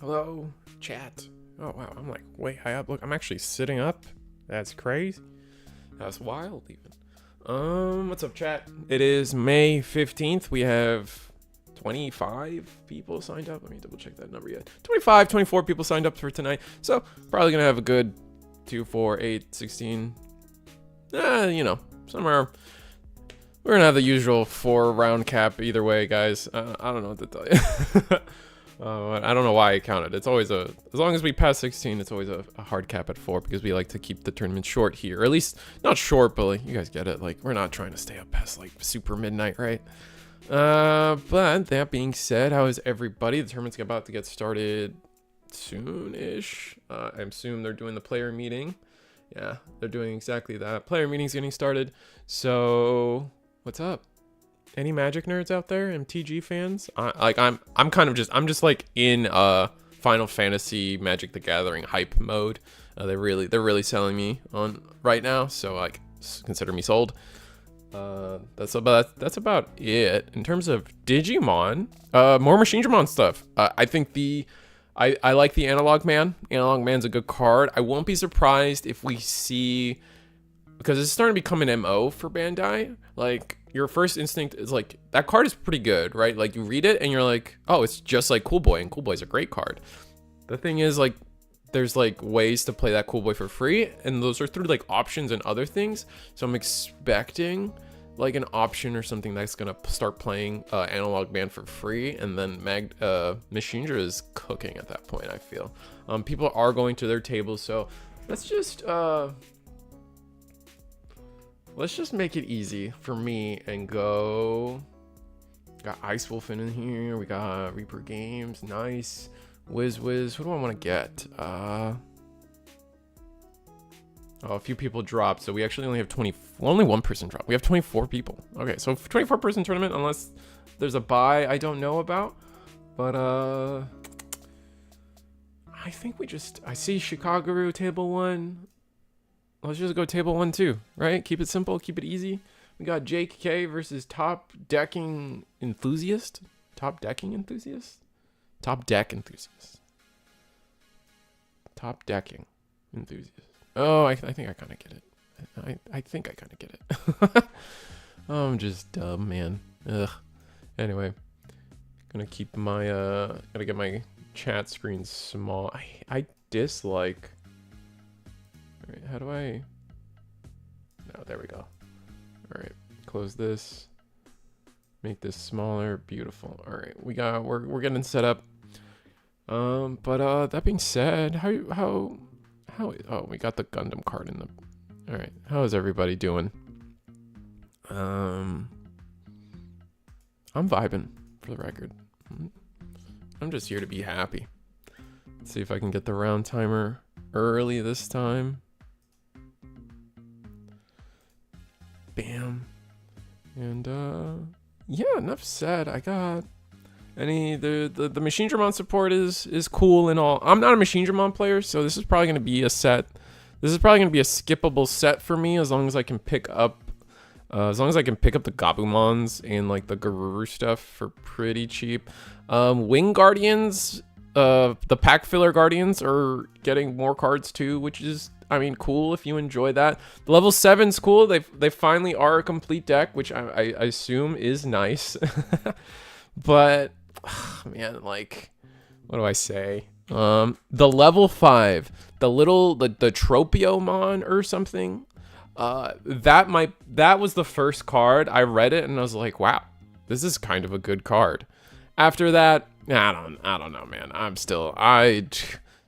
Hello, chat. Oh wow, I'm like way high up. Look, I'm actually sitting up. That's crazy. That's wild even. What's up, chat? It is May 15th. We have 25 people signed up. Let me double check that number yet. 24 people signed up for tonight. So probably gonna have a good 2, 4, 8, 16. You know, somewhere. We're gonna have the usual 4-round cap either way, guys. I don't know what to tell you. I don't know why I counted. It's always as long as we pass 16, it's always a hard cap at 4 because we like to keep the tournament short here. Or at least, not short, but like, you guys get it. Like, we're not trying to stay up past like super midnight, right? But that being said, how is everybody? The tournament's about to get started soon-ish. I assume they're doing the player meeting. Yeah, they're doing exactly that. Player meeting's getting started. So, what's up? Any Magic nerds out there? MTG fans? I'm just like in Final Fantasy Magic the Gathering hype mode. They're really selling me on right now, so like consider me sold. That's about it in terms of Digimon. More Machinedramon stuff. I think I like the Analog Man. Analog Man's a good card. I won't be surprised if we see, because it's starting to become an MO for Bandai. Like, your first instinct is like, that card is pretty good, right? Like, you read it and you're like, oh, it's just like Cool Boy, and Cool Boy's a great card. The thing is, like, there's like ways to play that Cool Boy for free, and those are through like options and other things. So I'm expecting like an option or something that's gonna start playing Analog Man for free, and then Machinedra is cooking at that point, I feel. People are going to their tables, so let's just make it easy for me and go. Got Ice Wolf in here. We got Reaper Games. Nice. Whiz. Who do I want to get? Oh, a few people dropped. So we actually only have only one person dropped. We have 24 people. Okay, so 24 person tournament, unless there's a buy I don't know about. But I think I see Chicago table 1. Let's just go table 1 too, right? Keep it simple, keep it easy. We got Jake K versus Top Decking Enthusiast. Top Deck Enthusiast. Oh, I think I kind of get it. I think I kind of get it. I'm just dumb, man. Ugh. Anyway, gonna keep my gotta get my chat screen small. I dislike. All right, how do I? No, there we go. All right, close this. Make this smaller. Beautiful. All right, we're getting set up. But that being said, how? Oh, we got the Gundam card in the. All right, how is everybody doing? I'm vibing, for the record. I'm just here to be happy. Let's see if I can get the round timer early this time. Bam. And yeah, enough said. I got the Machinedramon support is cool and all. I'm not a Machinedramon player, so this is probably gonna be a set. This is probably gonna be a skippable set for me, as long as I can pick up the Gabumons and like the Garuru stuff for pretty cheap. Wing Guardians, the pack filler Guardians are getting more cards too, which is, I mean, cool if you enjoy that. The level 7's cool. They finally are a complete deck, which I assume is nice. But man, like, what do I say? The level 5, the Tropiomon or something. That was the first card. I read it and I was like, wow, this is kind of a good card. After that, I don't know, man.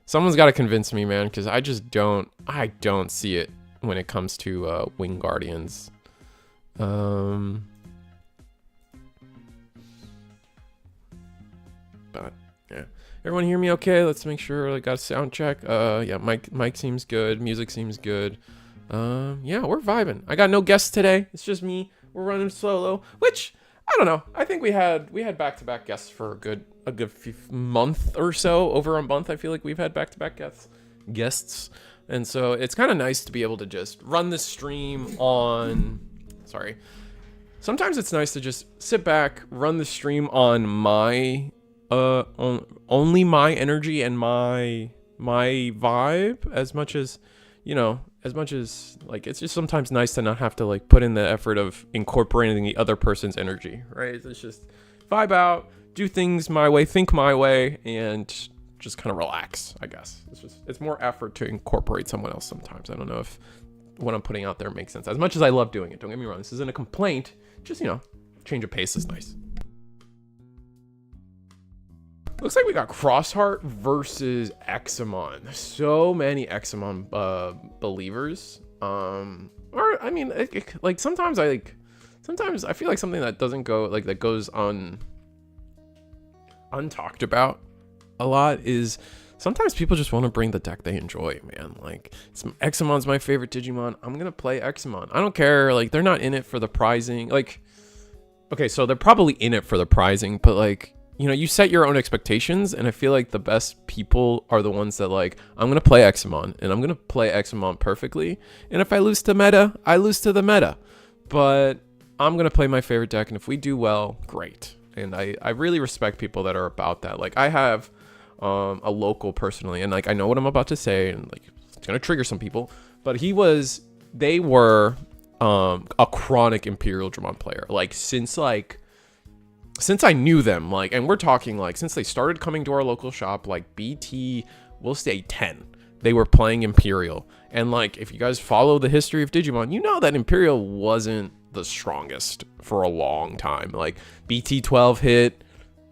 Someone's got to convince me, man, because I don't see it when it comes to Wing Guardians. But yeah, everyone hear me okay? Let's make sure I got a sound check. Yeah, mic seems good. Music seems good. Yeah, we're vibing. I got no guests today. It's just me. We're running solo, which I don't know. I think we had back-to-back guests for a good month or so. Over a month, I feel like we've had back-to-back guests, and so it's kind of nice to be able to just run the stream on. Sorry. Sometimes it's nice to just sit back, run the stream on my only my energy and my vibe, as much as, you know, as much as like, it's just sometimes nice to not have to like put in the effort of incorporating the other person's energy, right? It's just vibe out, do things my way, think my way, and just kind of relax, I guess. It's more effort to incorporate someone else sometimes. I don't know if what I'm putting out there makes sense. As much as I love doing it, don't get me wrong, this isn't a complaint, just, you know, change of pace is nice. Looks like we got Crossheart versus Examon. So many Examon believers. Or I mean, like sometimes I feel like something that doesn't go like that goes untalked about a lot is sometimes people just want to bring the deck they enjoy, man. Like, Examon's my favorite Digimon. I'm gonna play Examon. I don't care. Like, they're not in it for the prizing. Like, okay, so they're probably in it for the prizing, but like, you know, you set your own expectations, and I feel like the best people are the ones that like, I'm gonna play Examon, and I'm gonna play Examon perfectly. And if I lose to meta, I lose to the meta. But I'm gonna play my favorite deck, and if we do well, great. And I really respect people that are about that. Like, I have a local personally, and like, I know what I'm about to say, and like, it's gonna trigger some people, but they were a chronic Imperial Dramon player. Like, since I knew them, like, and we're talking like since they started coming to our local shop, like BT, we'll say 10, they were playing Imperial. And like, if you guys follow the history of Digimon, you know that Imperial wasn't the strongest for a long time. Like, BT12 hit,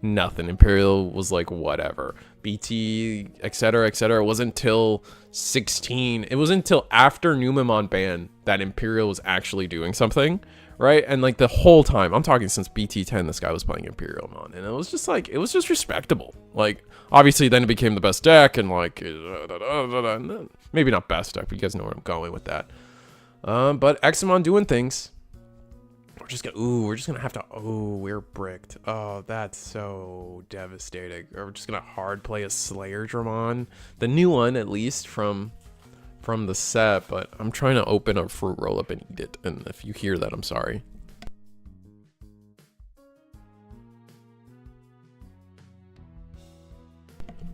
nothing. Imperial was like, whatever. BT, etc., etc. It wasn't until 16. It was until after Numemon ban that Imperial was actually doing something, right? And like, the whole time, I'm talking since BT10, this guy was playing Imperialmon, and it was just like, it was just respectable. Like, obviously then it became the best deck, and like, maybe not best deck, but you guys know where I'm going with that. But Examon doing things. We're just gonna have to, we're bricked. Oh, that's so devastating. We're just gonna hard play a Slayer Dramon, the new one at least from the set. But I'm trying to open a fruit roll up and eat it, and if you hear that, I'm sorry.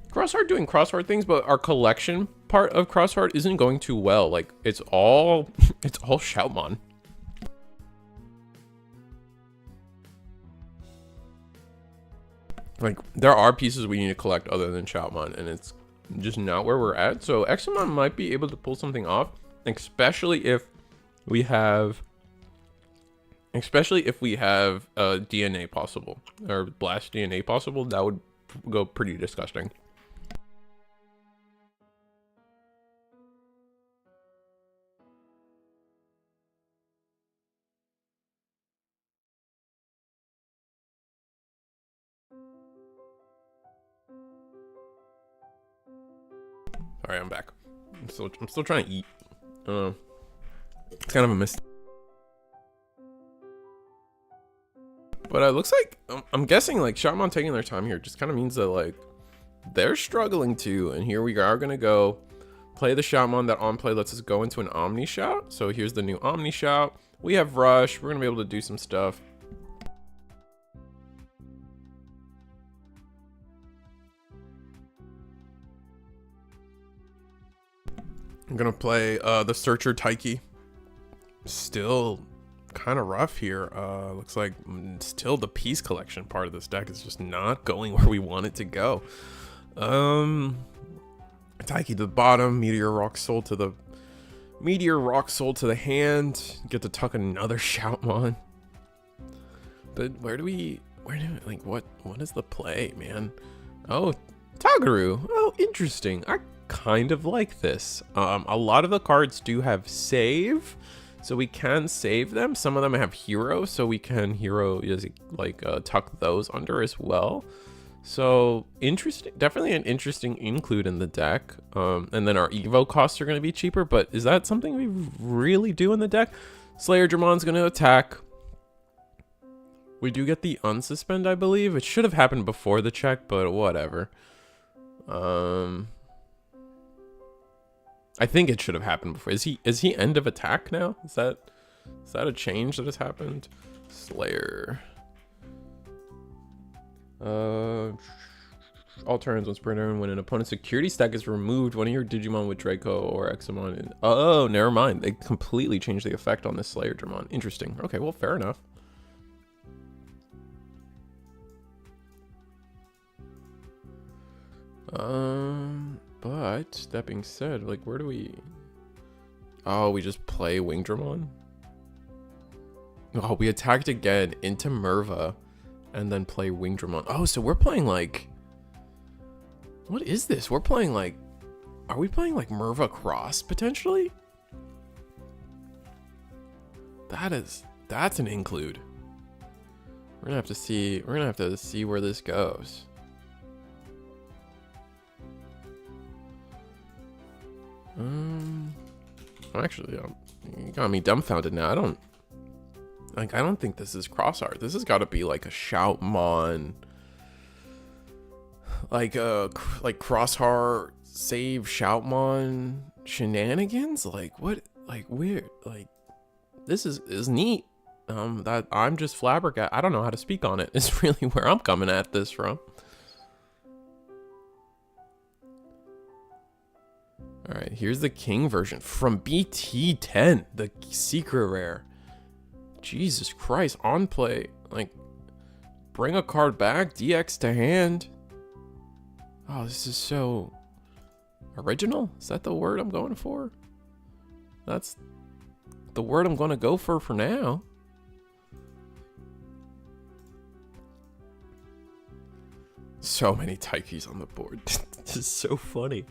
Crossheart doing Crossheart things, but our collection part of Crossheart isn't going too well. Like, it's all Shoutmon. Like, there are pieces we need to collect other than Shoutmon, and it's just not where we're at. So Examon might be able to pull something off, especially if we have DNA possible, or Blast DNA possible. That would go pretty disgusting. All right, I'm back. I'm still trying to eat. It's kind of a mistake. But it looks like, I'm guessing like Shoutmon taking their time here just kind of means that like they're struggling too. And here we are gonna go play the Shoutmon. That on play lets us go into an Omni Shout. So here's the new Omni Shout. We have Rush. We're gonna be able to do some stuff. I'm gonna play the Searcher Taiki. Still kind of rough here. Looks like still the piece collection part of this deck is just not going where we want it to go. Taiki to the bottom, Meteor Rock Soul to the hand. Get to tuck another Shoutmon. But what is the play, man? Oh, Tagaru. Oh, interesting. I kind of like this. A lot of the cards do have save, so we can save them. Some of them have hero, so we can tuck those under as well. So interesting, definitely an interesting include in the deck. And then our Evo costs are going to be cheaper, but is that something we really do in the deck? Slayer Dramon's going to attack. We do get the unsuspend, I believe. It should have happened before the check, but whatever. I think it should have happened before. Is he end of attack now? Is that a change that has happened? Slayer. All turns on Sprinter, when an opponent's security stack is removed, one of your Digimon with Draco or Examon. Oh, never mind. They completely changed the effect on this Slayer Dramon. Interesting. Okay, well, fair enough. But that being said, like, where do we? Oh, we just play Wing Dramon. Oh, we attacked again into Merva, and then play Wing Dramon. Oh, so we're playing like. What is this? We're playing like. Are we playing like Merva Cross potentially? That's an include. We're gonna have to see. We're gonna have to see where this goes. Actually, you got me dumbfounded now. I don't think this is cross art. This has got to be like a Shoutmon, like crossheart save Shoutmon shenanigans. Like what? Like weird. Like this is neat. That I'm just flabbergasted. I don't know how to speak on it. It's really where I'm coming at this from. All right, here's the King version from BT10, the secret rare. Jesus Christ, on play, like, bring a card back, DX to hand. Oh, this is so original. Is that the word I'm going for? That's the word I'm going to go for now. So many Taikis on the board. This is so funny.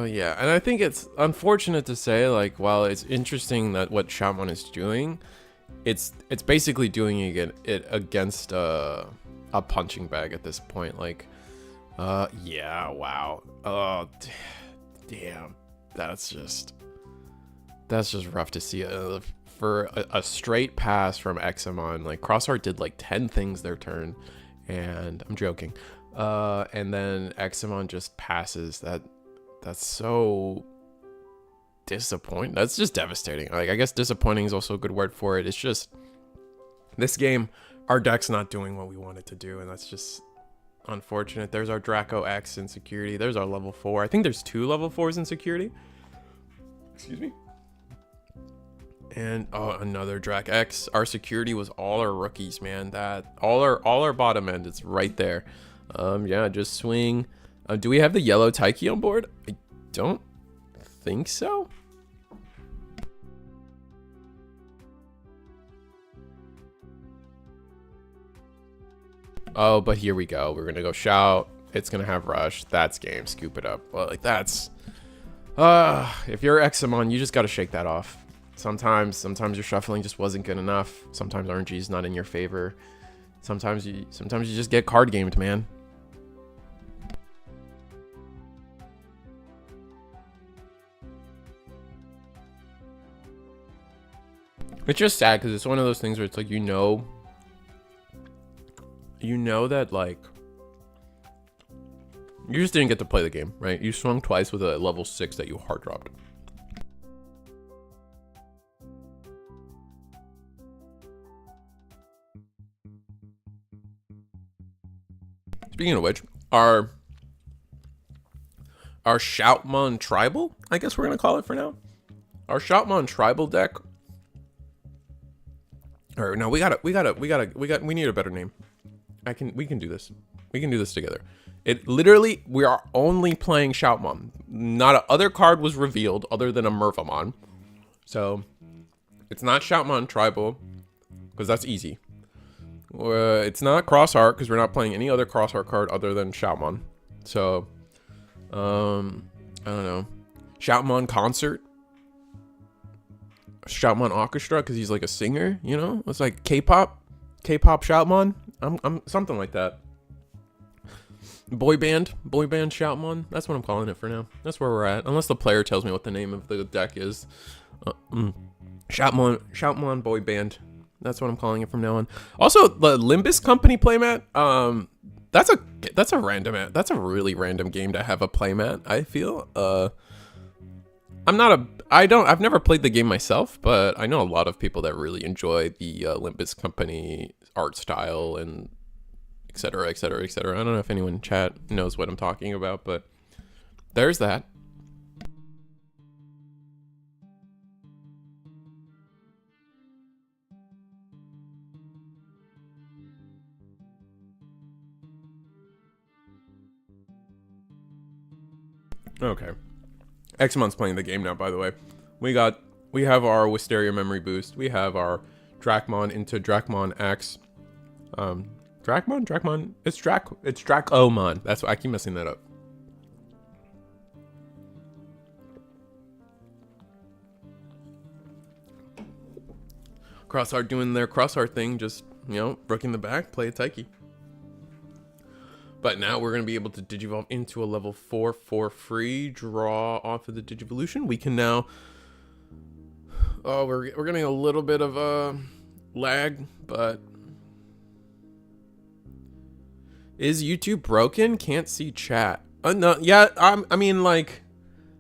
Yeah, and I think it's unfortunate to say, like, while it's interesting that what Shoutmon is doing, it's basically doing it against a punching bag at this point. Like, yeah, wow. Oh, damn, that's just rough to see. For a straight pass from Examon, like Crossheart did like 10 things their turn, and I'm joking. And then Examon just passes that. That's so disappointing. That's just devastating. Like, I guess disappointing is also a good word for it. It's just this game, our deck's not doing what we want it to do, and that's just unfortunate. There's our Draco X in security. There's our level 4. I think there's 2 level 4s in security. Excuse me. And oh, another Drac X. Our security was all our rookies, man. That all our bottom end. It's right there. Yeah, just swing. Do we have the yellow Taiki on board? I don't think so. Oh, but here we go. We're gonna go Shout. It's gonna have Rush. That's game. Scoop it up. Well, like that's. If you're Examon, you just gotta shake that off. Sometimes your shuffling just wasn't good enough. Sometimes RNG is not in your favor. Sometimes you just get card gamed, man. It's just sad because it's one of those things where it's like, you know that, like, you just didn't get to play the game, right? You swung twice with a level 6 that you hard dropped. Speaking of which, our Shoutmon Tribal, I guess we're gonna call it for now. Our Shoutmon Tribal deck. Or no, we need a better name. We can do this. We can do this together. It literally, we are only playing Shoutmon. Not a other card was revealed other than a Mervamon. So it's not Shoutmon Tribal because that's easy. It's not Crossheart because we're not playing any other Crossheart card other than Shoutmon. So I don't know. Shoutmon Concert. Shoutmon Orchestra because he's like a singer, you know? It's like K-pop Shoutmon. I'm something like that. Boy band Shoutmon. That's what I'm calling it for now. That's where we're at, unless the player tells me what the name of the deck is. Shoutmon boy band. That's what I'm calling it from now on. Also, the Limbus Company playmat, that's a really random game to have a playmat, I feel. I've never played the game myself, but I know a lot of people that really enjoy the Olympus Company art style and et cetera, et cetera, et cetera. I don't know if anyone in chat knows what I'm talking about, but there's that. Okay. Xmon's playing the game now, by the way. We have our Wisteria memory boost. We have our Dracmon into Dracmon X. Dracmon? It's Dracomon. That's why I keep messing that up. Crossheart doing their Crossheart thing, just, you know, brooking the back, play a Taiki. But now we're going to be able to Digivolve into a level 4 for free, draw off of the Digivolution. We can now... Oh, we're getting a little bit of lag, but... Is YouTube broken? Can't see chat. No, yeah, I mean, like...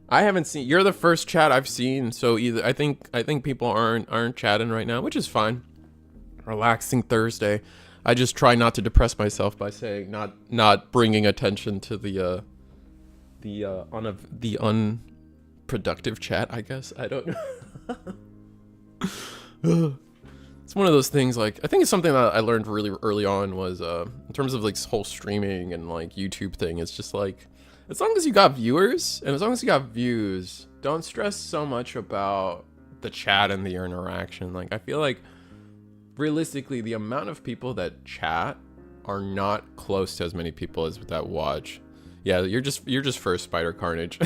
I haven't seen... You're the first chat I've seen, so either... I think people aren't chatting right now, which is fine. Relaxing Thursday. I just try not to depress myself by saying not bringing attention to the unproductive chat, I guess. I don't know. It's one of those things, like, I think it's something that I learned really early on was in terms of like this whole streaming and like YouTube thing. It's just like, as long as you got viewers and as long as you got views, don't stress so much about the chat and the interaction. Like, I feel like realistically, the amount of people that chat are not close to as many people as that watch. Yeah, you're just first Spider Carnage.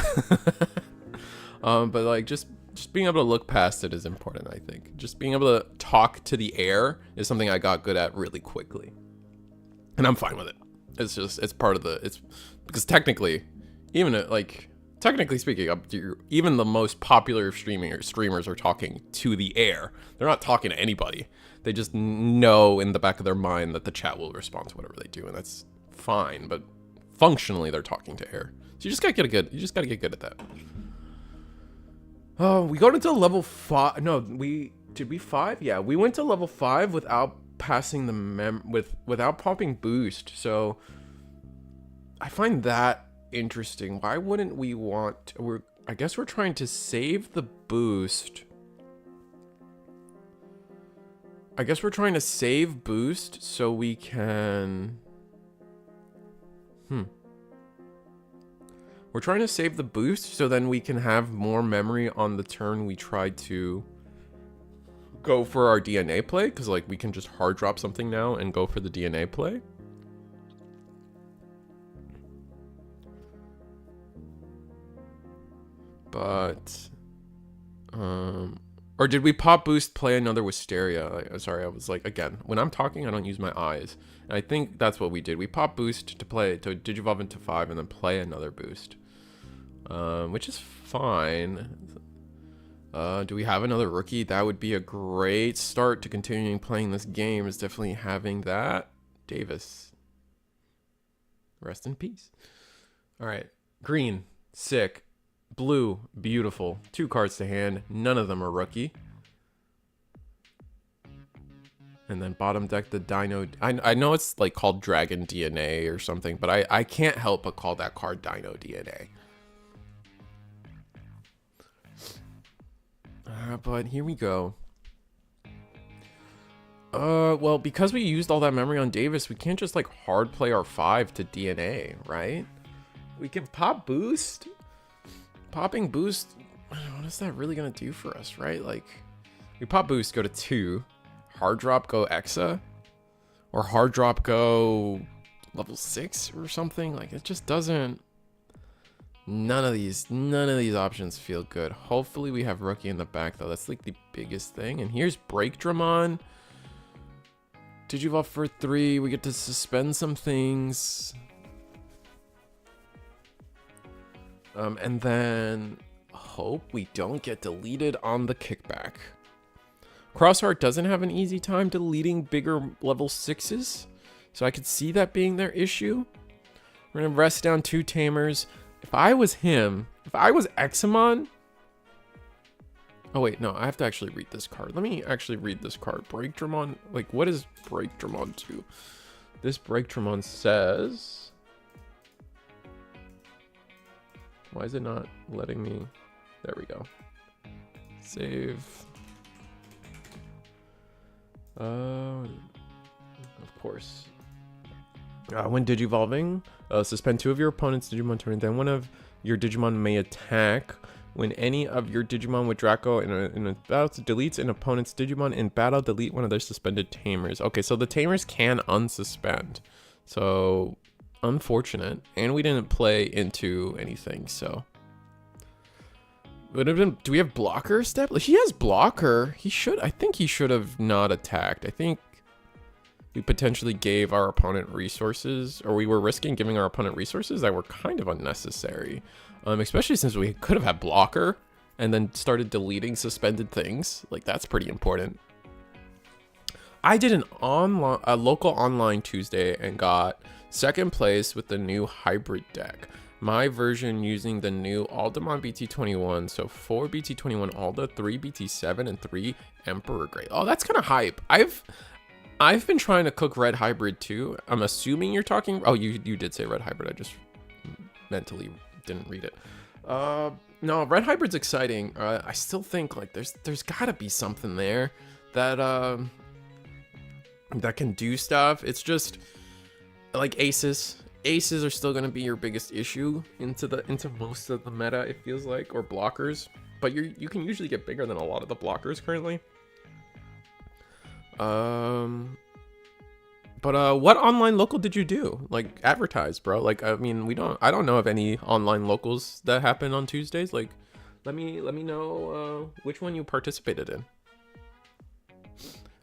But like just being able to look past it is important, I think. Just being able to talk to the air is something I got good at really quickly. And I'm fine with it. It's part of it's because technically speaking, even the most popular streamers are talking to the air. They're not talking to anybody. They just know in the back of their mind that the chat will respond to whatever they do, and that's fine. But functionally, they're talking to air. So you just gotta get good at that. Oh, we got into level 5. No, did we 5? Yeah, we went to level 5 without passing the without popping boost. So I find that interesting. Why wouldn't we want? I guess we're trying to save the boost. I guess we're trying to save boost so we can... We're trying to save the boost so then we can have more memory on the turn we try to go for our DNA play. Because, like, we can just hard drop something now and go for the DNA play. But... Or did we pop boost, play another Wisteria? Sorry, I was like, again, when I'm talking, I don't use my eyes. And I think that's what we did. We pop boost to Digivolve into 5 and then play another boost. Which is fine. Do we have another rookie? That would be a great start to continuing playing this game, is definitely having that. Davis. Rest in peace. All right. Green. Sick. Blue, beautiful. 2 cards to hand. None of them are rookie. And then bottom deck the Dino. I know it's like called Dragon DNA or something, but I can't help but call that card Dino DNA. But here we go. Well, because we used all that memory on Davis, we can't just like hard play our 5 to DNA, right? We can pop boost. Popping boost, what is that really gonna do for us, right? Like, we pop boost, go to 2, hard drop, go Exa, or hard drop, go level 6 or something. Like, it just doesn't. None of these options feel good. Hopefully, we have rookie in the back though. That's like the biggest thing. And here's Breakdramon. Digivolve for 3. We get to suspend some things. And then hope we don't get deleted on the kickback. Crossheart doesn't have an easy time deleting bigger level 6s. So I could see that being their issue. We're going to rest down 2 Tamers. If I was him, if I was Examon... Oh wait, no, I have to actually read this card. Let me actually read this card. Breakdramon, like what does Breakdramon do? This Breakdramon says... Why is it not letting me... There we go. Save. Of course. When Digivolving, suspend 2 of your opponent's Digimon turn, then one of your Digimon may attack. When any of your Digimon with Draco in a battle deletes an opponent's Digimon in battle, delete one of their suspended Tamers. Okay, so the Tamers can unsuspend. So, unfortunate. And we didn't play into anything, so... Would have been, do we have blocker step? Like, he has blocker. He should, I think he should have not attacked. I think we potentially gave our opponent resources, or we were risking giving our opponent resources that were kind of unnecessary. Especially since we could have had blocker and then started deleting suspended things. Like, that's pretty important. I did a local online Tuesday and got 2nd place with the new hybrid deck. My version using the new Aldemon BT21, so 4 BT21 Alda, 3 BT7, and 3 Emperor Grade. Oh, that's kind of hype. I've been trying to cook red hybrid too. I'm assuming you're talking. Oh, you did say red hybrid. I just mentally didn't read it. No, red hybrid's exciting. I still think like there's gotta be something there that that can do stuff. It's just like aces. Aces are still going to be your biggest issue into most of the meta, it feels like, or blockers. But you can usually get bigger than a lot of the blockers currently. But what online local did you do? Like, advertise, bro. Like, I mean, I don't know of any online locals that happen on Tuesdays. Like, let me know which one you participated in.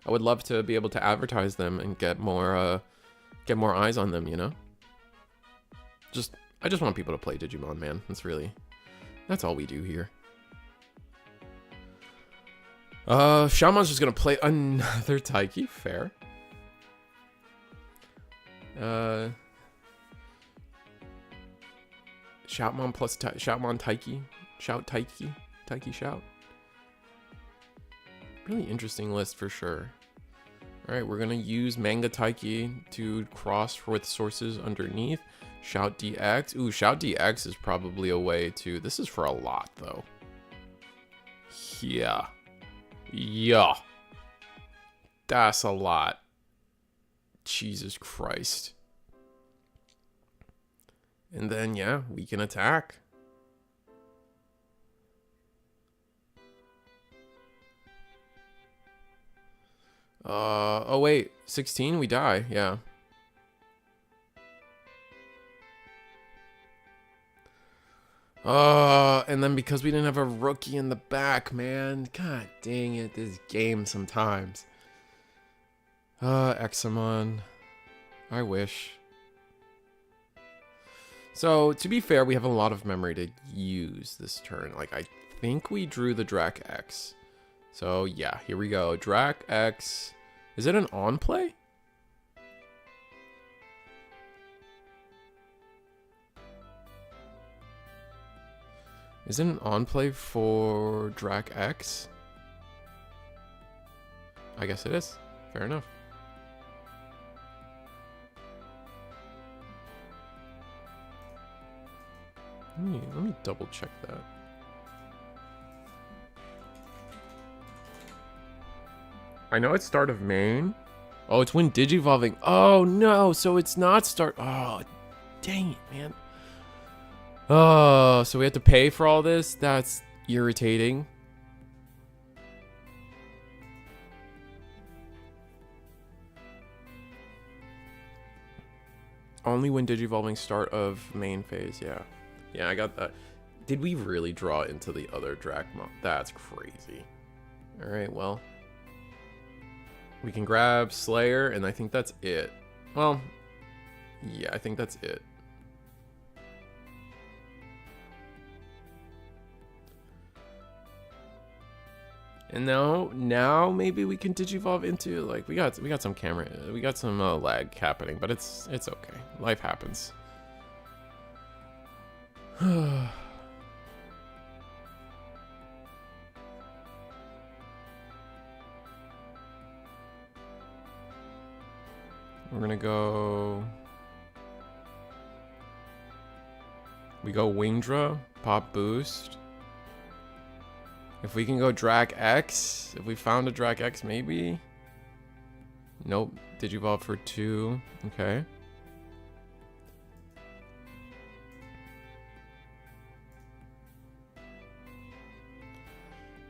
I would love to be able to advertise them and get more eyes on them, you know? I just want people to play Digimon, man. That's all we do here. Shaman's just gonna play another Taiki, fair. Shoutmon plus Shoutmon Taiki. Shout Taiki. Taiki Shout. Really interesting list for sure. Alright, we're gonna use Manga Taiki to cross with sources underneath. Shout DX. Ooh, Shout DX is probably a way to... This is for a lot, though. Yeah. Yeah. That's a lot. Jesus Christ. And then, yeah, we can attack. Oh wait, 16, we die, yeah. And then because we didn't have a rookie in the back, man. God dang it, this game sometimes. Examon. I wish. So, to be fair, we have a lot of memory to use this turn. Like, I think we drew the Drac X. So, yeah, here we go. Drac X. Is it an on play? Is it an on play for Drac X? I guess it is. Fair enough. Let me double check that. I know it's start of main. Oh, it's when Digivolving. Oh no, so it's not start. Oh, dang it, man. Oh, so we have to pay for all this? That's irritating. Only when Digivolving start of main phase, yeah. Yeah, I got that. Did we really draw into the other Dracmon? That's crazy. Alright, well. We can grab Slayer, and I think that's it. Well, yeah, I think that's it. And now maybe we can digivolve into, like, we got some camera, we got some lag happening, but it's okay. Life happens. We're gonna go. We go Wingdra, pop boost. If we can go Drac X, if we found a Drac X, maybe. Nope. Digivolve for 2. Okay.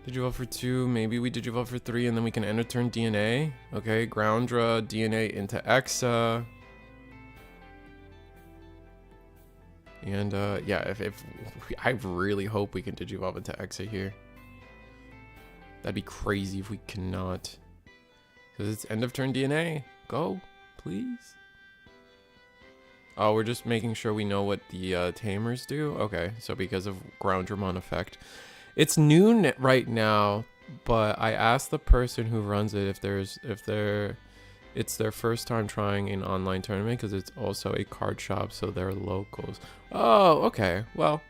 Digivolve for 2. Maybe we Digivolve for 3, and then we can end of turn DNA. Okay. Groundra, DNA into Exa. And yeah, if I really hope we can Digivolve into Exa here. That'd be crazy if we cannot. Because it's end of turn DNA. Go, please. Oh, we're just making sure we know what the tamers do. Okay, so because of Groundramon effect. It's noon right now, but I asked the person who runs it if it's their first time trying an online tournament, because it's also a card shop, so they're locals. Oh, okay. Well,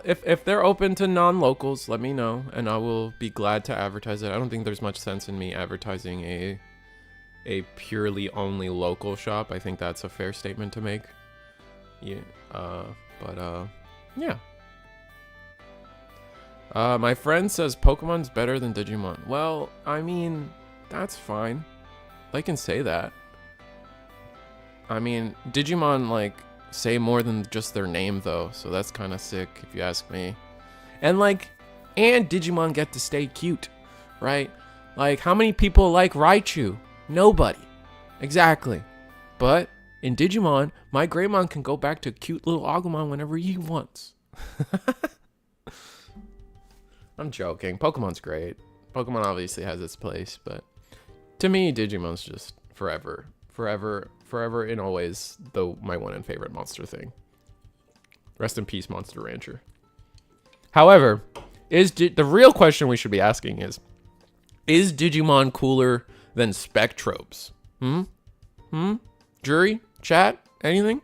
if they're open to non-locals, let me know, and I will be glad to advertise it. I don't think there's much sense in me advertising a purely only local shop. I think that's a fair statement to make. Yeah. Yeah. My friend says Pokemon's better than Digimon. Well, I mean, that's fine. They can say that. I mean, Digimon, like, say more than just their name, though, so that's kind of sick, if you ask me. And, like, and Digimon get to stay cute, right? Like, how many people like Raichu? Nobody. Exactly. But in Digimon, my Greymon can go back to cute little Agumon whenever he wants. I'm joking. Pokemon's great. Pokemon obviously has its place, but to me, Digimon's just forever and always my one and favorite monster thing. Rest in peace, Monster Rancher. However, the real question we should be asking is Digimon cooler than Spectrobes? Jury? Chat? Anything?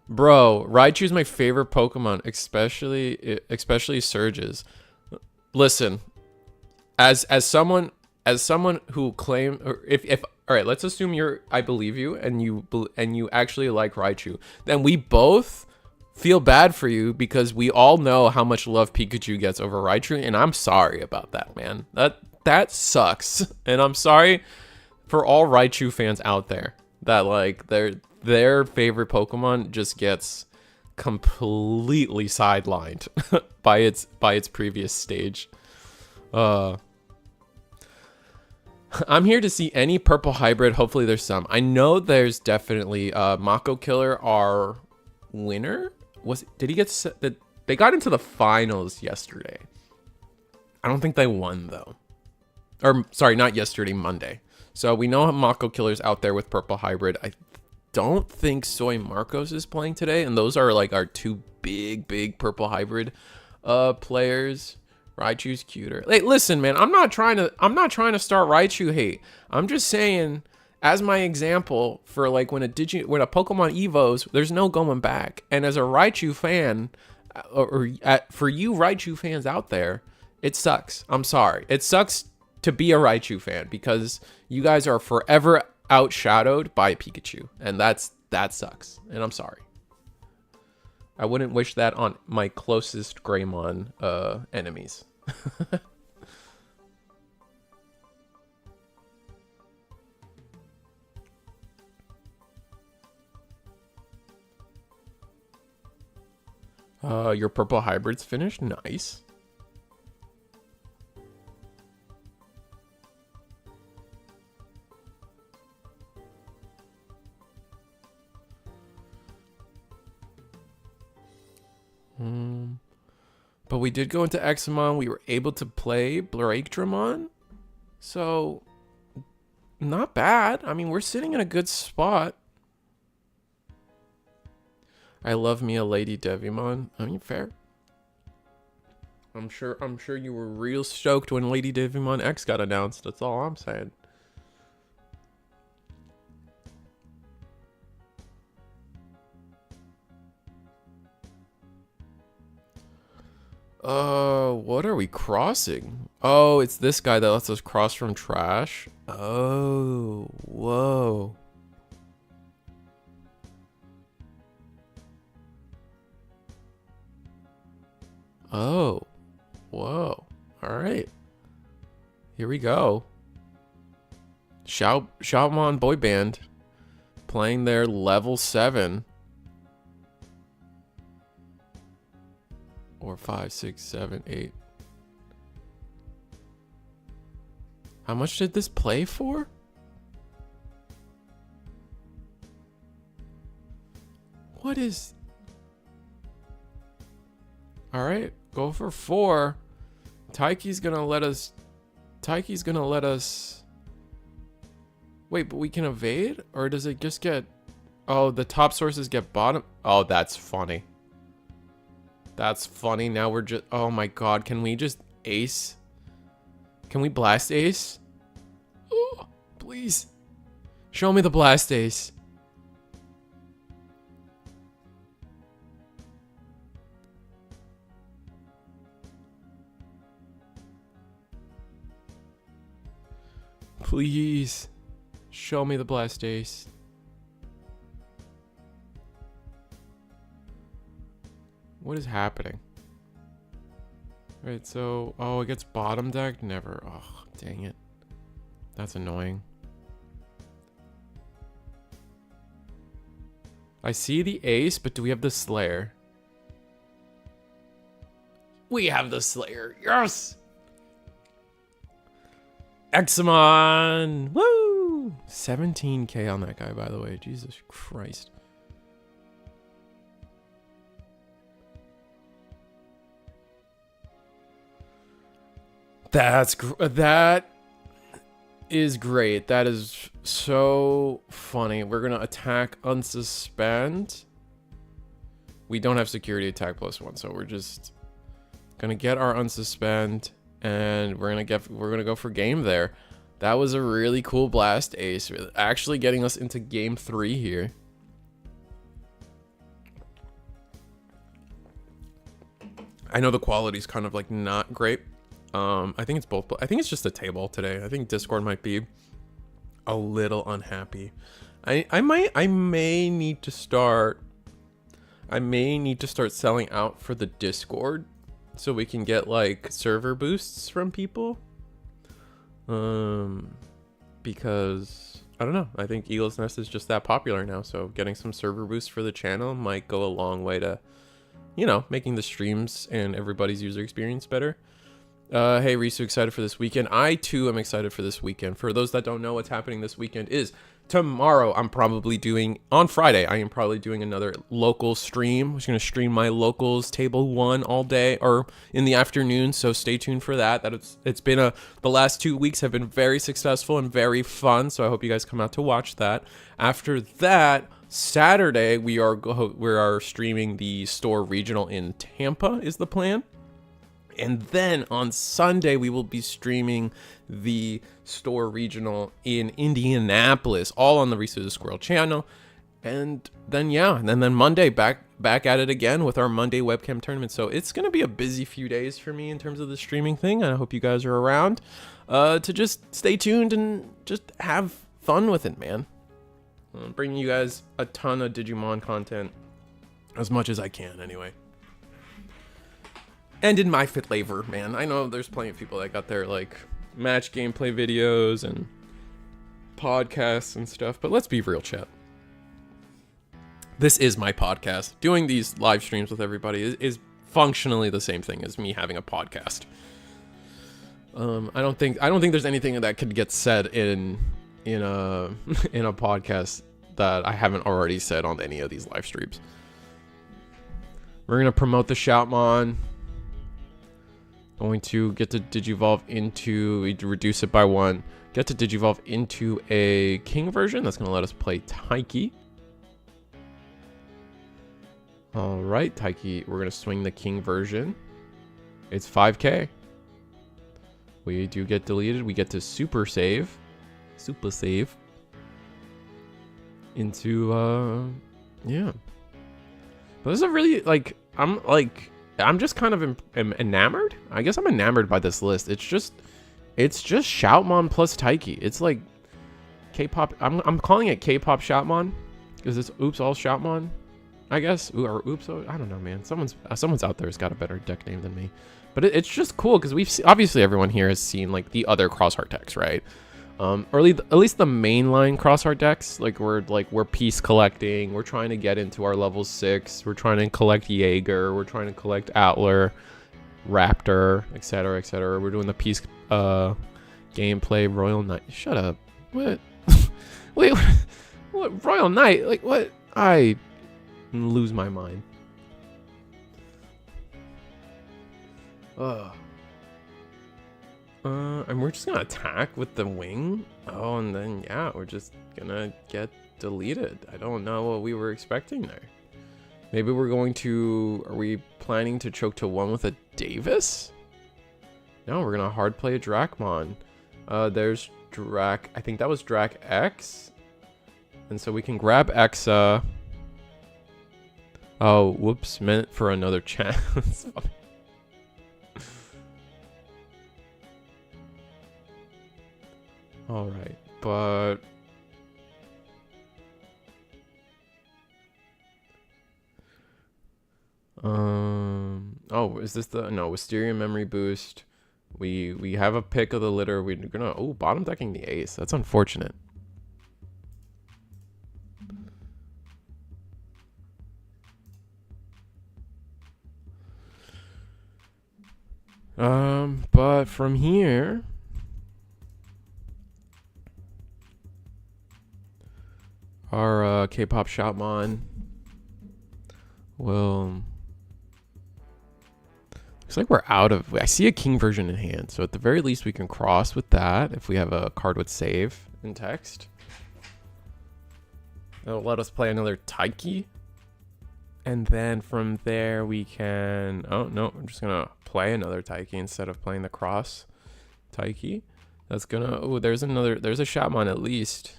Bro, Raichu's my favorite Pokemon, especially Surges. Listen, as someone who claim, or if all right, let's assume I believe you and you actually like Raichu, then we both feel bad for you, because we all know how much love Pikachu gets over Raichu, and I'm sorry about that, man. That sucks, and I'm sorry for all Raichu fans out there that, like, their favorite Pokemon just gets completely sidelined by its previous stage. I'm here to see any purple hybrid. Hopefully there's some. I know there's definitely Mako Killer, our winner. Did he get they got into the finals yesterday. I don't think they won though. Or sorry, not yesterday, Monday. So we know Mako Killer's out there with purple hybrid. I don't think Soy Marcos is playing today, and those are like our two big purple hybrid players. Raichu's cuter. Hey, listen, man, I'm not trying to start Raichu hate. I'm just saying, as my example for, like, when a Pokemon evos, there's no going back. And as a Raichu fan, for you Raichu fans out there, it sucks. I'm sorry. It sucks to be a Raichu fan, because you guys are forever outshadowed by Pikachu, and that sucks. And I'm sorry. I wouldn't wish that on my closest Greymon enemies. Your purple hybrid's finished. Nice. But we did go into Examon. We were able to play Breakdramon. So, not bad. I mean, we're sitting in a good spot. I love me a Lady Devimon. I mean, fair. I'm sure you were real stoked when Lady Digimon X got announced. That's all I'm saying. What are we crossing? Oh, it's this guy that lets us cross from trash. Oh, whoa. Oh, whoa. All right. Here we go. Shoutmon boy band playing their level 7. Or 5, 6, 7, 8. How much did this play for? What is... Alright, go for 4. Taiki's gonna let us... Wait, but we can evade? Or does it just get... Oh, the top sources get bottom... Oh, that's funny. That's funny. Now we're just... Oh my god, can we just ace? Can we blast ace? Oh, please. Show me the blast ace. Please. Show me the blast ace. What is happening? Right, so... Oh, it gets bottom decked? Never. Oh, dang it. That's annoying. I see the ace, but do we have the Slayer? We have the Slayer. Yes! Examon! Woo! 17k on that guy, by the way. Jesus Christ. That is great. That is so funny. We're gonna attack unsuspend. We don't have security attack +1, so we're just gonna get our unsuspend, and we're gonna go for game there. That was a really cool blast ace, actually getting us into game 3 here. I know the quality's kind of like not great. I think it's both. I think it's just a table today. I think Discord might be a little unhappy. I may need to start selling out for the Discord so we can get like server boosts from people. Because I don't know. I think Eagle's Nest is just that popular now. So getting some server boosts for the channel might go a long way to, you know, making the streams and everybody's user experience better. Hey, Risu, excited for this weekend. I too am excited for this weekend. For those that don't know, what's happening this weekend is tomorrow on Friday, I am probably doing another local stream. I'm just going to stream my locals table 1 all day or in the afternoon. So stay tuned for that. It's been the last 2 weeks have been very successful and very fun. So I hope you guys come out to watch that. After that, Saturday, we are streaming the store regional in Tampa is the plan. And then on Sunday, we will be streaming the store regional in Indianapolis, all on the Reese the Squirrel channel. And then, yeah, and then Monday, back at it again with our Monday webcam tournament. So it's going to be a busy few days for me in terms of the streaming thing. And I hope you guys are around to just stay tuned and just have fun with it, man. I'm bringing you guys a ton of Digimon content, as much as I can anyway. And in my fit flavor, man. I know there's plenty of people that got their like match gameplay videos and podcasts and stuff, but let's be real, chat. This is my podcast. Doing these live streams with everybody is functionally the same thing as me having a podcast. I don't think there's anything that could get said in a podcast that I haven't already said on any of these live streams. We're gonna promote the Shoutmon. Going to get to Digivolve into, reduce it by 1. Get to Digivolve into a King version. That's going to let us play Taiki. Alright, Taiki, we're going to swing the King version. It's 5K. We do get deleted. We get to super save into yeah. But this is a really I'm just kind of enamored. I guess I'm enamored by this list. It's just Shoutmon plus Taiki. It's like K-pop. I'm calling it K-pop Shoutmon because it's Oops All Shoutmon, I guess, or Oops. I don't know, man. Someone's out there has got a better deck name than me. But it's just cool because obviously everyone here has seen like the other Crossheart decks, right? Or at least the mainline Crossheart decks. Like we're piece collecting. We're trying to get into our level 6. We're trying to collect Jaeger. We're trying to collect Atler, Raptor, etc., etc. We're doing the piece gameplay. Royal Knight. Shut up. What? Wait. What? Royal Knight? Like what? I lose my mind. Ugh. And we're just gonna attack with the wing. Oh, and then yeah, we're just gonna get deleted. I don't know what we were expecting there. Maybe we're going to. Are we planning to choke to 1 with a Davis? No, we're gonna hard play a Dracmon. There's Drac. I think that was Drac X. And so we can grab Exa. Oh, whoops! Meant for another chat. That's funny. All right, but oh, is this the Wisteria memory boost? We have a pick of the litter. We're gonna bottom decking the ace. That's unfortunate. But from here, our K-pop Shoutmon will. Looks like we're out of. I see a king version in hand, so at the very least we can cross with that if we have a card with save in text. That'll let us play another Taiki, and then from there we can. Oh no, I'm just gonna play another Taiki instead of playing the cross Taiki. That's gonna. Oh, there's a Shoutmon at least.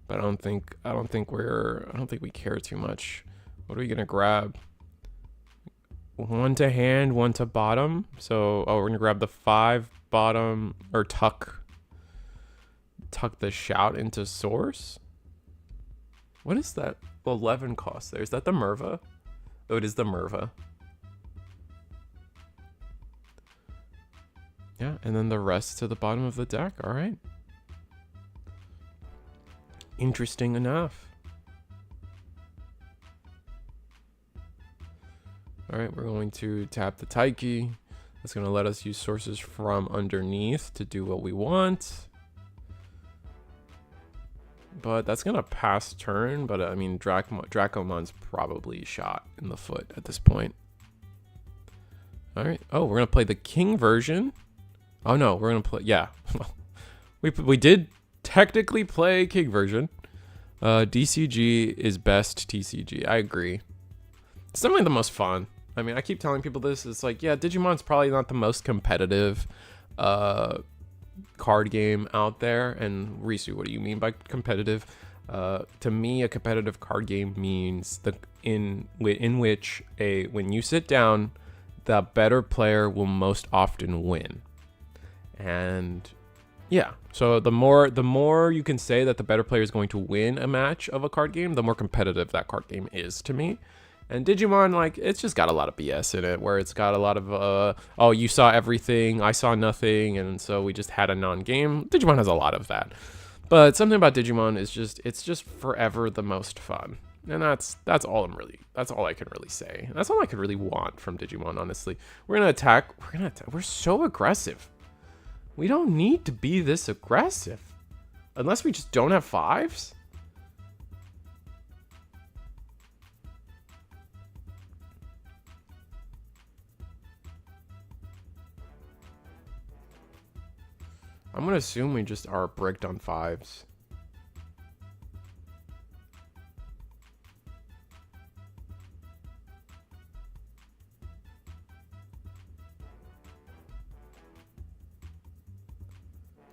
But I don't think we care too much. What are we gonna grab? 1 to hand, 1 to bottom. So we're gonna grab the 5 bottom, or tuck the shout into source. What is that 11 cost there? Is that the Merva? Oh, it is the Merva. Yeah, and then the rest to the bottom of the deck. All right. Interesting enough. All right, we're going to tap the Taiki. That's going to let us use sources from underneath to do what we want. But that's going to pass turn. But I mean, Dracomon's probably shot in the foot at this point. All right. Oh, we're going to play the king version. Oh, no, we're going to play. Yeah. we did technically play king version. DCG is best TCG. I agree. It's definitely the most fun. I mean, I keep telling people this. It's like, yeah, Digimon's probably not the most competitive card game out there. And Risu, what do you mean by competitive? To me, a competitive card game means in which when you sit down, the better player will most often win. And yeah, so the more you can say that the better player is going to win a match of a card game, the more competitive that card game is to me. And Digimon, like, it's just got a lot of BS in it, where it's got a lot of, oh, you saw everything, I saw nothing, and so we just had a non-game. Digimon has a lot of that. But something about Digimon is it's just forever the most fun. And that's all I can really say. That's all I could really want from Digimon, honestly. We're gonna attack. We're so aggressive. We don't need to be this aggressive. Unless we just don't have 5s. I'm gonna assume we just are bricked on 5s.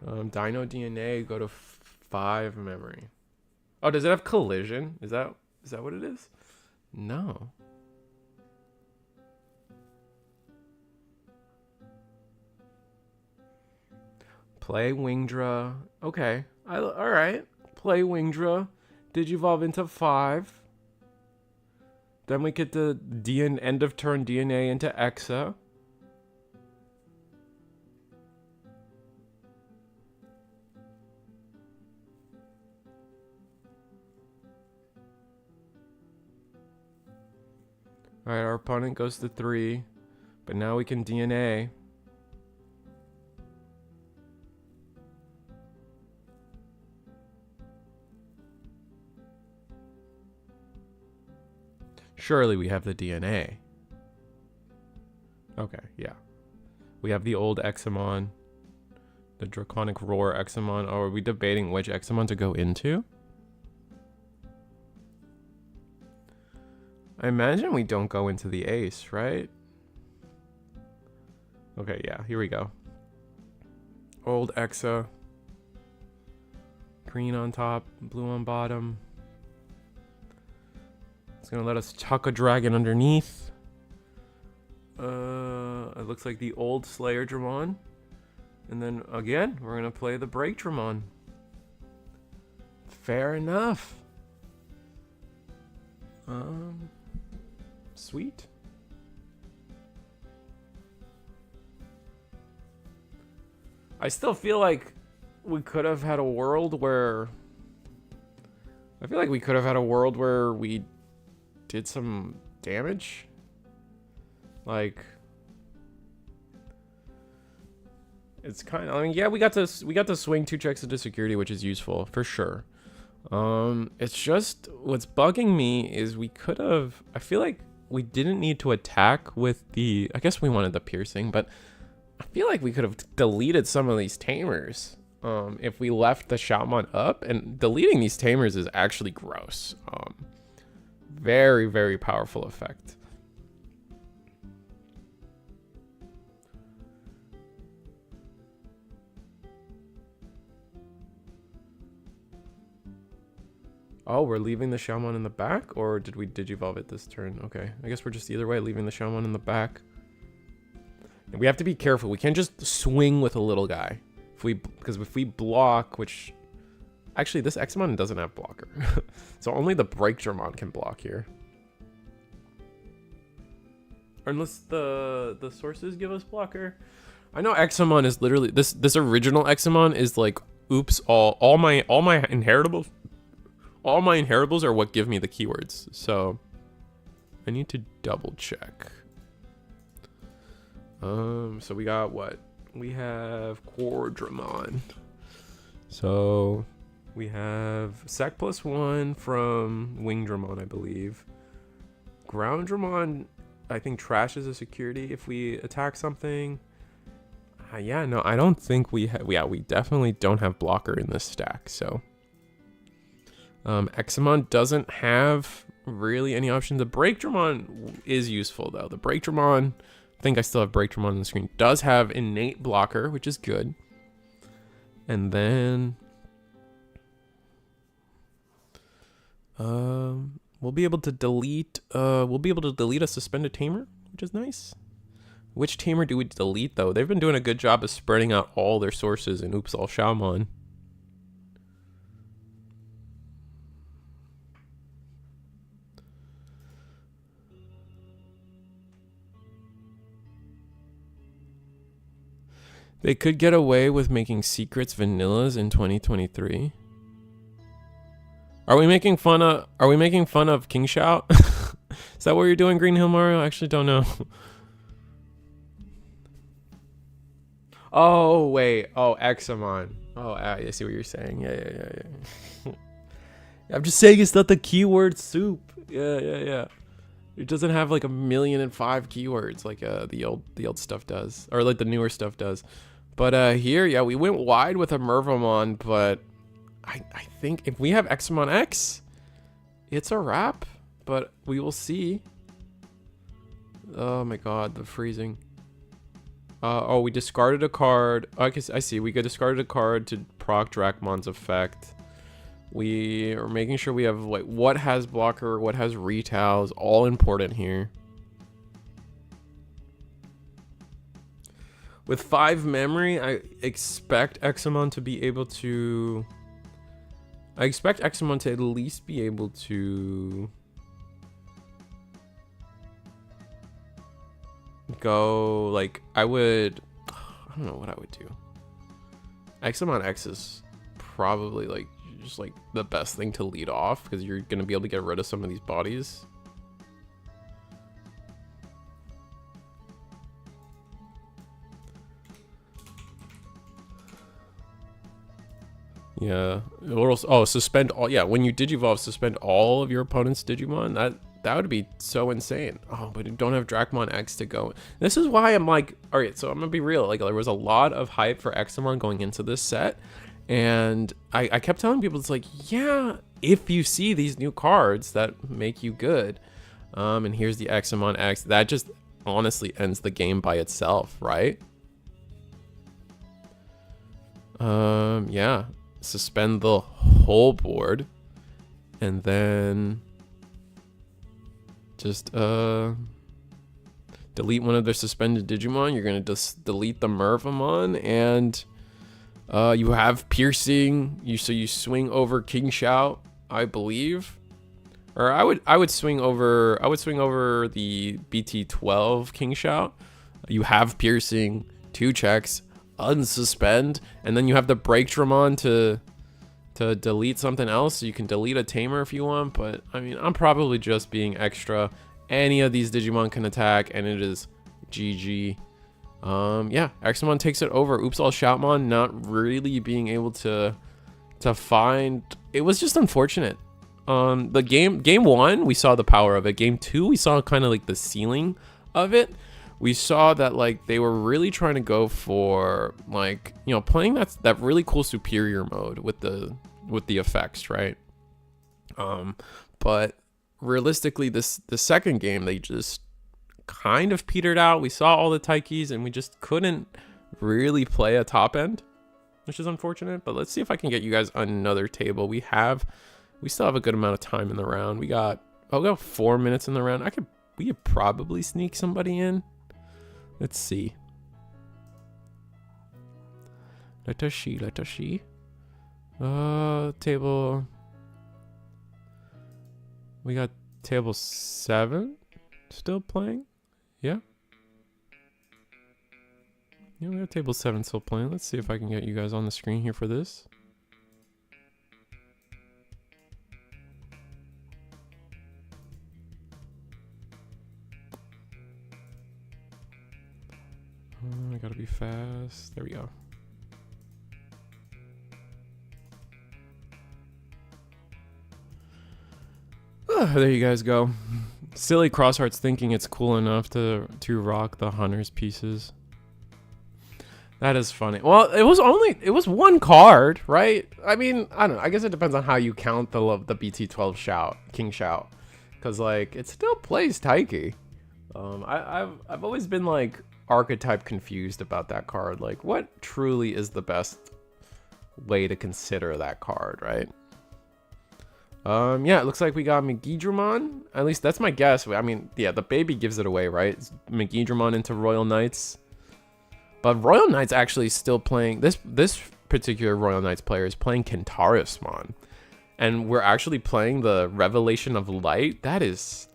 Dino DNA, go to 5 memory. Oh, does it have collision? Is that what it is? No. Play Wingdra. Okay. Alright. Play Wingdra. Digivolve into 5. Then we get the end of turn DNA into Exa. Alright, our opponent goes to 3. But now we can DNA. Surely we have the DNA. Okay, yeah. We have the old Examon. The Draconic Roar Examon. Oh, are we debating which Examon to go into? I imagine we don't go into the ace, right? Okay, yeah, here we go. Old Exa. Green on top, blue on bottom. It's gonna let us tuck a dragon underneath. It looks like the old Slayer Dramon. And then again, we're gonna play the Break Dramon. Fair enough. Sweet. I still feel like we could have had a world where... I feel like we could have had a world where we did some damage. Like... It's kind of... I mean, yeah, we got to swing 2 checks into security, which is useful, for sure. It's just... What's bugging me is we could have... I feel like we didn't need to attack with the... I guess we wanted the piercing, but I feel like we could have deleted some of these tamers if we left the Shoutmon up. And deleting these tamers is actually gross. Very, very powerful effect. Oh, we're leaving the Shoutmon in the back? Or did we digivolve it this turn? Okay, I guess we're just either way leaving the Shoutmon in the back. And we have to be careful. We can't just swing with a little guy. Because if we block, which... Actually, this Examon doesn't have blocker. So only the Break Dramon can block here. Unless the sources give us blocker. I know Examon is literally... This original Examon is like, oops, all my inheritables... All my inheritables are what give me the keywords, so I need to double check. So we got what? We have Quadramon. So we have Sec +1 from Wingdramon, I believe. Grounddramon, I think, trashes a security if we attack something. Yeah, no, I don't think we have. Yeah, we definitely don't have blocker in this stack, so. Examon doesn't have really any option. The Break Dramon is useful though. The Break Dramon, I think I still have Break Dramon on the screen, does have innate blocker, which is good. And then we'll be able to delete a suspended tamer, which is nice. Which tamer do we delete though? They've been doing a good job of spreading out all their sources in Oops All Shoutmon. They could get away with making secrets vanillas in 2023. Are we making fun of King Shout? Is that what you're doing, Green Hill Mario? I actually don't know. Oh, wait. Oh, Examon. Oh, I see what you're saying. Yeah. I'm just saying it's not the keyword soup. Yeah. It doesn't have like 1,000,005 keywords like the old stuff does, or like the newer stuff does. But here, yeah, we went wide with a Mervomon, but I think if we have Examon X, it's a wrap. But we will see. Oh my god, the freezing. Oh, we discarded a card. Oh, I see. We discarded a card to proc Drachmon's effect. We are making sure we have like what has blocker, what has retals, all important here. With 5 memory, I expect Examon to be able to... I expect Examon to at least be able to... go, like, I don't know what I would do. Examon X is probably, like, just, like, the best thing to lead off, because you're going to be able to get rid of some of these bodies. Yeah. Oh, suspend all. Yeah, when you Digivolve, suspend all of your opponent's Digimon. That would be so insane. Oh, but you don't have Drachmon X to go. This is why I'm like, all right, so I'm gonna be real. Like, there was a lot of hype for Examon going into this set, and I kept telling people, it's like, yeah, if you see these new cards that make you good, and here's the Examon X, that just honestly ends the game by itself, right? Yeah. Suspend the whole board, and then just delete one of their suspended Digimon. You're gonna just delete the Mervamon, and you have piercing. So you swing over King Shout, I believe, or I would swing over the BT12 King Shout. You have piercing, 2 checks, unsuspend, and then you have the break Dramon to delete something else. So you can delete a tamer if you want, but I mean, I'm probably just being extra. Any of these Digimon can attack, and it is GG. Yeah, Examon takes it over. Oops All Shoutmon not really being able to find. It was just unfortunate. The game 1 we saw the power of it. Game 2 we saw kind of like the ceiling of it. We saw that, like, they were really trying to go for, like, you know, playing that really cool superior mode with the effects, right? But realistically, the second game, they just kind of petered out. We saw all the Taikis, and we just couldn't really play a top end, which is unfortunate. But let's see if I can get you guys another table. We still have a good amount of time in the round. We got 4 minutes in the round. We could probably sneak somebody in. Let's see. Let us see. Table. We got table 7 still playing. Yeah. Yeah, we got table 7 still playing. Let's see if I can get you guys on the screen here for this. I gotta be fast. There we go. There you guys go. Silly Crosshearts thinking it's cool enough to rock the Hunter's pieces. That is funny. Well, it was one card, right? I mean, I don't know. I guess it depends on how you count the BT12 King Shout, because like it still plays Taiki. I've always been like archetype confused about that card. Like, what truly is the best way to consider that card, right? Yeah, it looks like we got Megidramon. At least that's my guess. I mean, yeah, the baby gives it away, right? It's Megidramon into Royal Knights. But Royal Knights actually still playing, this particular Royal Knights player is playing Kentaurusmon. And we're actually playing the Revelation of Light. That is,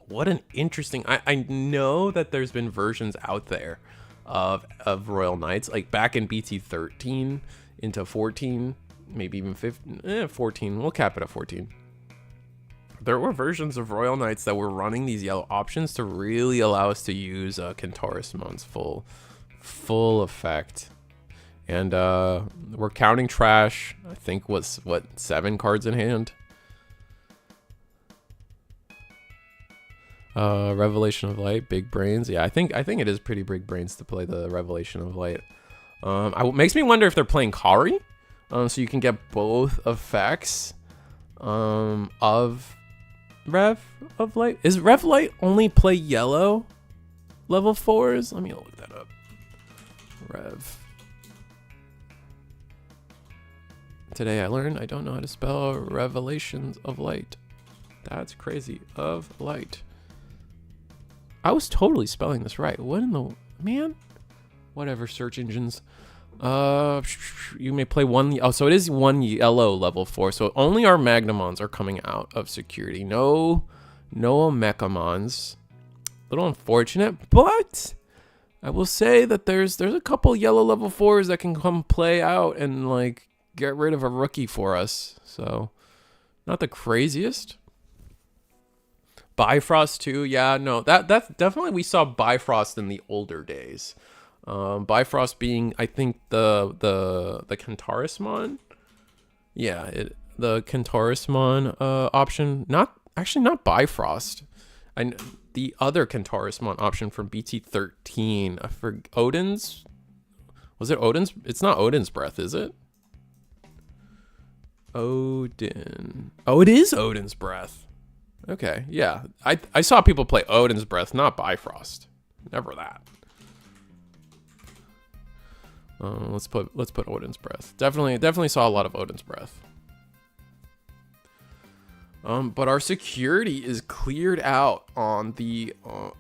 what an interesting, I know that there's been versions out there of Royal Knights, like back in BT13 into 14, maybe even 15, 14, we'll cap it at 14. There were versions of Royal Knights that were running these yellow options to really allow us to use Kentaurusmon's full effect. And we're counting trash. I think was, 7 cards in hand? Revelation of Light, big brains. Yeah, I think it is pretty big brains to play the Revelation of Light. It makes me wonder if they're playing Kari, so you can get both effects of Rev of Light. Is Rev Light only play yellow level 4s? Let me look that up. Rev. Today I learned I don't know how to spell Revelations of Light. That's crazy. Of Light. I was totally spelling this right. What in the... Man? Whatever, search engines. You may play one... Oh, so it is one yellow level 4. So only our Magnamons are coming out of security. No Mechamons. A little unfortunate, but... I will say that there's a couple yellow level 4s that can come play out and, like, get rid of a rookie for us. So, not the craziest. Bifrost too, yeah, no, that's definitely, we saw Bifrost in the older days. Bifrost being, I think, the Kentaurusmon. Yeah, the Kentaurusmon option. Not Bifrost. The other Kentaurusmon option from BT13. For Odin's. Was it Odin's? It's not Odin's Breath, is it? Odin. Oh, it is Odin's Breath. Okay, yeah. I saw people play Odin's Breath, not Bifrost. Never that. Let's put Odin's Breath. Definitely saw a lot of Odin's Breath. But our security is cleared out on the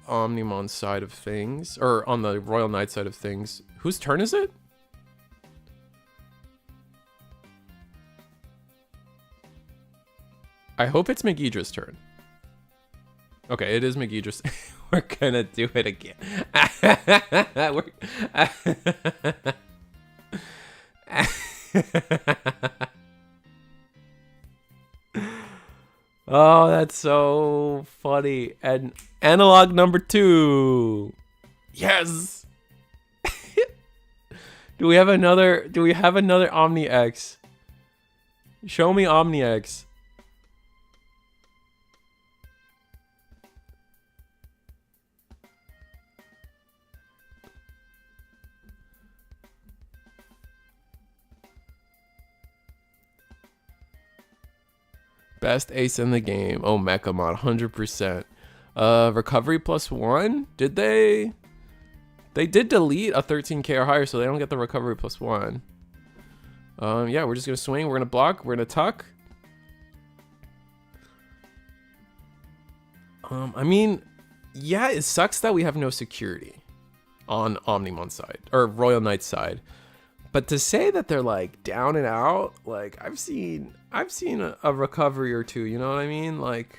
Omnimon side of things, or on the Royal Knight side of things. Whose turn is it? I hope it's Megidra's turn. Okay, it is Megidra's. We're gonna do it again. Oh, that's so funny. And analog number 2. Yes. Do we have another Omni X? Show me Omni X. Best ace in the game. Oh, Mechamon, 100%. Recovery +1? Did they? They did delete a 13k or higher, so they don't get the recovery +1. Yeah, we're just gonna swing. We're gonna block. We're gonna tuck. I mean, yeah, it sucks that we have no security on Omnimon side or Royal Knight side. But to say that they're like down and out, like I've seen a recovery or two, you know what I mean? Like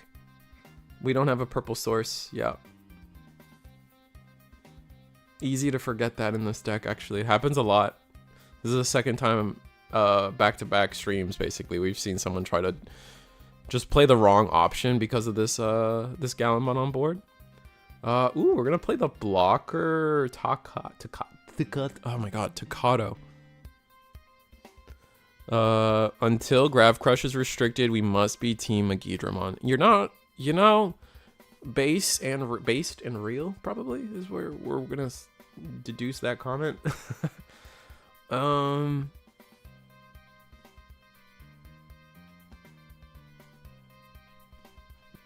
we don't have a purple source. Yeah. Easy to forget that in this deck, actually. It happens a lot. This is the second time back-to-back streams, basically. We've seen someone try to just play the wrong option because of this this Gallimon on board. Ooh, we're gonna play the blocker oh my god, Takato. Until Grav Crush is restricted, we must be Team Megidramon. You're not, you know, based and real probably is where we're gonna deduce that comment.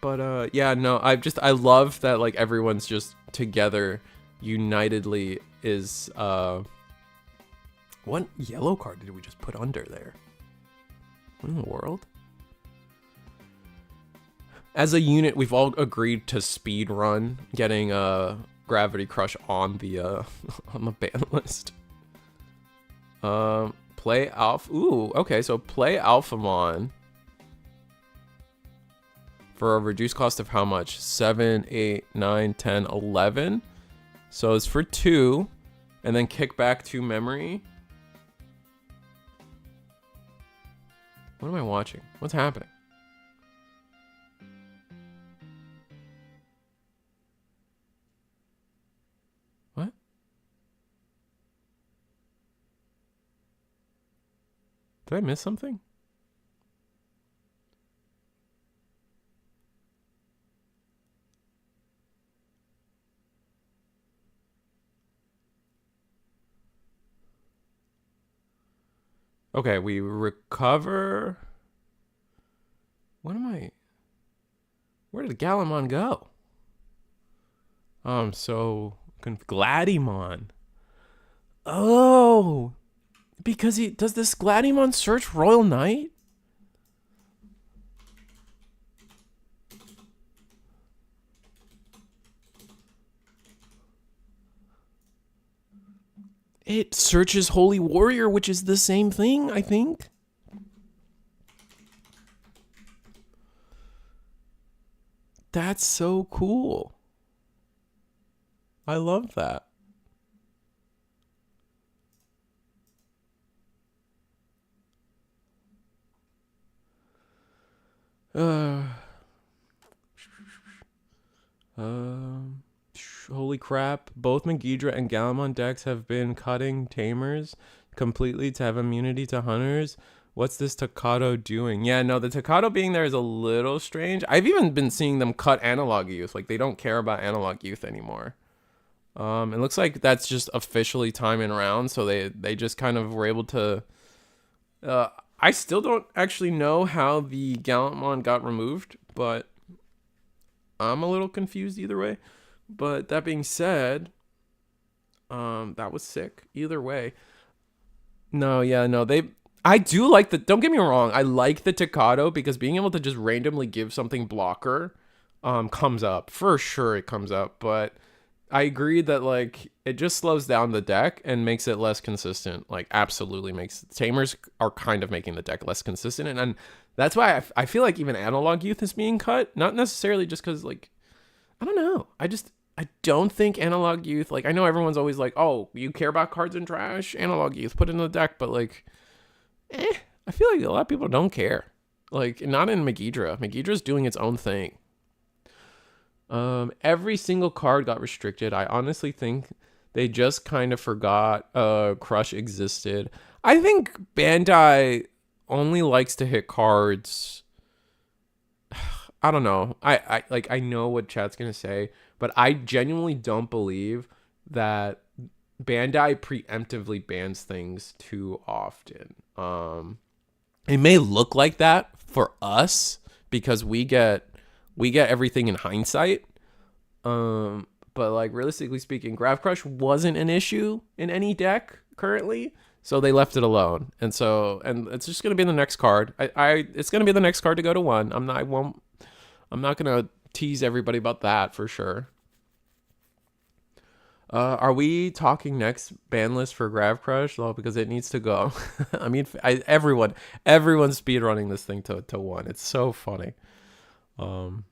But yeah, no, I love that like everyone's just together unitedly is what yellow card did we just put under there? What in the world? As a unit, we've all agreed to speed run getting Gravity Crush on the on the ban list. Play Alpha. Ooh, okay, so play Alphamon for a reduced cost of how much? 7, 8, 9, 10, 11. So it's for 2, and then kick back to memory. What am I watching? What's happening? What? Did I miss something? Okay, we recover. What am I? Where did Gallimon go? So Gladimon. Oh, because he does this Gladiamon search Royal Knight? It searches Holy Warrior, which is the same thing, I think. That's so cool. I love that. Uh, um, holy crap. Both Megidra and Galamon decks have been cutting Tamers completely to have immunity to Hunters. What's this Takato doing? Yeah, no, the Takato being there is a little strange. I've even been seeing them cut Analog Youth. Like, they don't care about Analog Youth anymore. It looks like that's just officially timing around, so they just kind of were able to... I still don't actually know how the Gallantmon got removed, but I'm a little confused either way. But that being said, that was sick either way. No, yeah, no, I do like the... Don't get me wrong, I like the Takato because being able to just randomly give something blocker comes up. For sure it comes up, but I agree that, like, it just slows down the deck and makes it less consistent. Like, absolutely makes... Tamers are kind of making the deck less consistent, and that's why I feel like even Analog Youth is being cut. Not necessarily just because, like, I don't know. I don't think Analog Youth... Like, I know everyone's always like, oh, you care about cards and trash? Analog Youth, put it in the deck, but, like... I feel like a lot of people don't care. Like, not in Megidra. Megidra's doing its own thing. Every single card got restricted. I honestly think they just kind of forgot Crush existed. I think Bandai only likes to hit cards. I don't know. I know what chat's gonna say, but I genuinely don't believe that Bandai preemptively bans things too often. It may look like that for us because we get everything in hindsight. But like realistically speaking, Grav Crush wasn't an issue in any deck currently, so they left it alone. And it's just gonna be the next card. It's gonna be the next card to go to 1. I'm not gonna tease everybody about that for sure. Are we talking next ban list for Grav Crush? Well, because it needs to go. I mean, everyone's speedrunning this thing to 1. It's so funny. The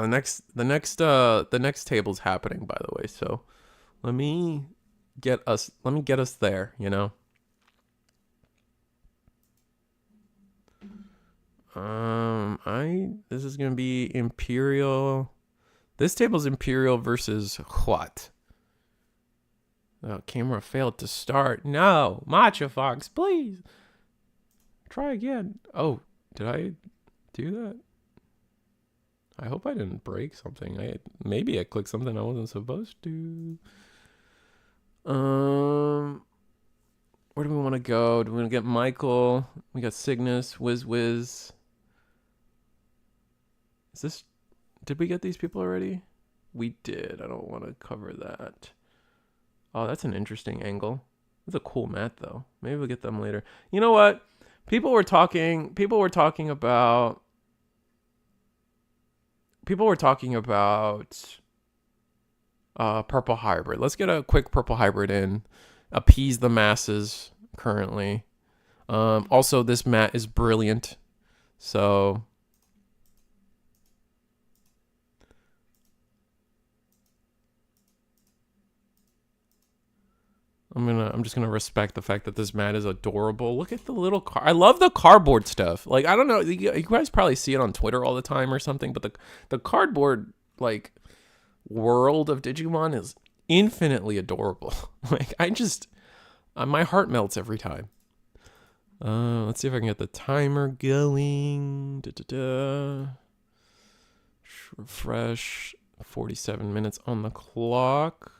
next table's happening, by the way. So let me get us there. You know. This is gonna be Imperial. This table's Imperial versus what? Oh, camera failed to start. No, Matcha Fox, please. Try again. Oh, did I do that? I hope I didn't break something. Maybe I clicked something I wasn't supposed to. Where do we want to go? Do we want to get Michael? We got Cygnus, Wiz. Is this... Did we get these people already? We did. I don't want to cover that. Oh, that's an interesting angle. That's a cool mat, though. Maybe we'll get them later. You know what? People were talking about purple hybrid. Let's get a quick purple hybrid in. Appease the masses currently. Also, this mat is brilliant. So... I'm just gonna respect the fact that this mat is adorable. Look at the little car. I love the cardboard stuff. Like, I don't know, you guys probably see it on Twitter all the time or something, but the cardboard like world of Digimon is infinitely adorable. Like, my heart melts every time. Let's see if I can get the timer going. Refresh. 47 minutes on the clock.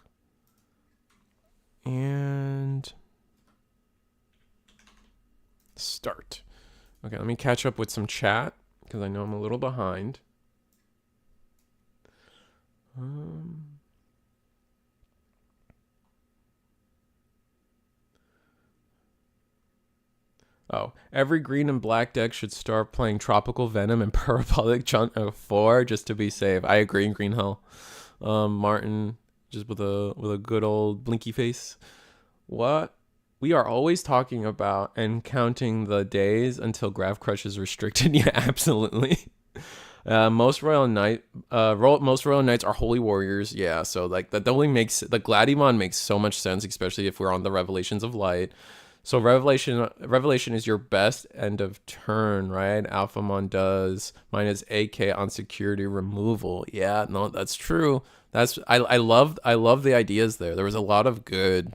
And start. Okay, let me catch up with some chat because I know I'm a little behind. Oh, every green and black deck should start playing Tropical Venom and Parabolic Chunt 4 just to be safe. I agree, Green Hell. Martin, just with a good old blinky face. What? We are always talking about and counting the days until Grav Crush is restricted. Yeah, absolutely. Most Royal Knights are Holy Warriors. Yeah, so like that only makes the Gladiemon makes so much sense, especially if we're on the Revelations of Light. So Revelation is your best end of turn, right? Alphamon does minus AK on security removal. Yeah, no, that's true. I love the ideas there. There was a lot of good.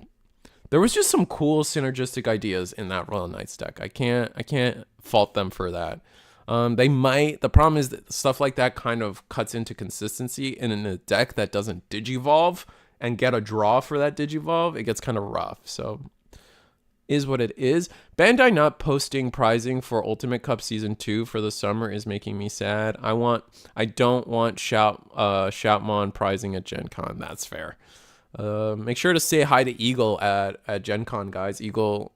There was just some cool synergistic ideas in that Royal Knights deck. I can't fault them for that. The problem is that stuff like that kind of cuts into consistency, and in a deck that doesn't digivolve and get a draw for that digivolve, it gets kind of rough. So is what it is. Bandai not posting prizing for Ultimate Cup Season 2 for the summer is making me sad. I don't want Shoutmon prizing at Gen Con. That's fair. Make sure to say hi to Eagle at Gen Con, guys. Eagle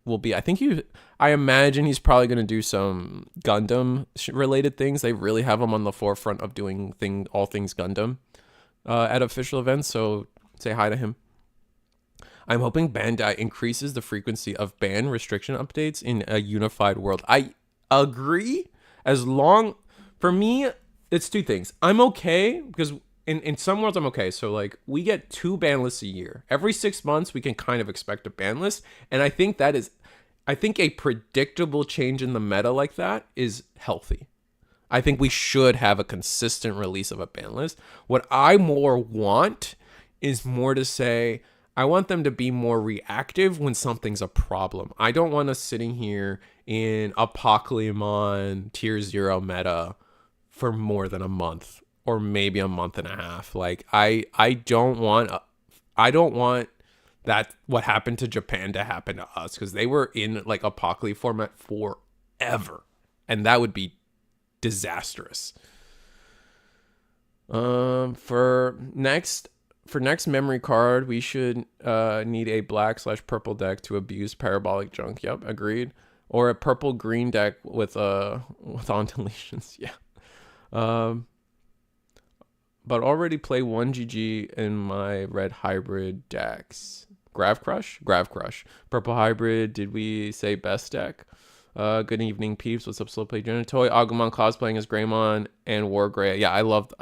will be, I imagine he's probably going to do some Gundam related things. They really have him on the forefront of doing all things Gundam at official events, so say hi to him. I'm hoping Bandai increases the frequency of ban restriction updates in a unified world. I agree. For me, it's two things. I'm okay because in some worlds I'm okay. So like we get 2 ban lists a year. Every 6 months we can kind of expect a ban list. And I think a predictable change in the meta like that is healthy. I think we should have a consistent release of a ban list. What I more want is more to say, I want them to be more reactive when something's a problem. I don't want us sitting here in Apocalypse Tier 0 meta for more than a month or maybe a month and a half. Like I don't want that what happened to Japan to happen to us, because they were in like Apocalypse format forever, and that would be disastrous. For next memory card, we should need a black/purple deck to abuse parabolic junk. Yep, agreed. Or a purple-green deck with on deletions. Yeah. But already play 1 GG in my red hybrid decks. Grav Crush. Purple hybrid. Did we say best deck? Good evening, peeps. What's up, Slow Play Genitoy? Agumon cosplaying as Greymon and Wargrey. Yeah, I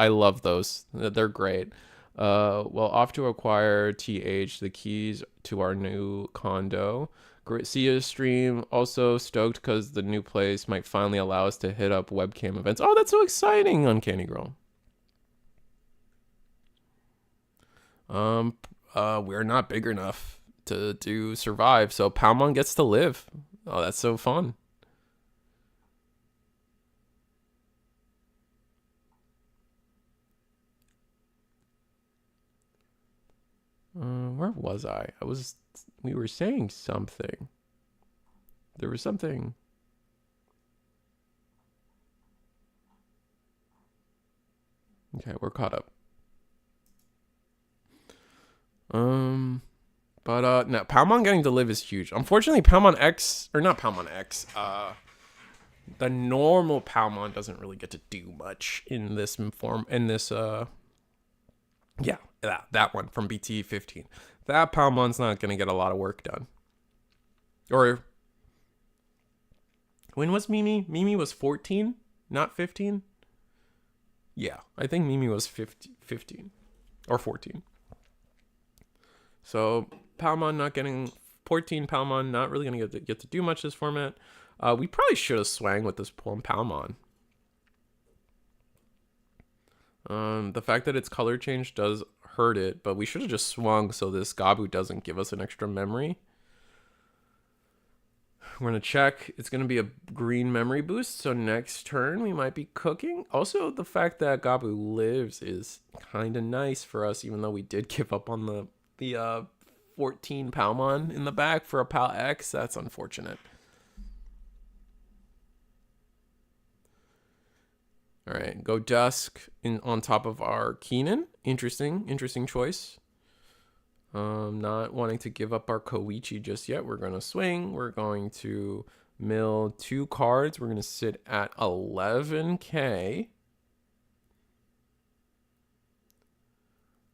love those. They're great. Off to acquire TH, the keys to our new condo. See a stream. Also stoked because the new place might finally allow us to hit up webcam events. Oh, that's so exciting, Uncanny Girl. We're not big enough to survive, so Palmon gets to live. Oh, that's so fun. Where was I? We were saying something. There was something. Okay, we're caught up. But no, Palmon getting to live is huge. Unfortunately, Palmon X, or not Palmon X, the normal Palmon doesn't really get to do much in this form, yeah, that one from BT15. That Palmon's not going to get a lot of work done. Or, when was Mimi? Mimi was 14, not 15? Yeah, I think Mimi was 15 or 14. So Palmon not getting 14. Palmon not really gonna get to do much this format. We probably should have swang with this Palmon. The fact that its color change does hurt it, but we should have just swung so this Gabu doesn't give us an extra memory. We're gonna check. It's gonna be a green memory boost, so next turn we might be cooking. Also, the fact that Gabu lives is kind of nice for us, even though we did give up on the 14 Palmon in the back for a Pal X. That's unfortunate. All right, go Dusk on top of our Keenan. Interesting choice. Not wanting to give up our Koichi just yet. We're going to swing. We're going to mill 2 cards. We're going to sit at 11K.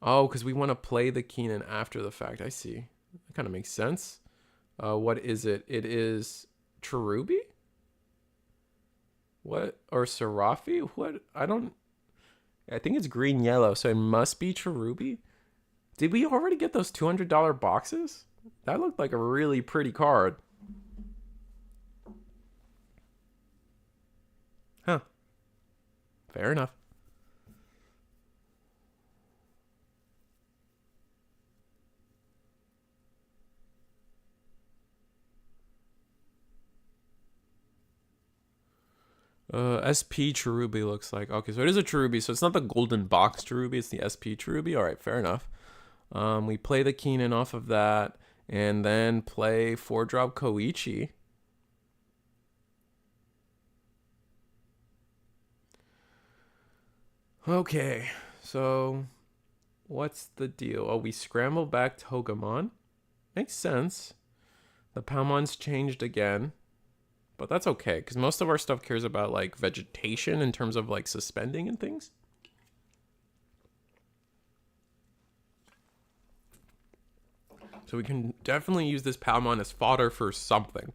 Oh, because we want to play the Keenan after the fact. I see. That kind of makes sense. What is it? It is Cherubi? What? Or Serafi? What? I think it's green yellow, so it must be Cherubi. Did we already get those $200 boxes? That looked like a really pretty card. Huh. Fair enough. SP Cherubi looks like. Okay, so it is a Cherubi. So it's not the golden box Cherubi. It's the SP Cherubi. All right, fair enough. We play the Keenan off of that. And then play 4-drop Koichi. Okay, so what's the deal? Oh, we scramble back Togemon. Makes sense. The Palmon's changed again. But that's okay, because most of our stuff cares about, like, vegetation in terms of, like, suspending and things. So we can definitely use this Palmon as fodder for something.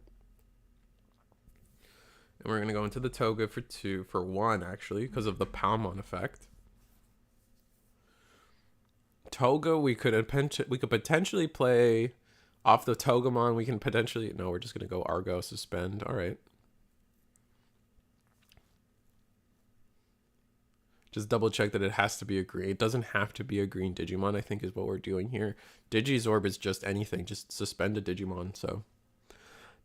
And we're going to go into the Toga for 1, actually, because of the Palmon effect. Toga, we could potentially play... Off the Togemon, we can potentially... No, we're just going to go Argo, suspend. All right. Just double check that it has to be a green. It doesn't have to be a green Digimon, I think is what we're doing here. Digizorb is just anything. Just suspend a Digimon, so...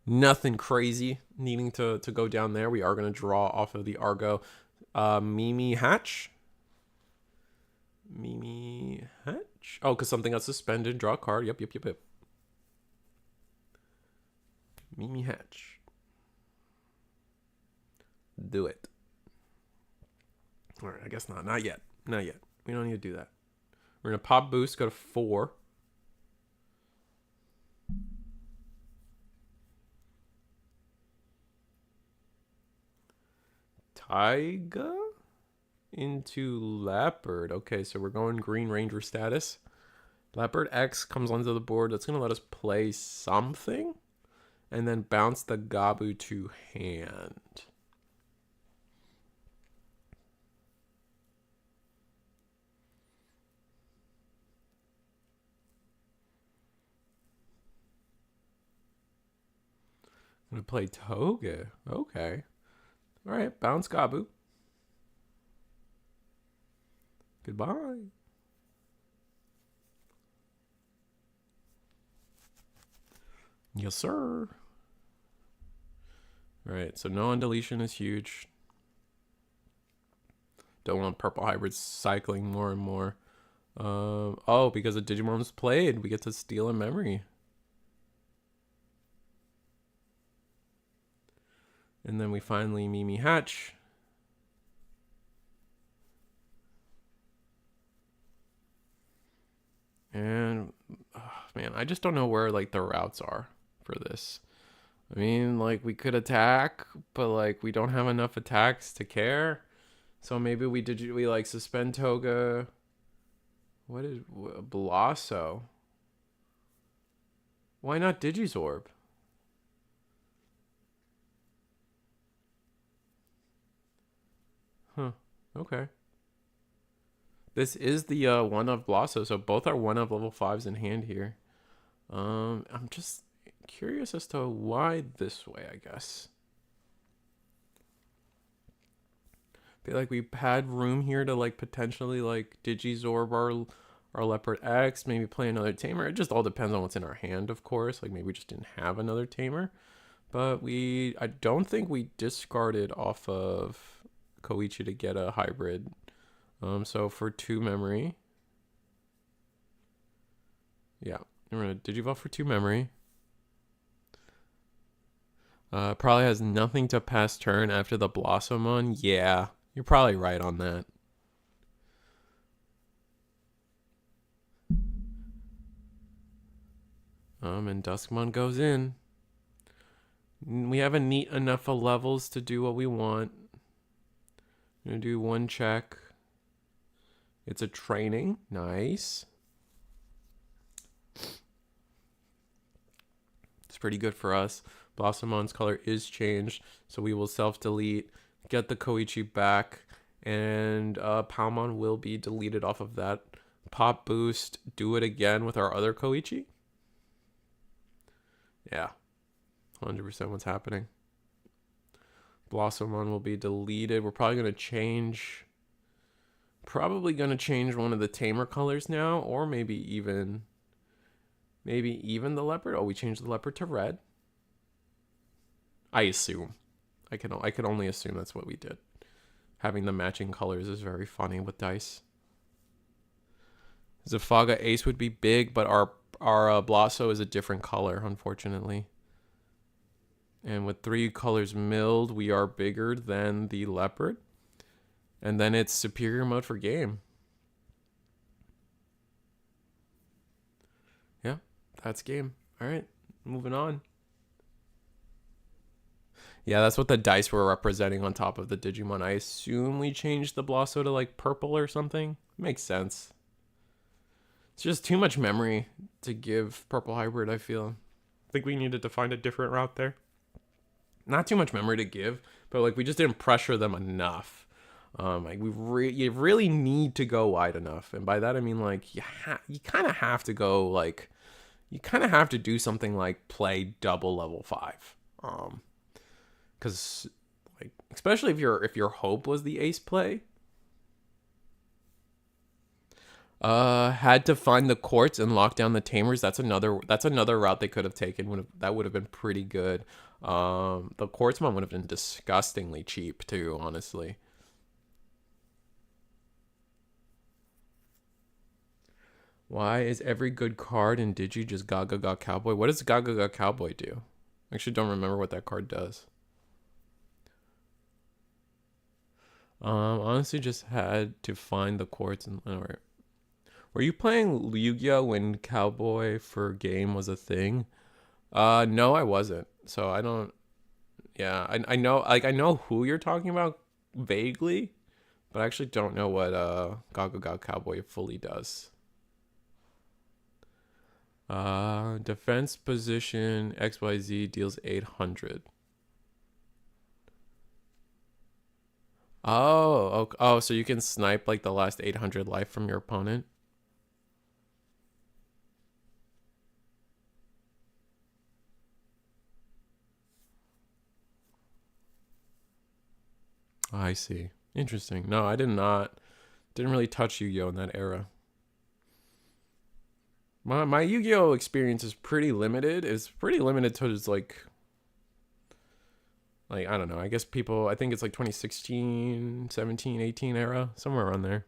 Nothing crazy needing to go down there. We are going to draw off of the Argo. Mimi Hatch. Mimi Hatch? Oh, because something got suspended. Draw a card. Yep. Mimi Hatch. Do it. All right, I guess not. Not yet. We don't need to do that. We're going to pop boost, go to 4. Taiga into Leopard. Okay, so we're going Green Ranger status. Leopard X comes onto the board. That's going to let us play something. And then bounce the Gabu to hand. I'm going to play Toga. Okay. All right, bounce Gabu. Goodbye. Yes, sir. All right, so no undeletion is huge. Don't want purple hybrids cycling more and more. Oh, because the Digimon's played, we get to steal a memory. And then we finally Mimi Hatch. And, oh, man, I just don't know where, like, the routes are for this. I mean, like, we could attack, but, like, we don't have enough attacks to care. So maybe we like, suspend Toga. What is Blasso? Why not Digizorb? Huh. Okay. This is the 1 of Blasso, so both are 1 of level 5s in hand here. I'm just curious as to why this way, I guess. Feel like we had room here to, like, potentially, like, Digizorb our Leopard X, maybe play another Tamer. It just all depends on what's in our hand, of course. Like, maybe we just didn't have another Tamer. But I don't think we discarded off of Koichi to get a hybrid. So for 2 memory. Yeah, we're going to Digivolve for 2 memory. Probably has nothing to pass turn after the Blossomon. Yeah, you're probably right on that. And Duskmon goes in. We have a neat enough of levels to do what we want. I'm gonna do one check. It's a training. Nice. It's pretty good for us. Blossomon's color is changed, so we will self-delete, get the Koichi back, and Palmon will be deleted off of that. Pop boost, do it again with our other Koichi. Yeah, 100% what's happening. Blossomon will be deleted. We're probably going to change one of the tamer colors now, or maybe even the leopard. Oh, we changed the leopard to red. I assume. I can only assume that's what we did. Having the matching colors is very funny with dice. Zafaga Ace would be big, but our Blosso is a different color, unfortunately. And with 3 colors milled, we are bigger than the leopard. And then it's superior mode for game. Yeah, that's game. All right, moving on. Yeah, that's what the dice were representing on top of the Digimon. I assume we changed the Blosso to like purple or something. Makes sense. It's just too much memory to give Purple Hybrid, I feel. I think we needed to find a different route there. Not too much memory to give, but like we just didn't pressure them enough. Like you really need to go wide enough, and by that I mean like you kind of have to go like you kind of have to do something like play double level 5, because like especially if your hope was the ace play. Had to find the courts and lock down the tamers. That's another route they could have taken. That would have been pretty good. The Quartzmon would have been disgustingly cheap too, honestly. Why is every good card in Digi just Gaga Cowboy? What does Gaga Cowboy do? I actually don't remember what that card does. Honestly, just had to find the quartz and. Alright. Were you playing Yu-Gi-Oh when Cowboy for game was a thing? No, I wasn't. So I don't. Yeah, I know. Like I know who you're talking about vaguely, but I actually don't know what Gaga Cowboy fully does. Defense position XYZ deals 800. Oh, so you can snipe like the last 800 life from your opponent. I see. Interesting. No, I didn't really touch Yu-Gi-Oh in that era. My Yu-Gi-Oh experience is pretty limited. It's pretty limited to just like I don't know. I guess I think it's like 2016, 17, 18 era, somewhere around there.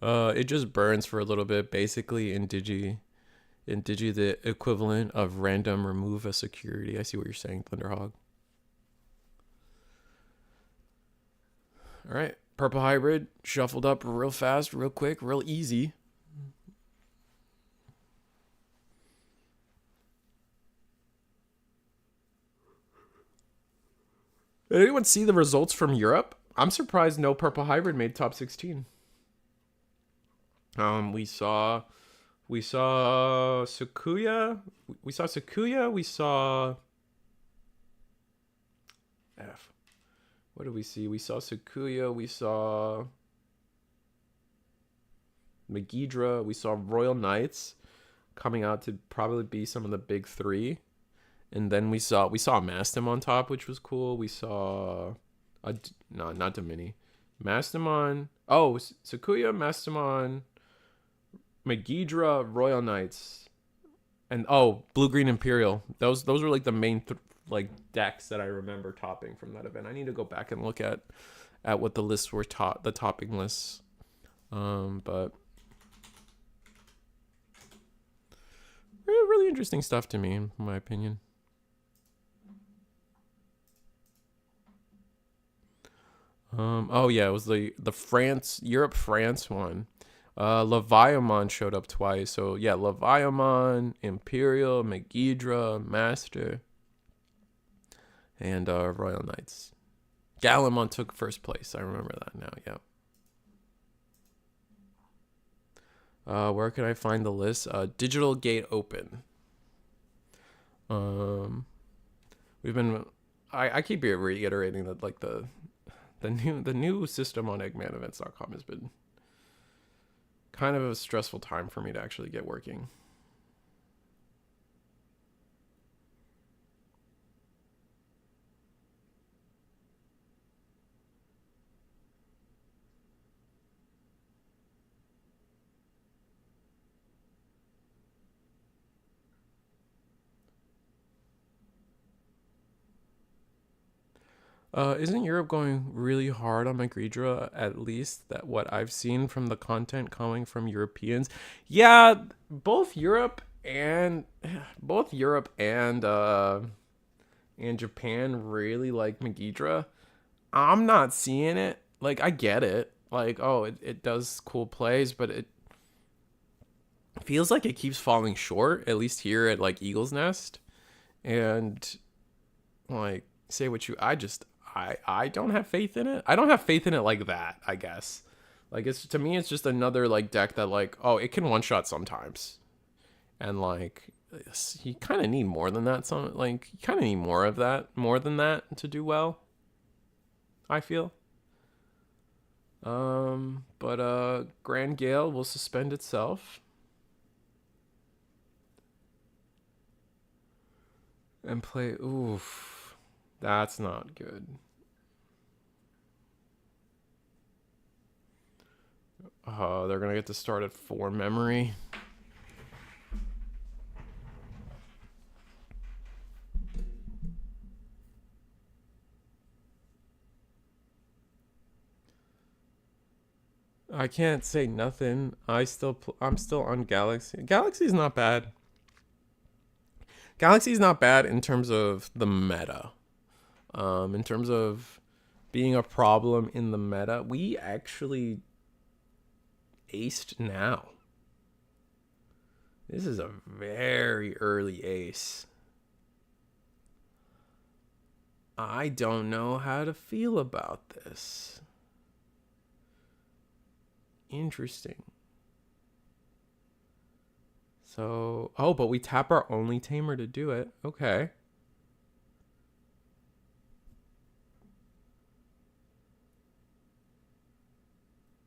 It just burns for a little bit. Basically in Digi, the equivalent of random remove a security. I see what you're saying, Thunderhog. All right, Purple Hybrid shuffled up real fast, real quick, real easy. Did anyone see the results from Europe? I'm surprised no Purple Hybrid made top 16. We saw Sakuya. We saw Sakuya. We saw F. What did we see? We saw Sakuya. We saw Megidra. We saw Royal Knights coming out to probably be some of the big 3. And then we saw Mastem on top, which was cool. We saw not Domini. Mastemon. Oh, Sakuya, Mastemon, Megidra, Royal Knights, and Blue Green Imperial. Those were like the main decks that I remember topping from that event. I need to go back and look at what the lists were the topping lists. But really interesting stuff to me, in my opinion. Oh yeah, it was the Europe France one. Leviamon showed up twice. So yeah, Leviamon, Imperial, Megidra, Master, and Royal Knights. Galamon took first place. I remember that now. Yeah. Where can I find the list? Digital Gate Open. We've been. I keep reiterating that like the new system on eggmanevents.com has been kind of a stressful time for me to actually get working. Isn't Europe going really hard on Magridra, at least that what I've seen from the content coming from Europeans? Yeah, both Europe and Japan really like Magidra. I'm not seeing it. Like, I get it. Like, oh, it does cool plays, but it feels like it keeps falling short, at least here at like Eagle's Nest. And like, say what you I don't have faith in it. I don't have faith in it like that, I guess. Like, it's, to me, it's just another like deck that like, oh, it can one shot sometimes. And like, you kind of need more than that. So like, you kind of need more than that to do well, I feel. But Grand Gale will suspend itself and play. Oof, that's not good. They're gonna get to start at 4 memory. I can't say nothing. I'm still on Galaxy. Galaxy's not bad. Galaxy's not bad in terms of the meta. In terms of being a problem in the meta, we actually aced now. This is a very early ace. I don't know how to feel about this. Interesting. So, oh, but we tap our only tamer to do it. Okay.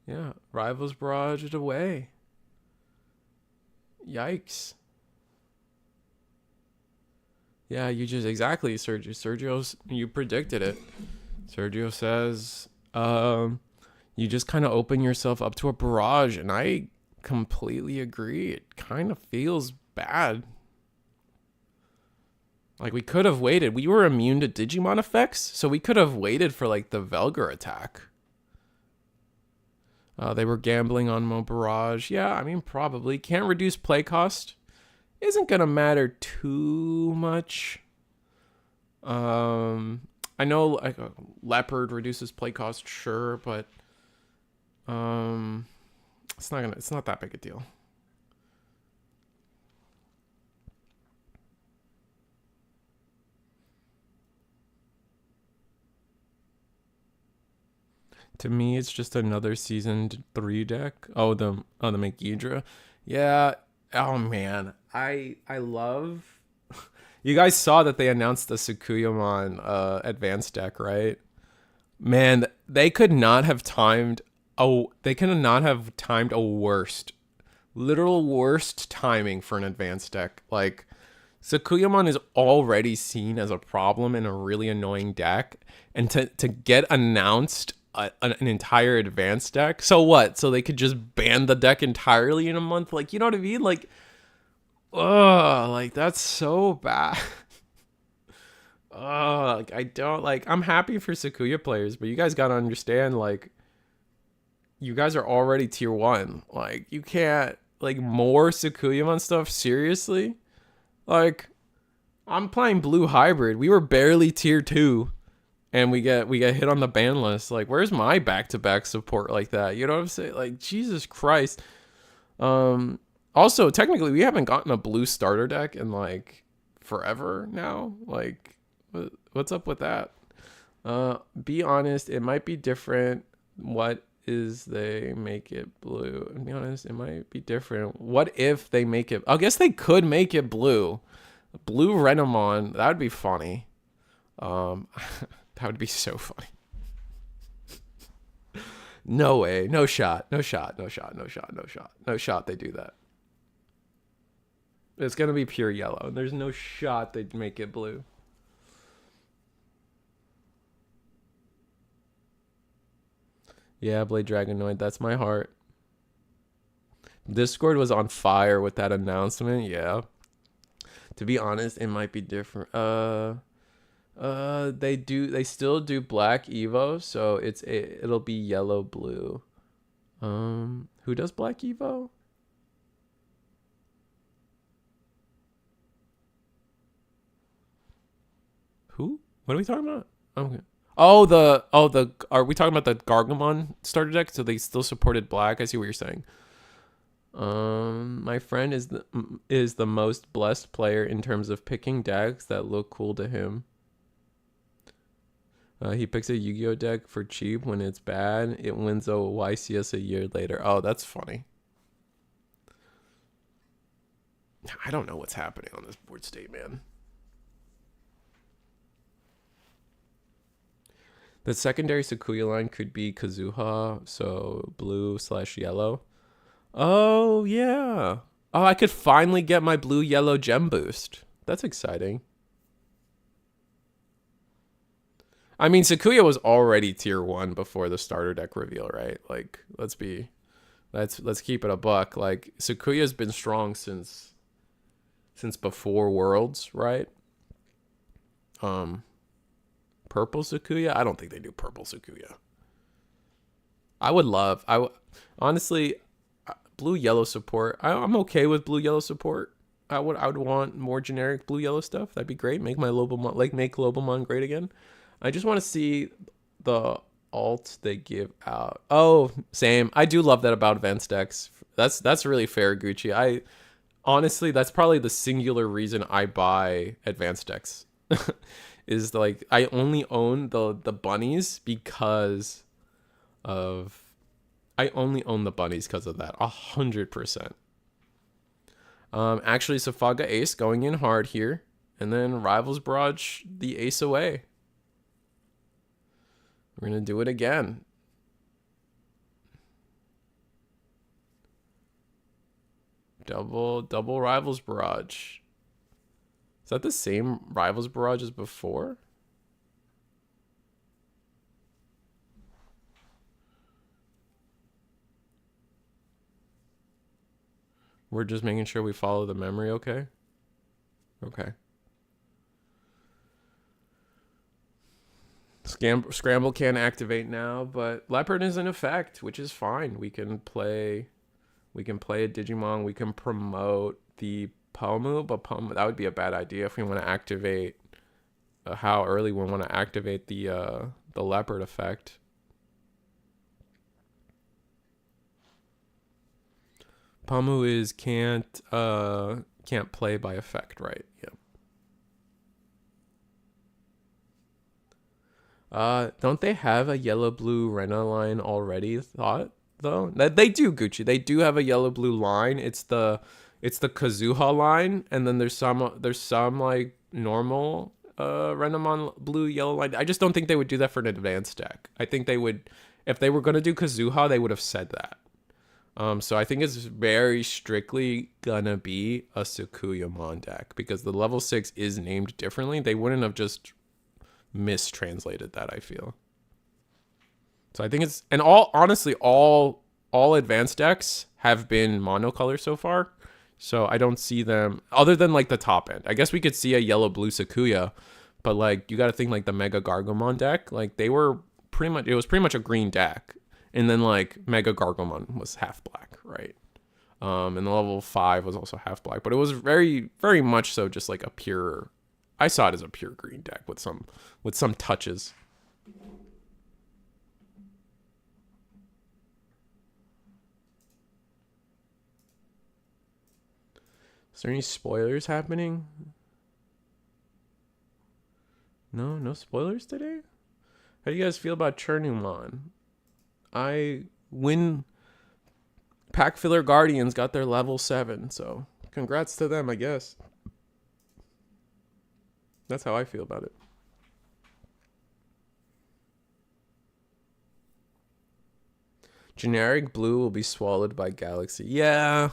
Yeah, Rivals barraged away. Yikes. Yeah, you just exactly, Sergio, you predicted it. Sergio says, you just kind of open yourself up to a barrage, and I completely agree. It kind of feels bad. Like, we could have waited. We were immune to Digimon effects, so we could have waited for like the Velgar attack. They were gambling on Mo Barrage. Yeah, I mean, probably. Can't reduce play cost. Isn't going to matter too much. I know like Leopard reduces play cost, sure, but it's not that big a deal. To me, it's just another season 3 deck. Oh, the Megidra. Yeah. Oh man, I love. You guys saw that they announced the Tsukuyamon advanced deck, right? Man, they could not have timed. Oh, they could not have timed a literal worst timing for an advanced deck. Like, Tsukuyamon is already seen as a problem in a really annoying deck, and to get announced an entire advanced deck. So what? So they could just ban the deck entirely in a month? Like, you know what I mean? Like, oh, like that's so bad. Oh, like I don't like. I'm happy for Sakuya players, but you guys gotta understand, like, you guys are already tier 1. Like, you can't like more Tsukuyamon stuff. Seriously, like, I'm playing Blue Hybrid. We were barely tier 2. And we get hit on the ban list. Like, where's my back-to-back support like that? You know what I'm saying? Like, Jesus Christ. Also, technically, we haven't gotten a blue starter deck in like forever now. Like, what's up with that? Be honest, it might be different. What is they make it blue? And be honest, it might be different. What if they make it? I guess they could make it blue. Blue Renamon. That would be funny. That would be so funny. No way. No shot. No shot. No shot. No shot. No shot. No shot they do that. It's going to be pure yellow. There's no shot they'd make it blue. Yeah, Blade Dragonoid. That's my heart. Discord was on fire with that announcement. Yeah. To be honest, it might be different. They still do black Evo, so it'll be yellow blue. Who does black Evo? Who? What are we talking about? Okay. Are we talking about the Gargamon starter deck? So they still supported black. I see what you're saying. My friend is the most blessed player in terms of picking decks that look cool to him. He picks a Yu-Gi-Oh deck for cheap when it's bad. It wins a YCS a year later. Oh, that's funny. I don't know what's happening on this board state, man. The secondary Sakuya line could be Kazuha, so blue/yellow. Oh, yeah. Oh, I could finally get my blue-yellow gem boost. That's exciting. I mean, Sakuya was already tier 1 before the starter deck reveal, right? Like, let's keep it a buck. Like, Sakuya's been strong since before Worlds, right? Purple Sakuya? I don't think they do purple Sakuya. Honestly, blue-yellow support. I'm okay with blue-yellow support. I would want more generic blue-yellow stuff. That'd be great. Make Lobomon great again. I just want to see the alt they give out. Oh, same. I do love that about advanced decks. That's really fair, Gucci. Honestly, that's probably the singular reason I buy advanced decks. Is like I only own the bunnies because of that 100%. Actually, Safaga Ace going in hard here, and then Rivals Barrage the ace away. We're gonna do it again. Double Rivals Barrage. Is that the same Rivals Barrage as before? We're just making sure we follow the memory, okay? Okay. Scramble can't activate now, but Leopard is in effect, which is fine. We can play a Digimon. We can promote the Pomu, but that would be a bad idea if we want to activate. How early we want to activate the Leopard effect. Pomu is can't play by effect, right? Yeah. Don't they have a yellow-blue Rena line already? Thought though they do, Gucci. They do have a yellow-blue line. It's the Kazuha line, and then there's some like normal Renamon blue-yellow line. I just don't think they would do that for an advanced deck. I think they would, if they were gonna do Kazuha, they would have said that. So I think it's very strictly gonna be a Sakuyamon deck because the level 6 is named differently. They wouldn't have just mistranslated that, I feel. So I think it's, and all advanced decks have been monocolor so far. So I don't see them, other than like the top end. I guess we could see a yellow-blue Sakuya, but like you got to think like the Mega Gargomon deck, like it was pretty much a green deck. And then like Mega Gargomon was half black, right? And the level 5 was also half black, but it was very, very much so just like I saw it as a pure green deck with some touches. Is there any spoilers happening? No spoilers today? How do you guys feel about Chernumon? Pack Filler Guardians got their level 7, so congrats to them, I guess. That's how I feel about it. Generic blue will be swallowed by Galaxy. Yeah.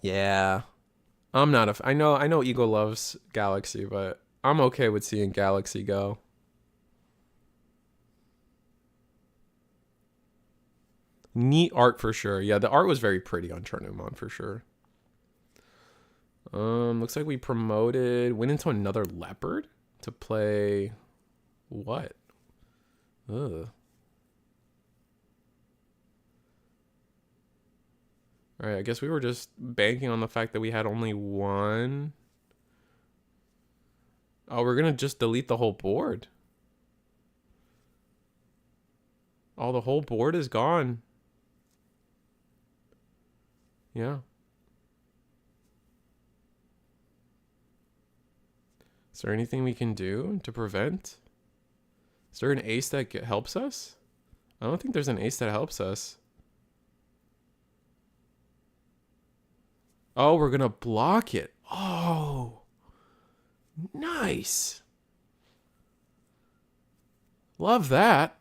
I'm not I know Ego loves Galaxy, but I'm okay with seeing Galaxy go. Neat art for sure. Yeah, the art was very pretty on Chernumon for sure. Looks like we went into another leopard to play what? Ugh. All right, I guess we were just banking on the fact that we had only one. Oh, we're gonna just delete the whole board. Oh, the whole board is gone. Yeah. Is there anything we can do to prevent? Is there an ace that helps us? I don't think there's an ace that helps us. Oh, we're gonna block it. Oh, nice. Love that.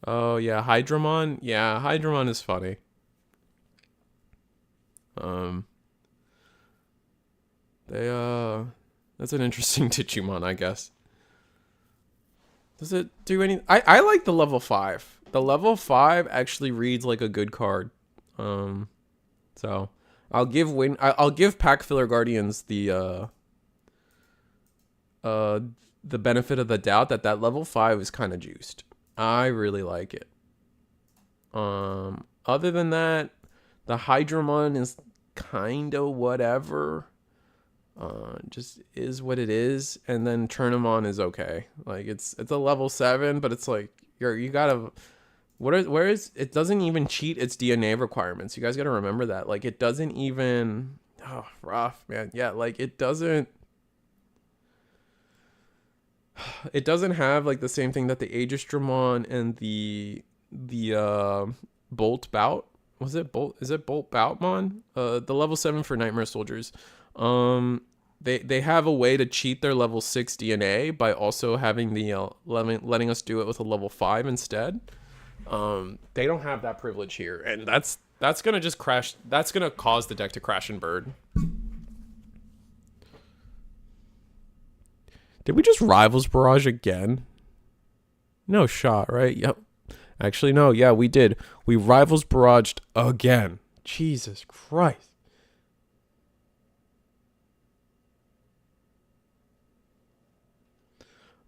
Oh yeah, Hydramon. Yeah, Hydramon is funny. That's an interesting Digimon, I guess. Does it do any? I like the level 5. The level 5 actually reads like a good card. So I'll give Pack Filler Guardians the benefit of the doubt that level 5 is kind of juiced. I really like it. Other than that, the Hydramon is kind of whatever. Just is what it is, and then Chernumon is okay. Like it's a level 7, but it's like you gotta. Where is it? Doesn't even cheat its DNA requirements. You guys gotta remember that. Like it doesn't even. Oh, rough, man. Yeah, like it doesn't. It doesn't have like the same thing that the Aegis-Dramon and the Bolt Bout. Was it Bolt? Is it Bolt Boutmon? The level 7 for Nightmare Soldiers. They have a way to cheat their level 6 DNA by also having the letting us do it with a level 5 instead. They don't have that privilege here, and that's gonna just crash. That's gonna cause the deck to crash and burn. Did we just Rivals Barrage again? No shot, right? Yep. Actually, no. Yeah, we did. We Rivals Barraged again. Jesus Christ.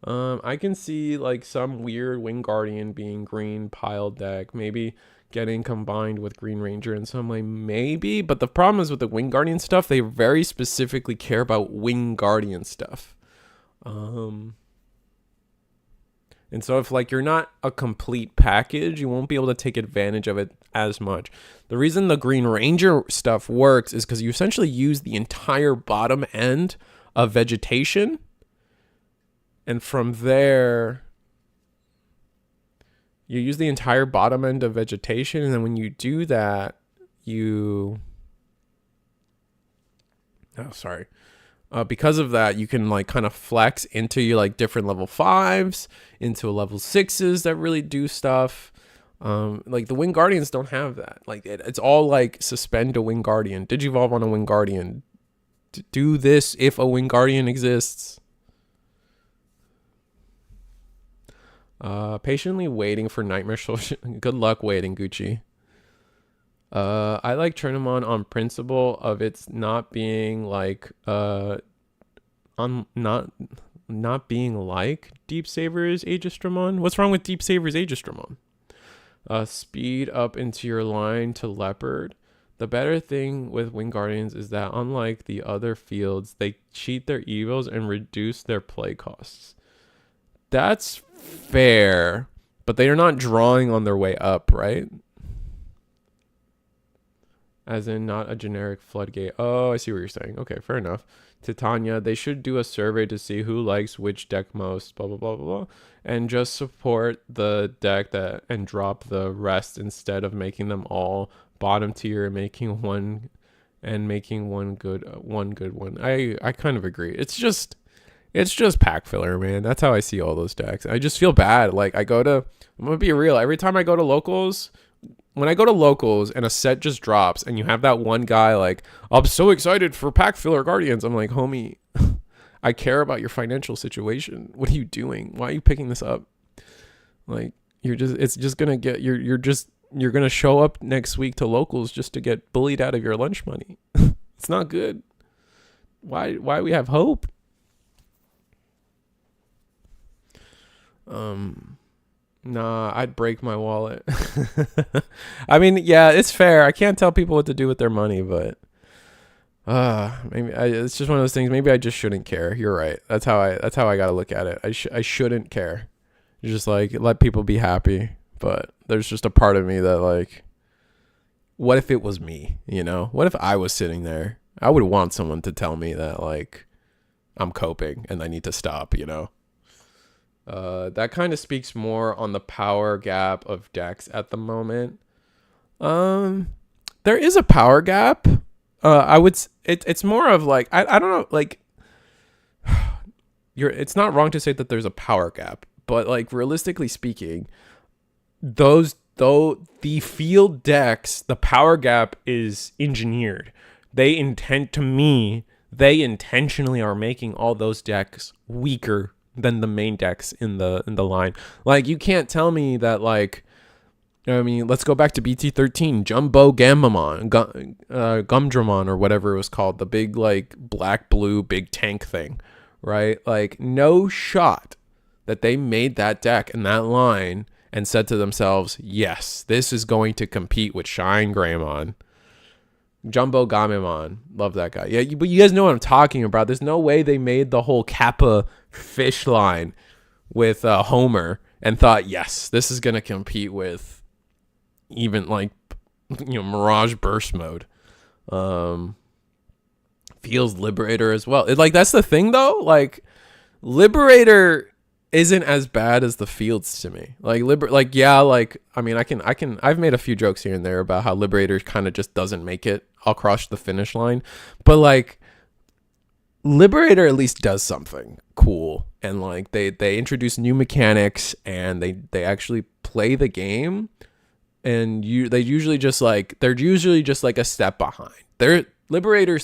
I can see like some weird Wing Guardian being green pile deck, maybe getting combined with Green Ranger in some way, maybe. But the problem is with the Wing Guardian stuff, they very specifically care about Wing Guardian stuff. And so if like you're not a complete package, you won't be able to take advantage of it as much. The reason the Green Ranger stuff works is because you essentially use the entire bottom end of vegetation. And from there, you use the entire bottom end of vegetation. And then when you do that, because of that, you can like kind of flex into your like different level 5s, into level 6s that really do stuff. Like the Wing Guardians don't have that. Like it's all like suspend a Wing Guardian, Digivolve on a Wing Guardian, do this if a Wing Guardian exists. Patiently waiting for Nightmare Soldier. Good luck waiting, Gucci. I like Chernumon on principle of its not being like not being like Deep Saber's Aegis-Dramon. What's wrong with Deep Saber's Aegis-Dramon? Speed up into your line to Leopard. The better thing with Wing Guardians is that unlike the other fields, they cheat their evos and reduce their play costs. That's fair, but they are not drawing on their way up, right? As in not a generic floodgate. Oh, I see what you're saying. Okay, fair enough. Titania, they should do a survey to see who likes which deck most, blah, blah, blah, blah, blah. And just support the deck that and drop the rest instead of making them all bottom tier and making one good one. I kind of agree. It's just pack filler, man. That's how I see all those decks. I just feel bad. Like I'm gonna be real. Every time I go to locals, when I go to locals and a set just drops and you have that one guy like, I'm so excited for pack filler Guardians. I'm like, homie, I care about your financial situation. What are you doing? Why are you picking this up? Like, you're gonna show up next week to locals just to get bullied out of your lunch money. It's not good. Why we have hope? Nah, I'd break my wallet. I mean, yeah, it's fair. I can't tell people what to do with their money, but it's just one of those things. Maybe I just shouldn't care. You're right. That's how I gotta look at it. I shouldn't care. Just like let people be happy. But there's just a part of me that like, what if it was me? You know, what if I was sitting there? I would want someone to tell me that like I'm coping and I need to stop. You know. That kind of speaks more on the power gap of decks at the moment. There is a power gap. It's more of like, I don't know, like it's not wrong to say that there's a power gap, but like realistically speaking, the field decks, the power gap is engineered. They intentionally are making all those decks weaker than the main decks in the line. Like, you can't tell me that, like, I mean, let's go back to BT13, Jumbo Gambamon, Gumdramon, or whatever it was called, the big, like, black-blue big tank thing, right? Like, no shot that they made that deck in that line and said to themselves, yes, this is going to compete with Shine Greymon. Jumbo Gamemon. Love that guy. Yeah, but you guys know what I'm talking about. There's no way they made the whole Kappa fish line with Homer and thought, yes, this is going to compete with even like, you know, Mirage Burst mode. Feels Liberator as well. Like, that's the thing though. Like, Liberator isn't as bad as the fields to me. Like, yeah, like, I mean, I've made a few jokes here and there about how Liberator kind of just doesn't make it across the finish line, but like Liberator at least does something cool, and like they introduce new mechanics, and they actually play the game, and they're usually just like a step behind. Liberator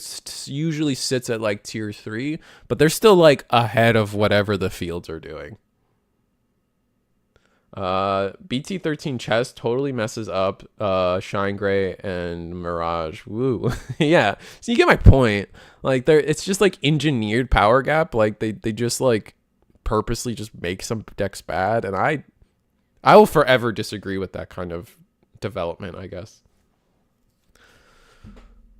usually sits at like tier 3, but they're still like ahead of whatever the fields are doing. BT13 chess totally messes up Shine Gray and Mirage. Woo. Yeah, so you get my point. Like, it's just like engineered power gap. Like they just like purposely just make some decks bad, and I will forever disagree with that kind of development, I guess.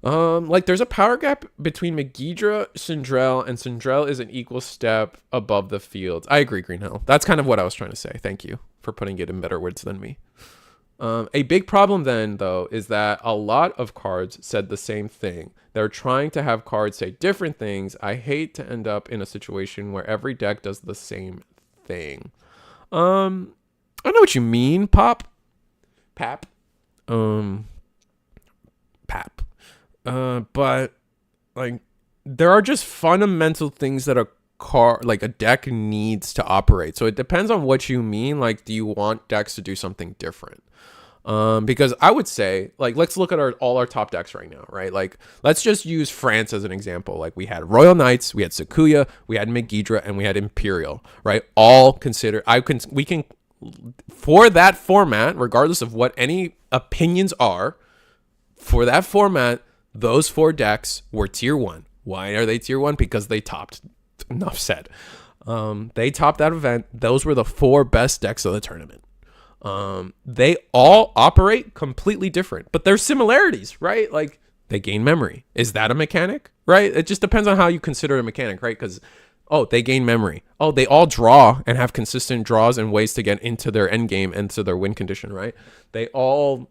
Like, there's a power gap between Megidra, Sindrel, and Sindrel is an equal step above the fields. I agree, Green Hill. That's kind of what I was trying to say. Thank you for putting it in better words than me. A big problem then, though, is that a lot of cards said the same thing. They're trying to have cards say different things. I hate to end up in a situation where every deck does the same thing. I know what you mean, Pap. But like, there are just fundamental things that a deck needs to operate. So it depends on what you mean. Like, do you want decks to do something different? Because I would say, like, let's look at all our top decks right now, right? Like, let's just use France as an example. Like, we had Royal Knights, we had Sakuya, we had Megidra, and we had Imperial, right? All considered. We can for that format, regardless of what any opinions are, for that format, those 4 decks were tier 1. Why are they tier 1? Because they topped. Enough said. They topped that event. Those were the 4 best decks of the tournament. They all operate completely different, but there's similarities, right? Like, they gain memory. Is that a mechanic, right? It just depends on how you consider a mechanic, right? Because Oh, they gain memory. Oh, they all draw and have consistent draws and ways to get into their end game and to their win condition, right? They all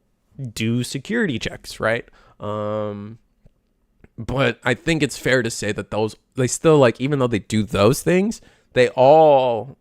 do security checks, right? But I think it's fair to say that they still, like, even though they do those things, they all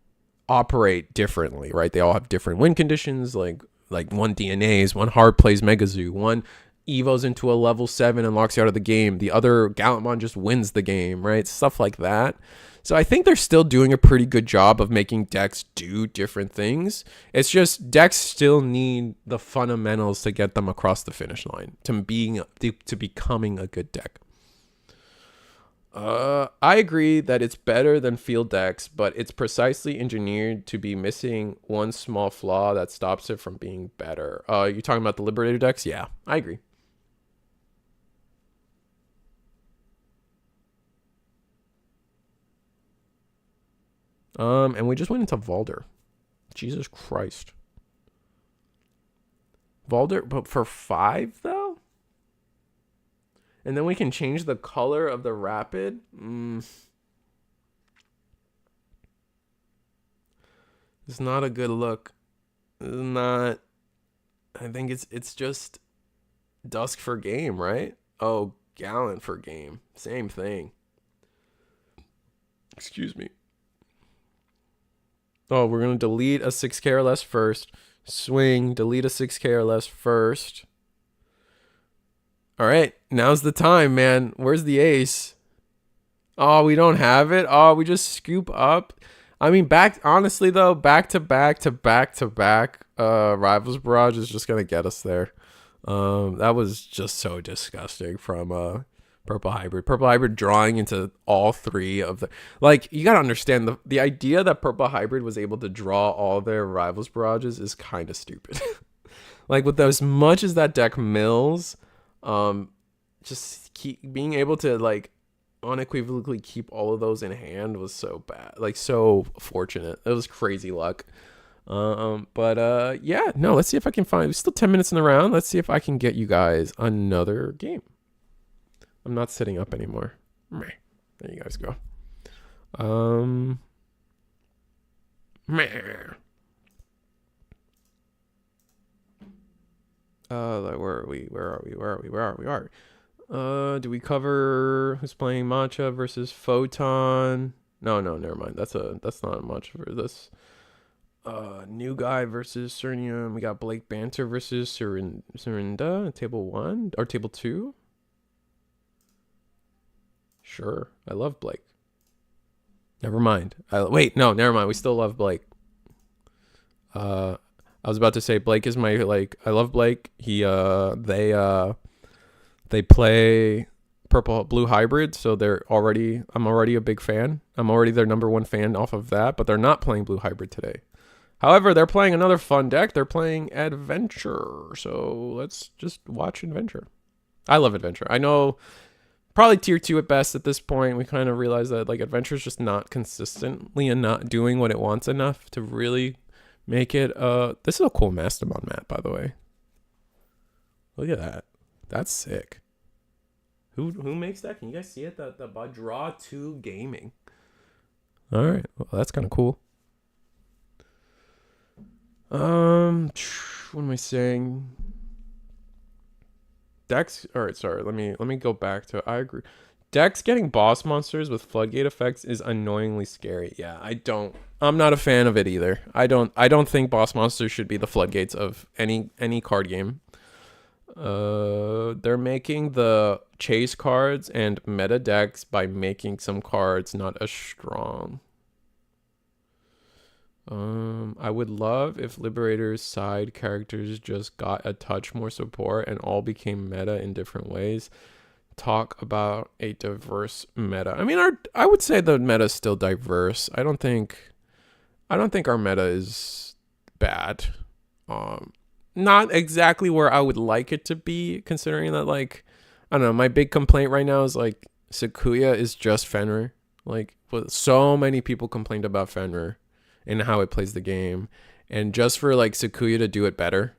operate differently, right? They all have different win conditions, like one DNAs, one hard plays Mega Zoo, one evos into a level 7 and locks you out of the game. The other Gallantmon just wins the game, right? Stuff like that. So I think they're still doing a pretty good job of making decks do different things. It's just decks still need the fundamentals to get them across the finish line to becoming a good deck. I agree that it's better than field decks, but it's precisely engineered to be missing one small flaw that stops it from being better. You talking about the Liberator decks? Yeah, I agree. And we just went into Valder. Jesus Christ. Valder, but for 5 though? And then we can change the color of the Rapid. It's not a good look. It's not. I think it's just Dusk for game, right? Oh, Gallant for game. Same thing. Excuse me. Oh, we're going to delete a 6K or less first. Swing, delete a 6K or less first. All right, now's the time, man. Where's the ace? Oh, we don't have it. Oh, we just scoop up. I mean, honestly though, back to back Rivals Barrage is just gonna get us there. That was just so disgusting from Purple Hybrid. Purple Hybrid drawing into all 3 of the, like, you gotta understand the idea that Purple Hybrid was able to draw all their Rivals Barrages is kind of stupid. Like, with as much as that deck mills, just keep being able to, like, unequivocally keep all of those in hand was so bad, like, so fortunate. It was crazy luck. Yeah, no, let's see if I can find, still 10 minutes in the round. Let's see if I can get you guys another game. I'm not sitting up anymore. There you guys go. Where are we? Do we cover who's playing Matcha versus Photon? No, never mind. That's not much for this. New guy versus Cernium. We got Blake Banter versus Serinda, table 1 or table 2. Sure, I love Blake. Never mind. Wait, no, never mind. We still love Blake. I was about to say Blake is my, like, I love Blake. They play blue hybrid, so I'm already a big fan. I'm already their #1 fan off of that, but they're not playing blue hybrid today. However, they're playing another fun deck. They're playing Adventure. So let's just watch Adventure. I love Adventure. I know probably tier 2 at best at this point. We kind of realize that, like, Adventure is just not consistently and not doing what it wants enough to really make it. This is a cool Mastodon map, by the way. Look at that. That's sick. Who makes that? Can you guys see it? The by Draw 2 Gaming. All right. Well, that's kind of cool. What am I saying? Decks. All right. Sorry. Let me go back to. I agree. Decks getting boss monsters with floodgate effects is annoyingly scary. Yeah, I'm not a fan of it either. I don't think boss monsters should be the floodgates of any card game. They're making the chase cards and meta decks by making some cards not as strong. I would love if Liberator's side characters just got a touch more support and all became meta in different ways. Talk about a diverse meta. I mean, I would say the meta is still diverse. I don't think our meta is bad. Not exactly where I would like it to be, considering that, like, I don't know, my big complaint right now is, like, Sakuya is just Fenrir. Like, so many people complained about Fenrir and how it plays the game, and just for, like, Sakuya to do it better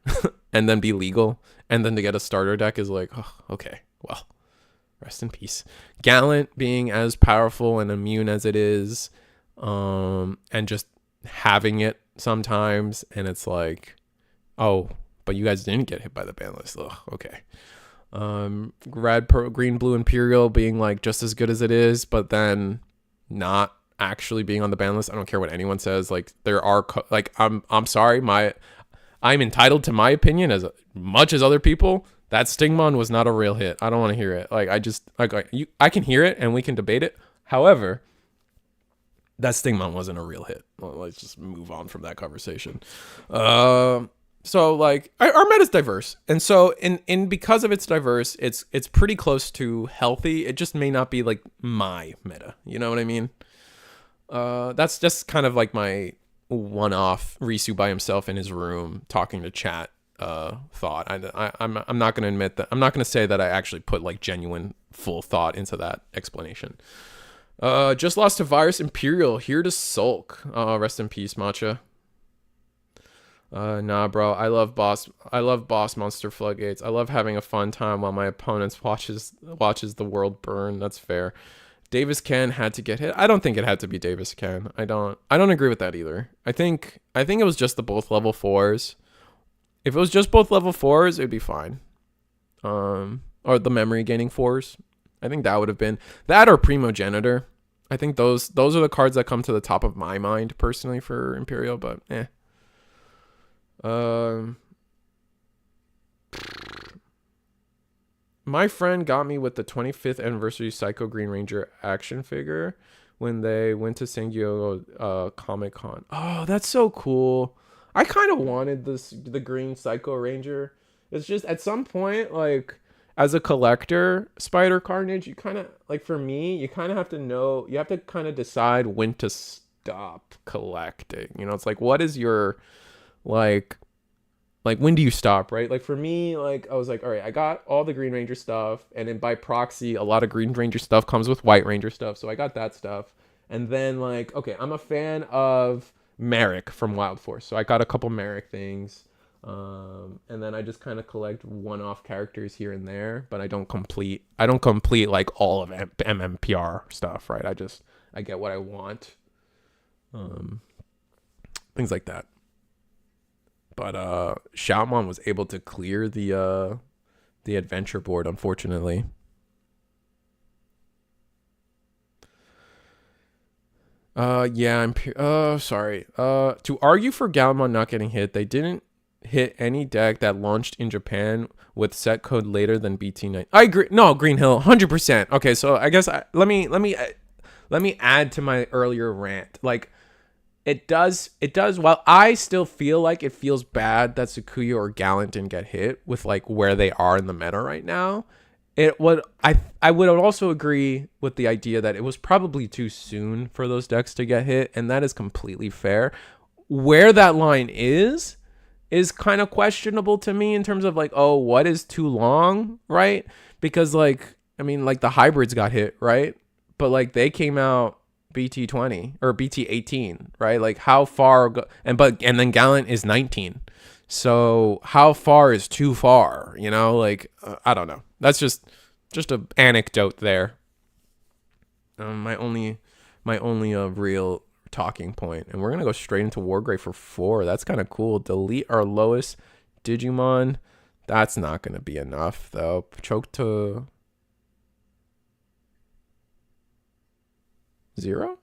and then be legal and then to get a starter deck is like, oh, okay, well, Rest in peace. Gallant being as powerful and immune as it is, and just having it sometimes, and it's like, oh, but you guys didn't get hit by the ban list. Ugh, okay. Green, Blue, Imperial being like just as good as it is, but then not actually being on the ban list. I don't care what anyone says. Like there are like I'm sorry, I'm entitled to my opinion as much as other people. That Digmon was not a real hit. I don't want to hear it. Like I can hear it and we can debate it. However, that Digmon wasn't a real hit. Well, let's just move on from that conversation. So like our meta is diverse, and so in because of it's diverse, it's pretty close to healthy. It just may not be like my meta. You know what I mean? That's just kind of like my one-off Risu by himself in his room talking to chat thought. I'm not going to admit that. I'm not going to say that I actually put like genuine full thought into that explanation. Just lost to Virus Imperial, here to sulk. Rest in peace, Matcha. Nah, bro. I love boss monster floodgates. I love having a fun time while my opponents watches the world burn. That's fair. Davis Ken had to get hit. I don't think it had to be Davis Ken. I don't agree with that either. I think it was just the both level 4s. If it was just both level 4s, it'd be fine. Or the memory gaining 4s. I think that would have been that or Primogenitor. I think those are the cards that come to the top of my mind personally for Imperial, but my friend got me with the 25th anniversary Psycho Green Ranger action figure when they went to San Diego Comic Con. Oh, that's so cool. I kind of wanted the green Psycho Ranger. It's just at some point, like as a collector, Spider Carnage, you kind of like, for me, you kind of have to know, you have to kind of decide when to stop collecting. You know, it's like, what is your like when do you stop, right? Like for me, like I was like, all right, I got all the Green Ranger stuff, and then by proxy, a lot of Green Ranger stuff comes with White Ranger stuff, so I got that stuff. And then like, okay, I'm a fan of Merrick from Wild Force, so I got a couple Merrick things. And then I just kind of collect one-off characters here and there, but I don't complete like all of MMPR stuff, right? I get what I want. Things like that. But Shoutmon was able to clear the adventure board, unfortunately. Sorry. To argue for Galmon not getting hit, they didn't hit any deck that launched in Japan with set code later than BT9. I agree. No, Green Hill, 100%. Okay, so I guess let me add to my earlier rant. Like, it does. While I still feel like it feels bad that Sakuya or Gallant didn't get hit with like where they are in the meta right now, I would also agree with the idea that it was probably too soon for those decks to get hit, and that is completely fair. Where that line is kind of questionable to me in terms of like, oh, what is too long, right? Because like, I mean, like the hybrids got hit, right? But like they came out BT20 or BT18, right? Like how far and then Gallant is 19. So how far is too far, you know? Like I don't know. That's just an anecdote there. My only real talking point, and we're gonna go straight into Wargrave for 4. That's kind of cool. Delete our lowest Digimon. That's not gonna be enough though. Choke to 0.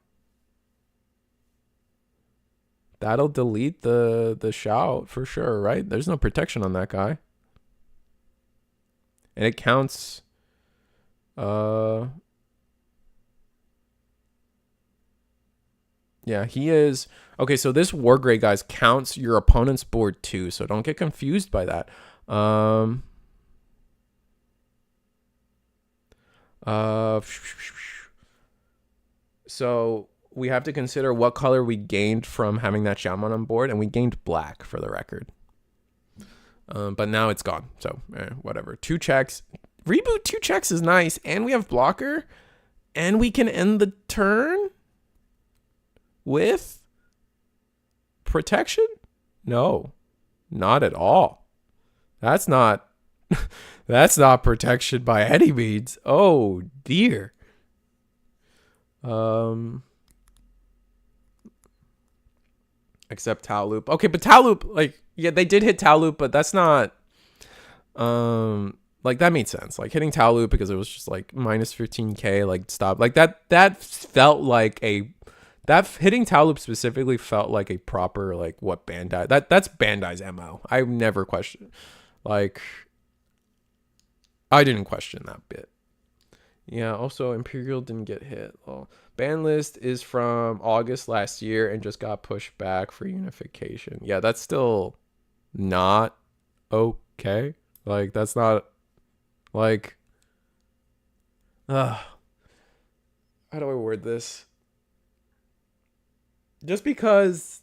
That'll delete the shout for sure, right? There's no protection on that guy, and it counts. Yeah, he is. Okay, so this Wargrave, guys, counts your opponent's board too, so don't get confused by that. So we have to consider what color we gained from having that Shaman on board, and we gained black for the record. But now it's gone, so whatever. 2 checks. Reboot 2 checks is nice, and we have blocker, and we can end the turn with protection? No, not at all. That's not That's not protection by any means. Oh dear. Except Tau Loop. Okay, but Tau Loop, like, yeah, they did hit Tau Loop, but that's not like that made sense. Like hitting Tau Loop because it was just like minus 15k, like stop. Like that felt like a that hitting Tau Loop specifically felt like a proper like what Bandai that's Bandai's MO. I never questioned, like I didn't question that bit. Yeah, also Imperial didn't get hit. Well, ban list is from August last year and just got pushed back for unification. Yeah, that's still not okay. Like that's not like how do I word this? Just because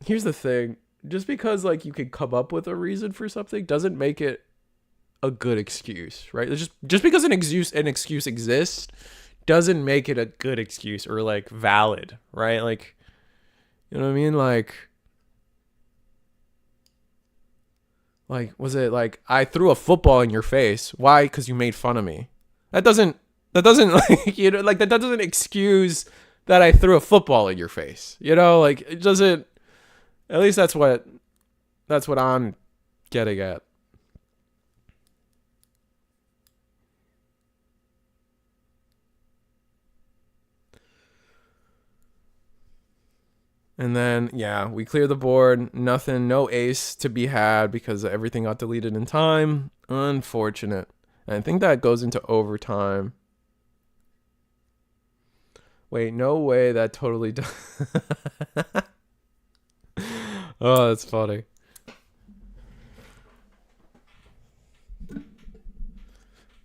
here's the thing. Just because like you can come up with a reason for something doesn't make it a good excuse, right? It's just because an excuse exists doesn't make it a good excuse or like valid, right? Like, you know what I mean? Like was it like I threw a football in your face? Why? Because you made fun of me. That doesn't like you know like that doesn't excuse that I threw a football in your face. You know, like it doesn't. At least that's what I'm getting at. And then, yeah, we clear the board. Nothing, no ace to be had because everything got deleted in time. Unfortunate. And I think that goes into overtime. Wait, no way that totally does. Oh, that's funny.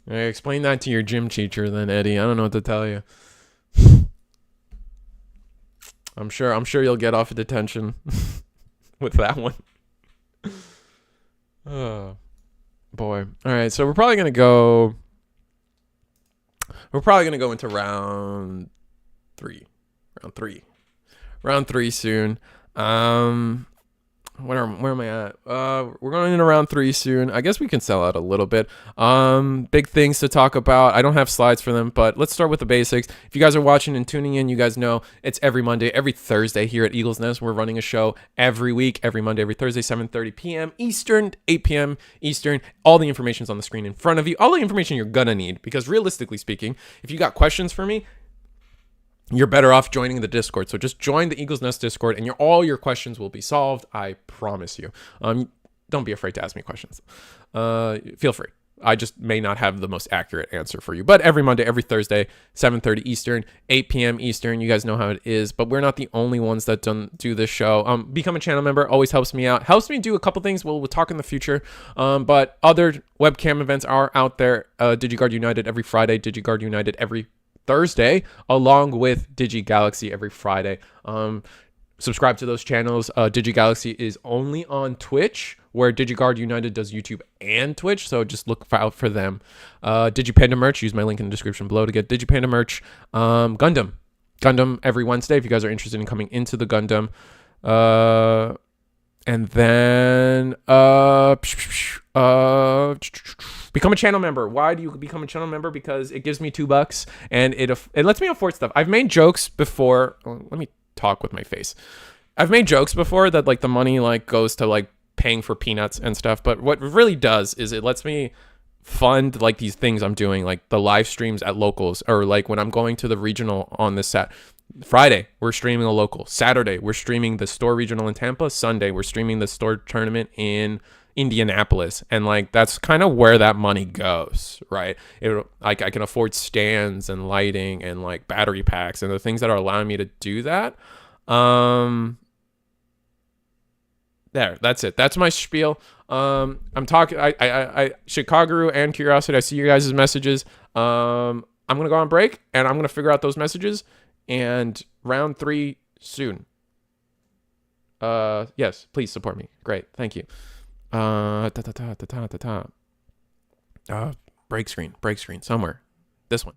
Hey, explain that to your gym teacher then, Eddie. I don't know what to tell you. I'm sure you'll get off of detention with that one. Oh boy. All right, so we're probably gonna go into round three. Round three soon. Where am I at? We're going into round three soon. I guess we can sell out a little bit. Big things to talk about. I don't have slides for them, but let's start with the basics. If you guys are watching and tuning in, you guys know it's every Monday, every Thursday here at Eagles Nest. We're running a show every week, every Monday, every Thursday, 7:30 p.m. Eastern, 8 p.m. Eastern. All the information's on the screen in front of you. All the information you're gonna need, because realistically speaking, if you got questions for me, you're better off joining the Discord. So just join the Eagles Nest Discord and all your questions will be solved. I promise you. Don't be afraid to ask me questions. Feel free. I just may not have the most accurate answer for you. But every Monday, every Thursday, 7:30 Eastern, 8 p.m. Eastern. You guys know how it is. But we're not the only ones that do this show. Become a channel member. Always helps me out. Helps me do a couple things. We'll talk in the future. But other webcam events are out there. DigiGuard United every Friday. DigiGuard United every Thursday, along with Digi Galaxy every Friday. Subscribe to those channels. Digi Galaxy is only on Twitch, where DigiGuard United does YouTube and Twitch, so just look out for them. DigiPanda merch, use my link in the description below to get DigiPanda merch. Gundam every Wednesday if you guys are interested in coming into the Gundam. And then become a channel member. Why do you become a channel member? Because it gives me $2 and it lets me afford stuff. I've made jokes before. Let me talk with my face. I've made jokes before that like the money like goes to like paying for peanuts and stuff, but what it really does is it lets me fund like these things I'm doing, like the live streams at locals, or like when I'm going to the regional on this set. Friday, we're streaming a local. Saturday, we're streaming the store regional in Tampa. Sunday, we're streaming the store tournament in Indianapolis. And like that's kind of where that money goes, right? Like I can afford stands and lighting and like battery packs and the things that are allowing me to do that. There, that's it. That's my spiel. I'm talking. I Chicago and Curiosity. I see you guys' messages. I'm gonna go on break and I'm gonna figure out those messages. And round 3 soon. Yes, please support me. Great, thank you. Break screen somewhere. This one.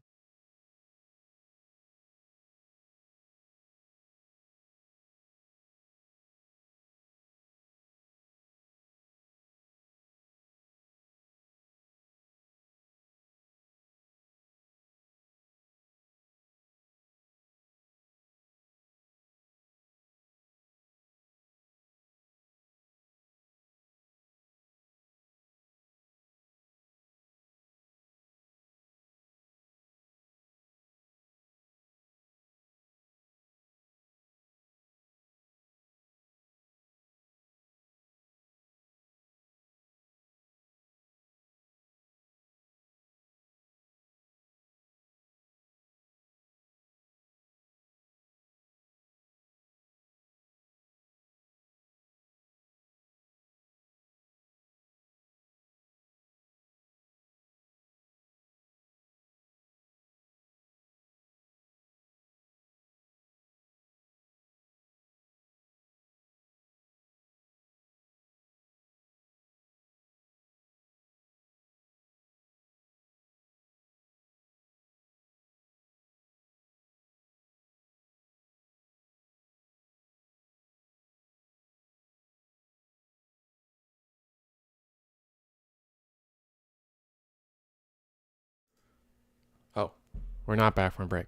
We're not back from break.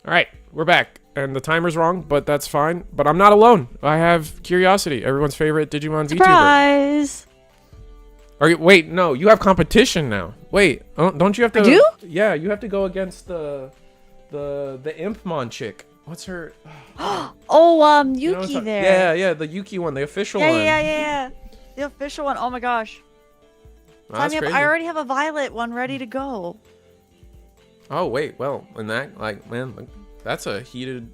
All right, we're back. And the timer's wrong, but that's fine. But I'm not alone. I have Curiosity, everyone's favorite Digimon VTuber. Surprise! Are you, wait, no, you have competition now. Wait, don't you have to? I do? Yeah, you have to go against the Impmon chick. What's her? Oh, You know what I'm Yuki talking- there. Yeah, the Yuki one, the official Yeah, one. yeah. The official one. Oh my gosh. Oh, that's Sign me up. crazy. I already have a violet one ready to go. Oh wait, well, in that, like, man, like, that's a heated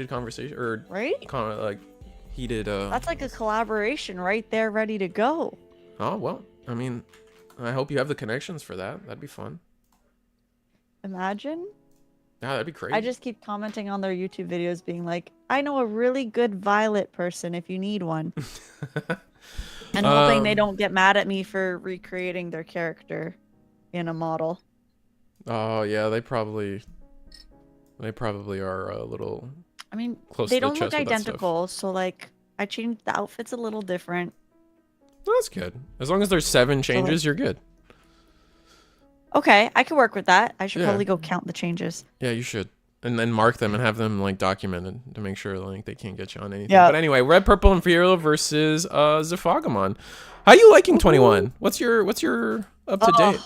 conversation, or Right? kind of like heated. That's like a collaboration right there, ready to go. Oh well, I mean, I hope you have the connections for that. That'd be fun. Imagine. Yeah, that'd be crazy. I just keep commenting on their YouTube videos being like, I know a really good Violet person if you need one. And hoping they don't get mad at me for recreating their character in a model. Oh yeah, they probably are a little. I mean, close they to the don't look chest with that identical, so like I changed the outfits a little different. Well, that's good. As long as there's 7 changes, you're good. Okay, I can work with that. I should Yeah. probably go count the changes. Yeah, you should. And then mark them and have them like documented to make sure like they can't get you on anything. Yeah. But anyway, Red, Purple, Imperial versus Zafagamon. How you liking 21? What's your up to date?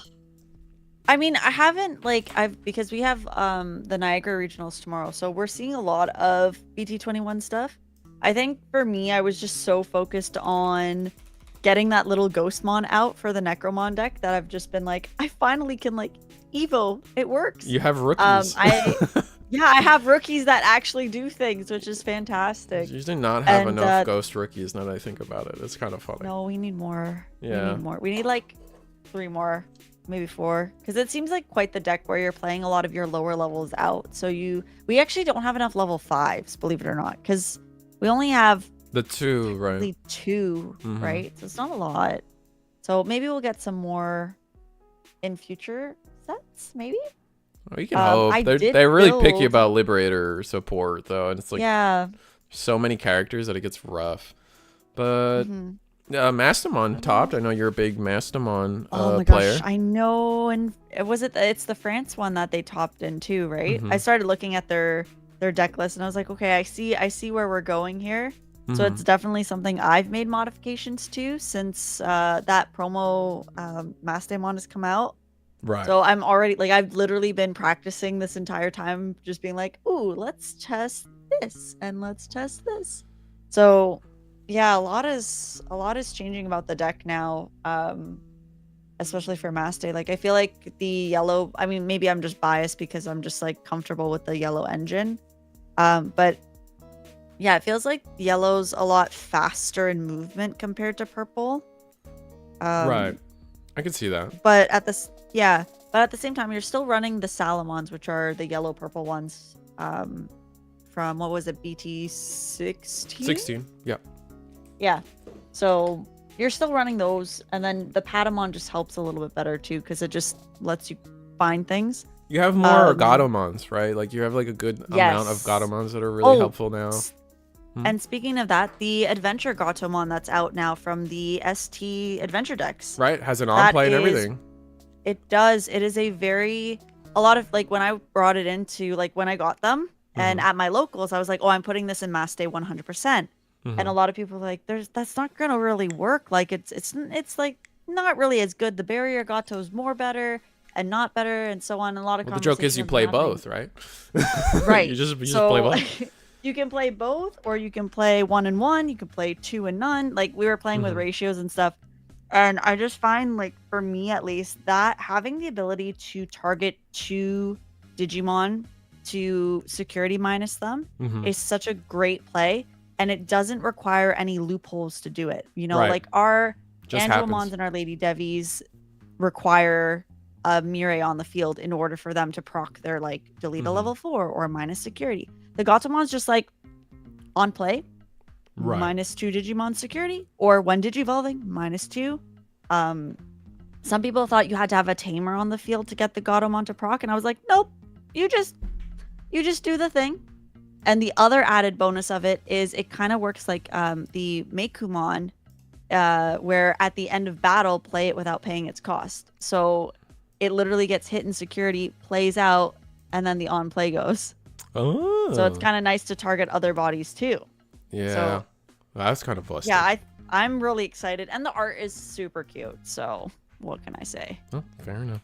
I mean, I haven't because we have the Niagara regionals tomorrow, so we're seeing a lot of BT21 stuff. I think for me, I was just so focused on getting that little Ghostmon out for the Necromon deck that I've just been like, I finally can like Evo. It works. You have rookies. I have rookies that actually do things, which is fantastic. You do not have enough ghost rookies now that I think about it. It's kind of funny. No, we need more. Yeah. We need more. We need like 3 more, maybe 4. Because it seems like quite the deck where you're playing a lot of your lower levels out. So we actually don't have enough level 5s, believe it or not. Because we only have the 2, right? only 2, right? So it's not a lot. So maybe we'll get some more in future sets, maybe? Well, you can hope. They're really picky about Liberator support, though. And it's like so many characters that it gets rough. But Mastamon topped. I know you're a big Mastamon oh my player. Gosh, I know. And it's the France one that they topped in too, right? I started looking at their deck list and I was like, okay, I see where we're going here. So it's definitely something I've made modifications to since that promo Mastamon has come out. Right. So I'm already like I've literally been practicing this entire time, just being like, "Ooh, let's test this and let's test this." So, yeah, a lot is changing about the deck now, especially for Mass Day. Like I feel like the yellow. I mean, maybe I'm just biased because I'm just like comfortable with the yellow engine, but yeah, it feels like yellow's a lot faster in movement compared to purple. Right. I can see that. But at the same time, you're still running the Salamons, which are the yellow purple ones from what was it, BT16? 16, yeah. Yeah. So you're still running those, and then the Patamon just helps a little bit better too, because it just lets you find things. You have more Gatomons, right? Like you have like a good amount of Gatomons that are really helpful now. And speaking of that, the Adventure Gatomon that's out now from the ST Adventure decks. Right, has an on-play and everything. It does. It is a lot of, like, when I brought it into, like, when I got them, and at my locals, I was like, oh, I'm putting this in Mass Day 100%. And a lot of people were like, that's not going to really work. Like, it's like, not really as good. The Barrier Gato's more better and not better, and so on. And a lot of the joke is you play both, right? Right. you just play both. You can play both, or you can play 1 and 1. You can play 2 and none. Like we were playing with ratios and stuff, and I just find, like, for me at least, that having the ability to target 2 Digimon to security minus them is such a great play, and it doesn't require any loopholes to do it. You know, like our Angelmons and our Lady Devies require a Mirai on the field in order for them to proc their like delete a level 4 or minus security. The Gatomon's just like on play, minus 2 Digimon security, or when Digivolving, minus 2. Some people thought you had to have a tamer on the field to get the Gatomon to proc, and I was like, nope, you just do the thing. And the other added bonus of it is it kind of works like the Meikumon, where at the end of battle, play it without paying its cost. So it literally gets hit in security, plays out, and then the on play goes. Oh. So it's kind of nice to target other bodies too. Yeah. So, that's kind of busted. Yeah, I'm really excited. And the art is super cute. So what can I say? Oh, fair enough.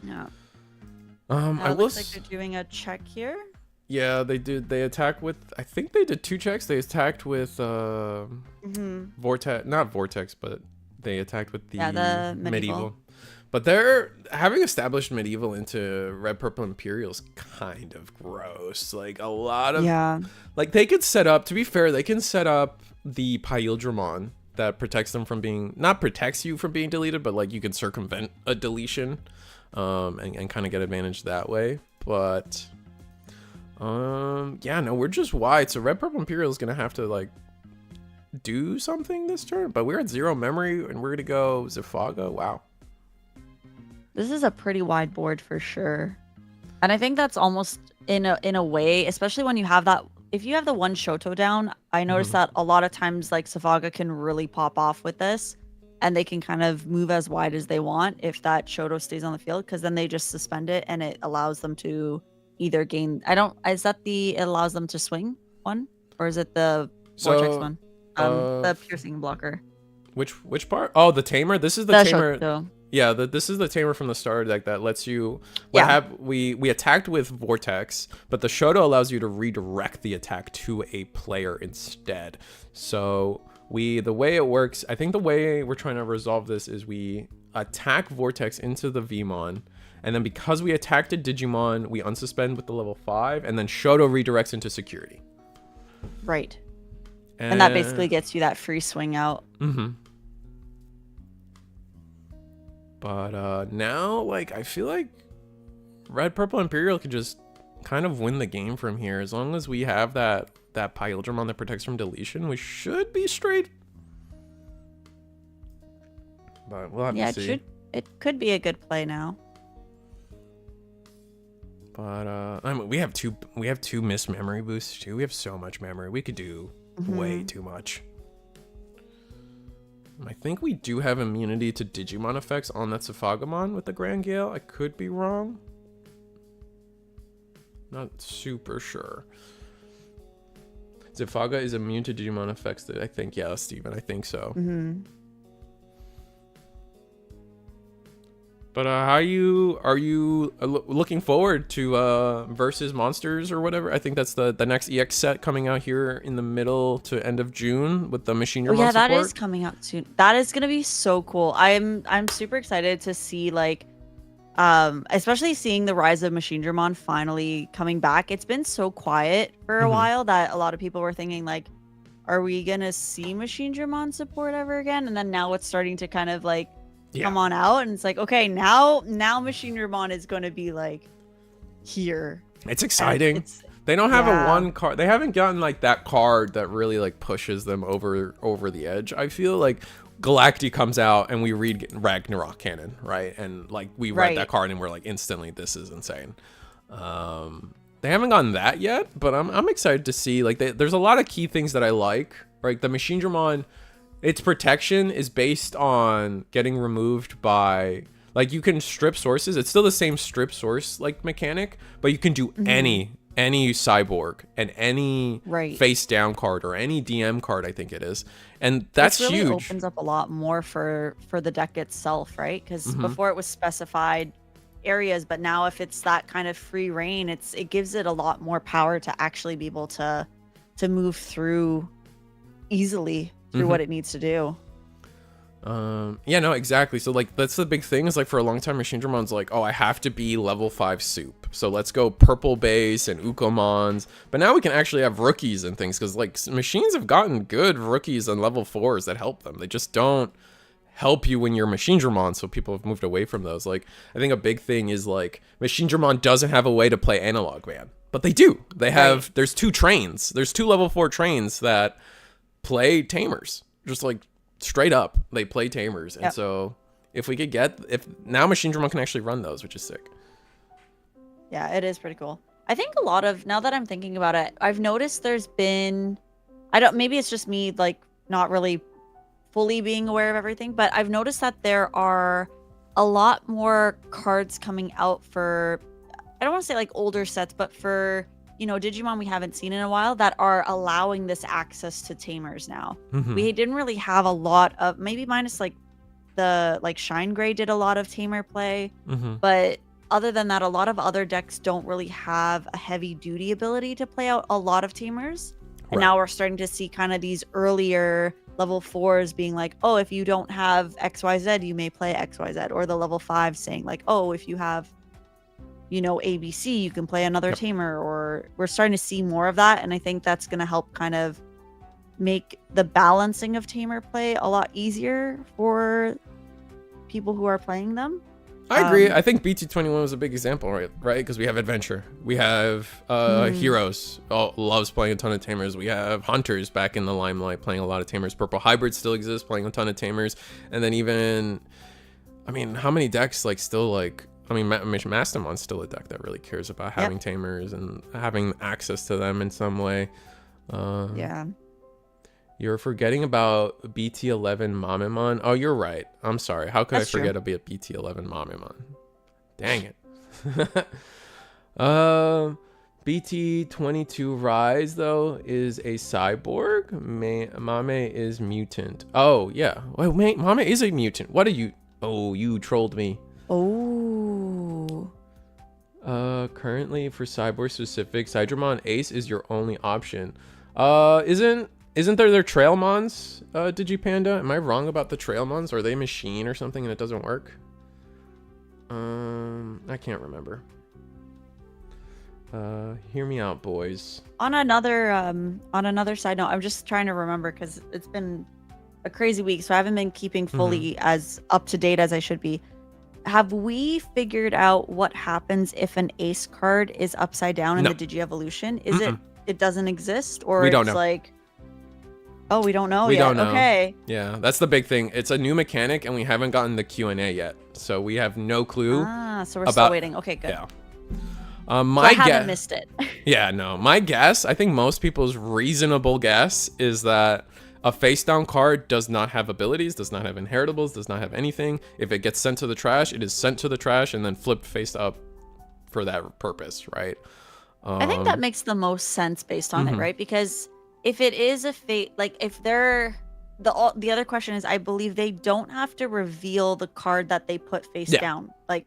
Yeah. I looks like they're doing a check here. Yeah, they did. They attacked with, I think they did 2 checks. They attacked with Vortex, not Vortex, but they attacked with the medieval. But they're having established medieval into Red Purple Imperial's kind of gross. Like a lot of like they could set up, to be fair, they can set up the Paildramon that protects them from being, not protects you from being deleted, but like you can circumvent a deletion, and kind of get advantage that way. But yeah, no, we're just wide. So Red Purple Imperial is gonna have to like do something this turn, but we're at 0 memory and we're gonna go Zafaga. Wow. This is a pretty wide board for sure. And I think that's almost in a way, especially when you have that, if you have the one Shoto down, I noticed that a lot of times like Safaga can really pop off with this, and they can kind of move as wide as they want if that Shoto stays on the field, because then they just suspend it and it allows them to either gain, it allows them to swing one, or is it the vortex one? The piercing blocker. Which part? Oh, the tamer. This is the tamer. Shoto. Yeah, this is the tamer from the starter deck that lets you. We attacked with Vortex, but the Shoto allows you to redirect the attack to a player instead. So the way it works, I think the way we're trying to resolve this is we attack Vortex into the Vmon, and then because we attacked a Digimon, we unsuspend with the level 5, and then Shoto redirects into security. Right. And that basically gets you that free swing out. Mm-hmm. But now, like, I feel like Red Purple Imperial can just kind of win the game from here. As long as we have that Pyldramon that protects from deletion, we should be straight. But we'll have to see. It could be a good play now. But I mean, we have two missed memory boosts too. We have so much memory. We could do way too much. I think we do have immunity to Digimon effects on that Safagamon with the Grand Gale. I could be wrong. Not super sure. Zafaga is immune to Digimon effects. I think, yeah, Steven, I think so. But are you looking forward to Versus Monsters or whatever? I think that's the next EX set coming out here in the middle to end of June with the Machinedramon support. That is coming out soon. That is gonna be so cool. I'm super excited to see, like, especially seeing the rise of Machinedramon finally coming back. It's been so quiet for a while that a lot of people were thinking, like, are we gonna see Machinedramon support ever again? And then now it's starting to kind of like come on out, and it's like, okay, now Machinedramon is going to be like here. It's exciting. They don't have a one card. They haven't gotten like that card that really like pushes them over the edge. I feel like Galacti comes out and we read Ragnarok canon, right? And like we read that card and we're like instantly, this is insane. They haven't gotten that yet, but I'm excited to see. Like there's a lot of key things that I like. Right, the Machinedramon, its protection is based on getting removed by, like, you can strip sources. It's still the same strip source like mechanic, but you can do any cyborg and any face down card or any DM card, I think it is, and that's really huge. Opens up a lot more for the deck itself, right? Because before it was specified areas, but now if it's that kind of free reign, it gives it a lot more power to actually be able to move through easily through what it needs to do. Yeah, no, exactly. So like that's the big thing, is like for a long time Machinedramon's like, oh, I have to be level 5 soup, so let's go purple base and Ukomons. But now we can actually have rookies and things, because like machines have gotten good rookies and level 4s that help them. They just don't help you when you're Machinedramon, so people have moved away from those. Like I think a big thing is like Machinedramon doesn't have a way to play Analog Man, but they do. They have there's 2 level 4 trains that play tamers, just like straight up they play tamers. And so if we could now Machinedramon can actually run those, which is sick. Yeah, it is pretty cool. I think a lot of, now that I'm thinking about it, I've noticed there's been, maybe it's just me like not really fully being aware of everything, but I've noticed that there are a lot more cards coming out for, I don't want to say like older sets, but for, Digimon we haven't seen in a while, that are allowing this access to tamers now. We didn't really have a lot of, maybe minus like the Shine Gray did a lot of tamer play, but other than that, a lot of other decks don't really have a heavy duty ability to play out a lot of tamers. And now we're starting to see kind of these earlier level 4s being like, oh, if you don't have XYZ, you may play XYZ, or the level 5 saying like, oh, if you have ABC, you can play another tamer. Or we're starting to see more of that, and I think that's going to help kind of make the balancing of tamer play a lot easier for people who are playing them. I agree. I think BT21 was a big example, right? Because we have adventure, we have heroes. Loves playing a ton of tamers. We have hunters back in the limelight playing a lot of tamers. Purple hybrid still exists playing a ton of tamers, and then even, I mean, how many decks like still like? I mean, Mastermon's still a deck that really cares about having tamers and having access to them in some way. Yeah. You're forgetting about BT11 Mamemon. Oh, you're right. I'm sorry. How could I forget about BT11 Mamemon? Dang it. BT22 Rise, though, is a cyborg. Mame is mutant. Oh, yeah. Wait, Mame is a mutant. What are you? Oh, you trolled me. Oh. Currently for cyborg specific, Sidramon Ace is your only option. Isn't there their Trailmons, Digipanda? Am I wrong about the Trailmons? Are they machine or something and it doesn't work? I can't remember. Hear me out, boys. On another side note, I'm just trying to remember because it's been a crazy week, so I haven't been keeping fully as up to date as I should be. Have we figured out what happens if an ace card is upside down in the Digi-Evolution? Is it doesn't exist, or we don't it's know. like, oh, we don't know we yet. Don't know. Okay. Yeah, that's the big thing. It's a new mechanic, and we haven't gotten the Q&A yet, so we have no clue. So we're still waiting. Okay, good. Yeah. I haven't missed it. Yeah, no. My guess, I think most people's reasonable guess, is that a face down card does not have abilities, does not have inheritables, does not have anything. If it gets sent to the trash, it is sent to the trash and then flipped face up for that purpose, right? I think that makes the most sense based on it, right? Because if it is a fate, like if they're the other question is, I believe they don't have to reveal the card that they put face down. Like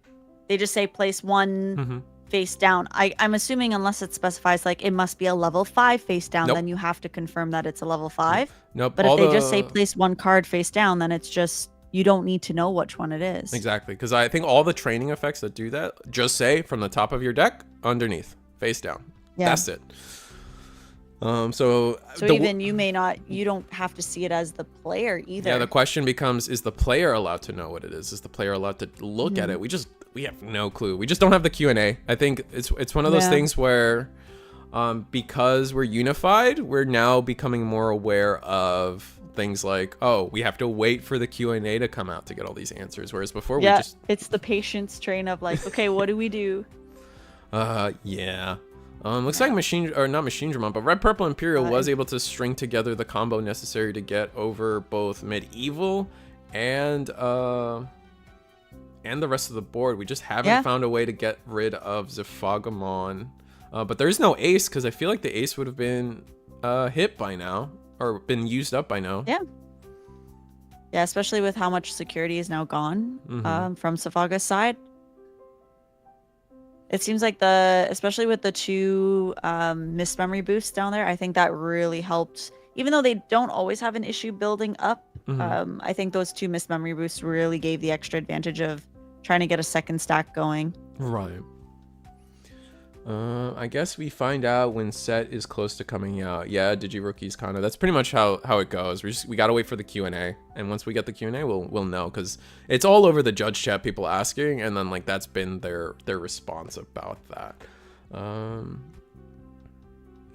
they just say place one face down. I'm assuming unless it specifies like it must be a level 5 face down, then you have to confirm that it's a level 5. Nope. But if they just say place one card face down, then it's just, you don't need to know which one it is. Exactly, because I think all the training effects that do that just say from the top of your deck underneath face down. That's it. So even you don't have to see it as the player either. Yeah, the question becomes, is the player allowed to know what it is? Is the player allowed to look at it? We have no clue. We just don't have the Q&A. I think it's one of those things where because we're unified, we're now becoming more aware of things like, oh, we have to wait for the Q&A to come out to get all these answers, whereas before we just it's the patience train of like, okay, what do we do? Looks like not Machine Dramon, but Red Purple Imperial was able to string together the combo necessary to get over both Medieval and the rest of the board. We just haven't found a way to get rid of Zephagamon. But there's no ace, because I feel like the ace would have been hit by now, or been used up by now. Yeah, especially with how much security is now gone from Zephaga's side. It seems like especially with the 2 missed memory boosts down there, I think that really helped. Even though they don't always have an issue building up, I think those 2 missed memory boosts really gave the extra advantage of trying to get a second stack going. Right. I guess we find out when set is close to coming out. Yeah, Digi-Rookies kind of. That's pretty much how it goes. We gotta wait for the Q&A, and once we get the Q&A, we'll know, because it's all over the judge chat, people asking, and then like that's been their response about that.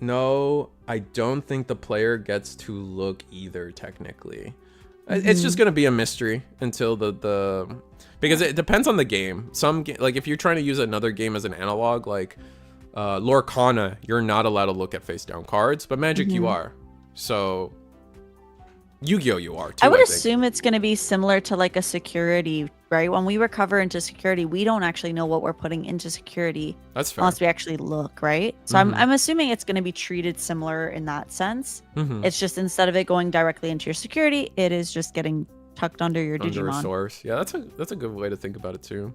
No, I don't think the player gets to look either technically. It's just gonna be a mystery until because it depends on the game. Like if you're trying to use another game as an analog, like Lorcana, you're not allowed to look at face down cards, but Magic you are. So Yu-Gi-Oh you are too. I would assume it's going to be similar to like a security, right? When we recover into security, we don't actually know what we're putting into security. That's fair. Unless we actually look, right? So I'm assuming it's going to be treated similar in that sense. It's just instead of it going directly into your security, it is just getting tucked under your Digimon. Source. Yeah, that's a good way to think about it too.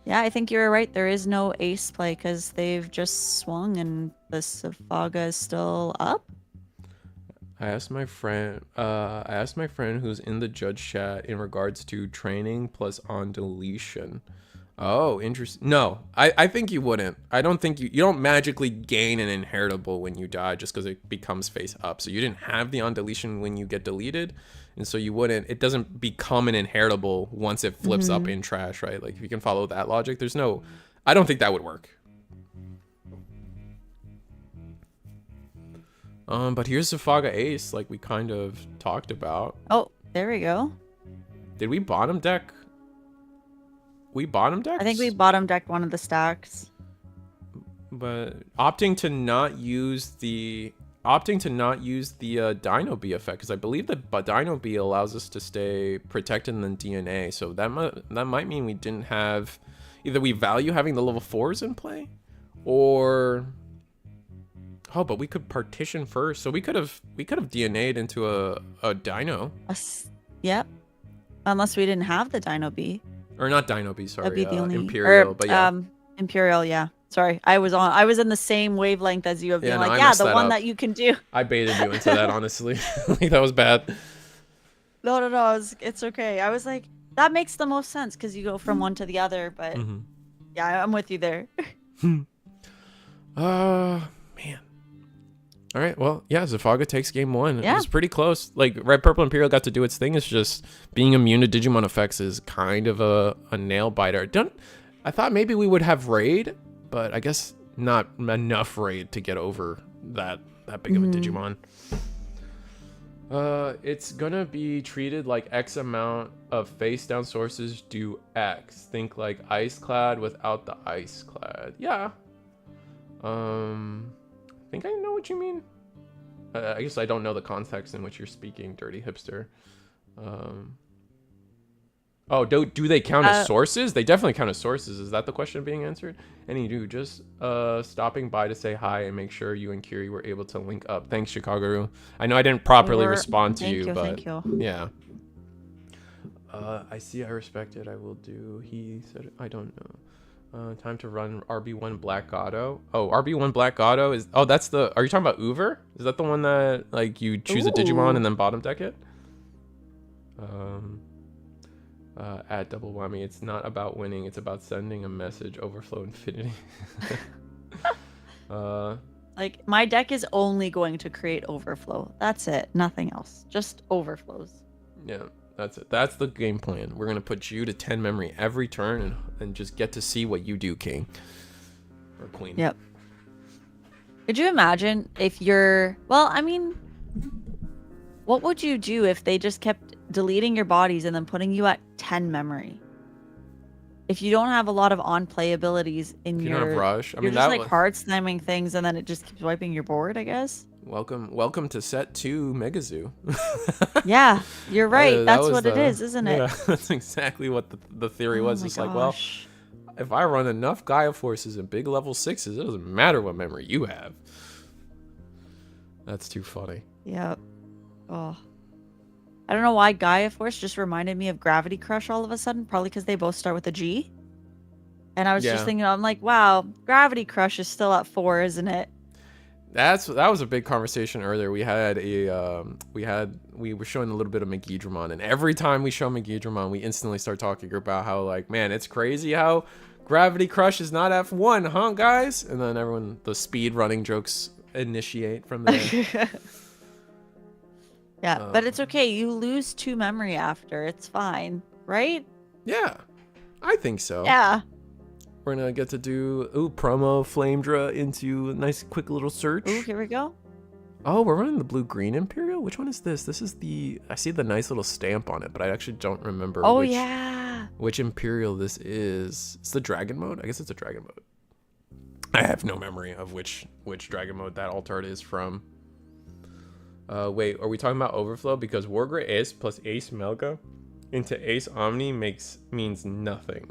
Yeah, I think you're right. There is no ace play because they've just swung and the Zephaga is still up. I asked my friend who's in the judge chat in regards to training plus on deletion. Oh, interesting. No, I think you wouldn't. I don't think you don't magically gain an inheritable when you die just because it becomes face up. So you didn't have the on deletion when you get deleted, and so you wouldn't. It doesn't become an inheritable once it flips up in trash, right? Like if you can follow that logic, there's no. I don't think that would work. But here's Safaga Ace, like we kind of talked about. Oh, there we go. Did we bottom deck? We bottom decked? I think we bottom decked one of the stacks. But opting to not use the Dino B effect, because I believe that Dino B allows us to stay protected in the DNA. So that might mean we didn't have, either we value having the level 4s in play, or but we could partition first. So we could have DNA'd into a Dino. Yep. Unless we didn't have the Dino B. Or not Dino B, sorry, That'd be the only, Imperial, but yeah. Imperial, yeah. Sorry, I was in the same wavelength as you of being like, the one that you can do. I baited you into that, honestly. Like, that was bad. No, it's okay. I was like, that makes the most sense because you go from one to the other, but yeah, I'm with you there. Man. All right, well, yeah, Zafaga takes game 1. Yeah. It was pretty close. Like, Red Purple Imperial got to do its thing. It's just being immune to Digimon effects is kind of a nail biter. I thought maybe we would have raid, but I guess not enough raid to get over that big of a Digimon. It's gonna be treated like X amount of face down sources do X. Think like Ice Clad without the Ice Clad. Yeah. I think I know what you mean. I guess I don't know the context in which you're speaking, dirty hipster. Oh, do they count as sources? They definitely count as sources. Is that the question being answered? Any dude, just stopping by to say hi and make sure you and Kiri were able to link up. Thanks, Chicago. I know I didn't properly respond to you, but thank you. Yeah. I see. I respect it. I will do. He said, I don't know. Time to run RB1 Black Auto. Oh, RB1 Black Auto is. Oh, that's the. Are you talking about Uber? Is that the one that like you choose a Digimon and then bottom deck it? At Double Whammy, it's not about winning. It's about sending a message. Overflow Infinity. Like my deck is only going to create overflow. That's it. Nothing else. Just overflows. Yeah. That's it. That's the game plan. We're going to put you to 10 memory every turn and just get to see what you do, King. Or Queen. Yep. Could you imagine if you're... Well, I mean... What would you do if they just kept deleting your bodies and then putting you at 10 memory? If you don't have a lot of on-play abilities in your... You don't have rush. I mean, just like hard slamming things and then it just keeps wiping your board, I guess. Welcome to set 2 Megazoo. Yeah, you're right. That's what it is, isn't it? Yeah, that's exactly what the theory was. It's like, well, if I run enough Gaia Forces and big level 6s, it doesn't matter what memory you have. That's too funny. Yep. Oh. I don't know why Gaia Force just reminded me of Gravity Crush all of a sudden. Probably because they both start with a G. And I was just thinking, I'm like, wow, Gravity Crush is still at 4, isn't it? That was a big conversation earlier. We were showing a little bit of Megidramon, and every time we show Megidramon, we instantly start talking about how, like, man, it's crazy how Gravity Crush is not F1, huh, guys? And then the speed running jokes initiate from there. Yeah, but it's okay. You lose 2 memory after. It's fine, right? Yeah, I think so. Yeah. We're gonna get to do promo Flamedra into a nice quick little search. Ooh, here we go. Oh, we're running the blue-green Imperial? Which one is this? This is I see the nice little stamp on it, but I actually don't remember which Imperial this is. It's the Dragon mode? I guess it's a Dragon mode. I have no memory of which Dragon mode that alt art is from. Wait, are we talking about Overflow? Because Wargray Ace plus Ace Melga into Ace Omni means nothing.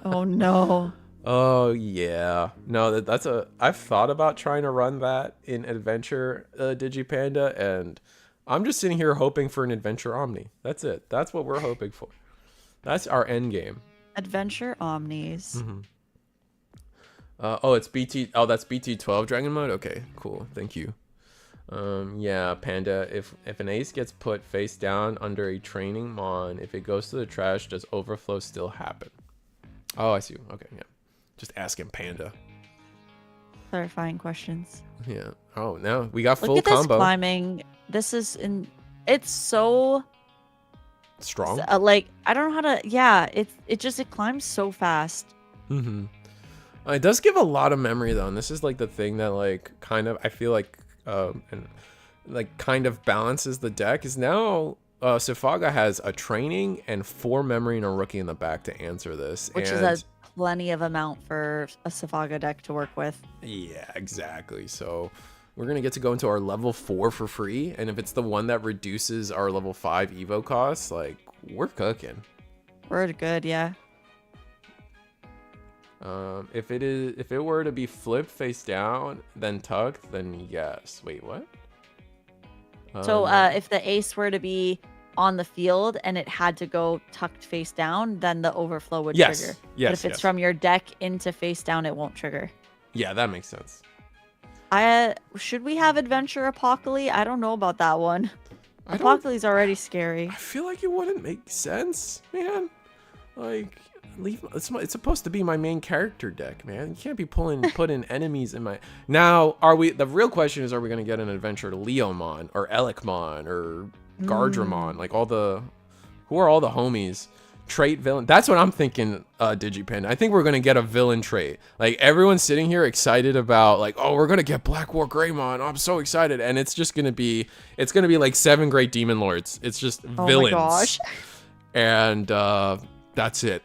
Oh no. Oh yeah. No, I've thought about trying to run that in Adventure Digipanda, and I'm just sitting here hoping for an Adventure Omni. That's it. That's what we're hoping for. That's our end game. Adventure Omnis. Mm-hmm. It's BT. Oh, that's BT12 Dragon mode. Okay, cool. Thank you. Yeah, Panda. If an ace gets put face down under a training mon, if it goes to the trash, does overflow still happen? Oh, I see. Okay, yeah. Just asking Panda. Clarifying questions. Yeah. Oh, now we got Look full at this combo. climbing. This is in. It's so Strong. like I don't know how to. Yeah, it climbs so fast. Mm-hmm. It does give a lot of memory though, and this is like the thing that like kind of I feel like and like kind of balances the deck is now Safaga has a training and 4 memory and a rookie in the back to answer this. Which and is a plenty of amount for a Safaga deck to work with. yeah, exactly. So we're gonna get to go into our level 4 for free, and if it's the one that reduces our level 5 Evo costs, like we're cooking. We're good, yeah. If it were to be flipped face down, then tucked, then yes. Wait, what? So if the ace were to be on the field and it had to go tucked face down, then the overflow would trigger. Yes. But if it's from your deck into face down, it won't trigger. Yeah, that makes sense. Should we have Adventure Apocalypse? I don't know about that one. Apocalypse is already scary. I feel like it wouldn't make sense, man. Like, it's supposed to be my main character deck, man. You can't be putting enemies in my. Now, the real question is, are we gonna get an adventure to Leomon or Elecmon or Gardramon? Like who are all the homies? Trait villain. That's what I'm thinking, Digipin. I think we're gonna get a villain trait. Like everyone's sitting here excited about like, oh, we're gonna get Black War Greymon. Oh, I'm so excited, and it's gonna be like 7 Great Demon Lords. It's just villains. Oh my gosh. And that's it.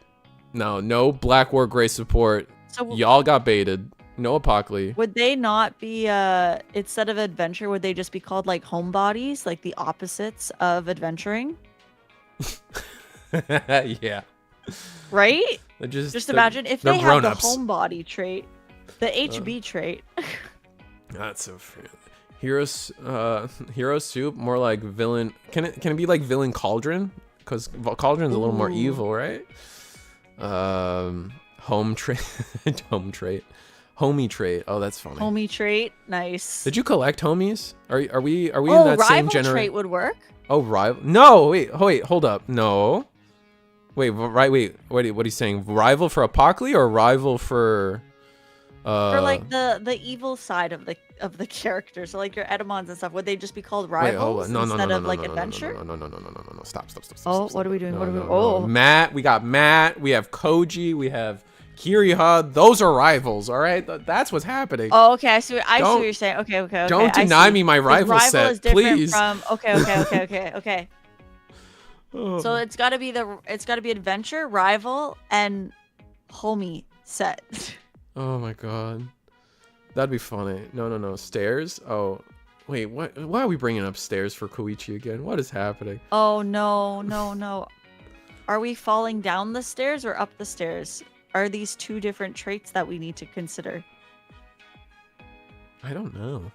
No Black War Grey support. So y'all got baited. No Apocalypse. Would they not be instead of adventure, would they just be called like homebodies, like the opposites of adventuring? Yeah. Right? Just imagine if they have the homebody trait, the HB trait. That's so fair. Hero Soup, more like villain. Can it be like villain Cauldron? Because Cauldron's a little more evil, right? Home trait. Homie trait. Oh, that's funny. Homie trait. Nice. Did you collect homies? Are we in that same rival generation? Trait would work. Oh, rival. No, wait, hold up. No. Wait, what are you saying? Rival for Apocalypse or rival for like the evil side of the character. So like your Edamons and stuff, would they just be called rivals instead of like adventure? No. Stop. Oh, what are we doing? Oh, Matt, we got Matt, we have Koji, we have Kiriha. Those are rivals, all right? That's what's happening. Oh, okay. I see what you're saying. Okay. Don't deny me my rival set, is different please. From okay. So it's got to be adventure, rival, and homie set. Oh my god, that'd be funny. No. Stairs. Oh, wait. What? Why are we bringing up stairs for Koichi again? What is happening? Oh no. Are we falling down the stairs or up the stairs? Are these 2 different traits that we need to consider? I don't know.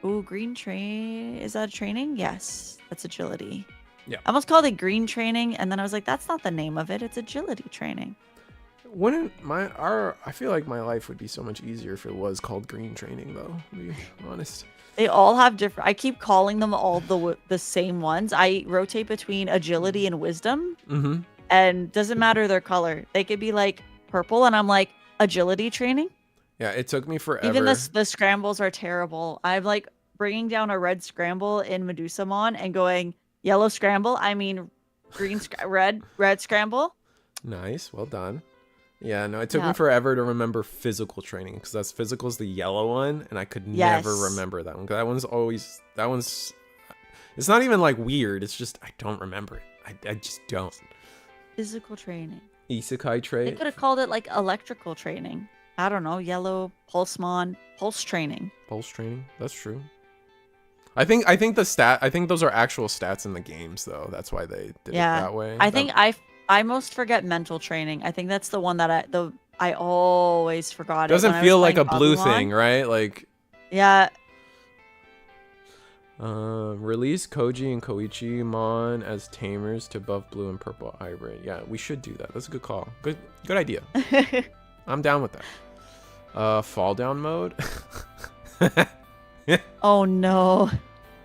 Ooh, green train. Is that a training? Yes, that's agility. Yeah. I almost called it green training, and then I was like, that's not the name of it. It's agility training. I feel like my life would be so much easier if it was called green training, though, to be honest. They all have different. I keep calling them all the same ones. I rotate between agility and wisdom. Mm-hmm. And doesn't matter their color. They could be like purple, and I'm like, agility training. Yeah, it took me forever. Even the scrambles are terrible. I'm like bringing down a red scramble in Medusamon and going yellow scramble. I mean, red scramble. Nice, well done. Yeah, no, it took me forever to remember physical training because physical's the yellow one, and I could never remember that one. That one's. It's not even like weird. It's just I don't remember it. I just don't. Physical training. Isekai trait. They could have called it like electrical training. I don't know. Yellow Pulsemon pulse training. Pulse training. That's true. I think those are actual stats in the games though. That's why they did it that way. I think I most forget mental training. I think that's the one that I always forgot. It doesn't feel like a blue thing, right? Like. Yeah. Release Koji and Koichi Mon as tamers to buff blue and purple hybrid. Yeah, we should do that. That's a good call. Good idea. I'm down with that. Fall down mode. Oh no.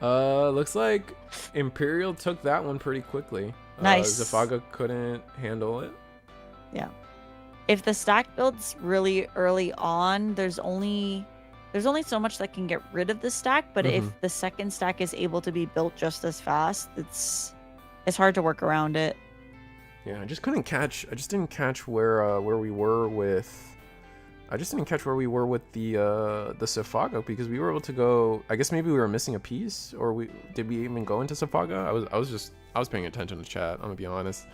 Looks like Imperial took that one pretty quickly. Nice. Zafaga couldn't handle it. Yeah. if the stack builds really early on, there's only so much that can get rid of the stack, but if the second stack is able to be built just as fast, it's hard to work around it. Yeah, I just didn't catch where we were with. I just didn't catch where we were with the Safaga, because we were able to go. I guess maybe we were missing a piece, or did we even go into Safaga? I was paying attention to chat. I'm gonna be honest.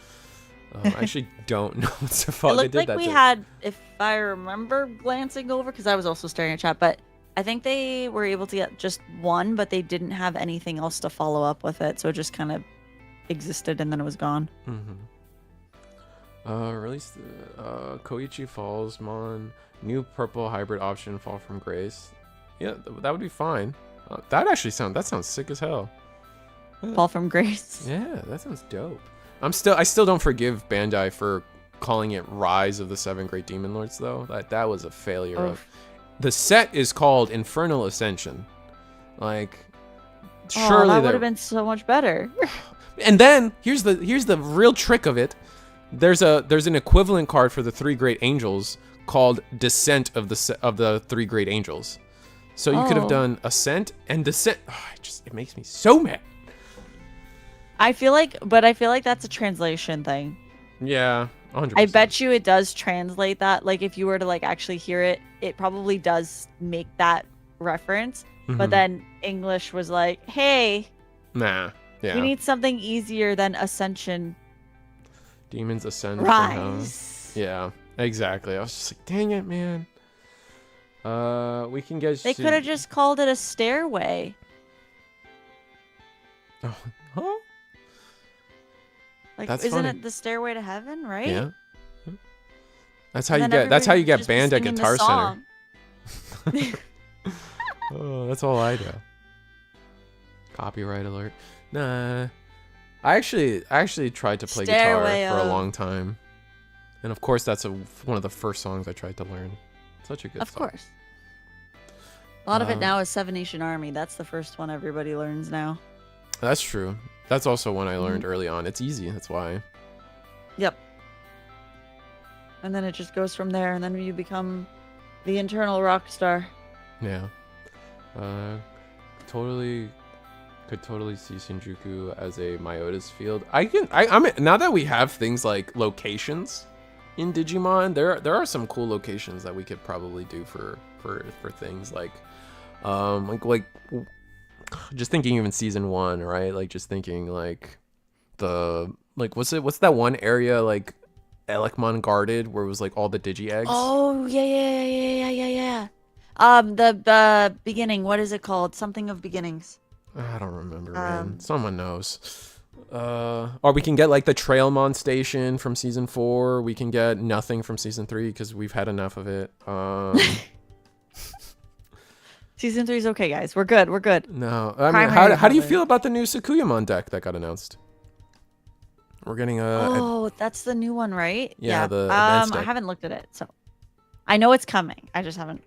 I actually don't know what Safaga It looked did like that we day. had, if I remember glancing over, because I was also staring at chat, but I think they were able to get just one, but they didn't have anything else to follow up with it, so it just kind of existed and then it was gone. Released Koichi Falls Mon, new purple hybrid option, Fall from Grace. Yeah, that would be fine. That sounds sick as hell. Fall from Grace. Yeah, that sounds dope. I still don't forgive Bandai for calling it Rise of the Seven Great Demon Lords, though. That was a failure. The set is called Infernal Ascension. Like, surely that would have been so much better. And then here's the real trick of it. There's an equivalent card for the Three Great Angels called Descent of the Three Great Angels. So you could have done Ascent and Descent. Oh, it makes me so mad. I feel like that's a translation thing. Yeah, 100%. I bet you it does translate that. Like, if you were to like actually hear it, it probably does make that reference. But then English was like, hey, nah, yeah, we need something easier than Ascension. Demons Ascend. Rise. Yeah, exactly. I was just like, dang it, man. We can get. They could have just called it a stairway. Oh, huh? Like, That's isn't funny. it the Stairway to Heaven, right? Yeah. That's how you get. That's how you get banned at Guitar Center. Oh, that's all I know. Copyright alert. Nah. I actually tried to play guitar for a long time, and of course that's one of the first songs I tried to learn. Such a good song. Of course. A lot of it now is Seven Nation Army. That's the first one everybody learns now. That's true. That's also one I learned early on. It's easy. That's why. Yep. And then it just goes from there, and then you become the eternal rock star. Yeah. Could totally see Shinjuku as a Myota's field. I'm now that we have things like locations in Digimon, there are some cool locations that we could probably do for things like just thinking even season 1, right? Like just thinking like what's that one area like Elecmon guarded where it was like all the Digi eggs? Oh yeah. The beginning, what is it called? Something of beginnings. I don't remember, man. Someone knows. Or we can get like the Trailmon station from season 4. We can get nothing from season 3 because we've had enough of it. Season 3 is okay, guys. We're good. No, I mean, how do you feel about the new Sakuyamon deck that got announced? We're getting that's the new one, right? Yeah. The advanced deck. I haven't looked at it, so I know it's coming. I just haven't.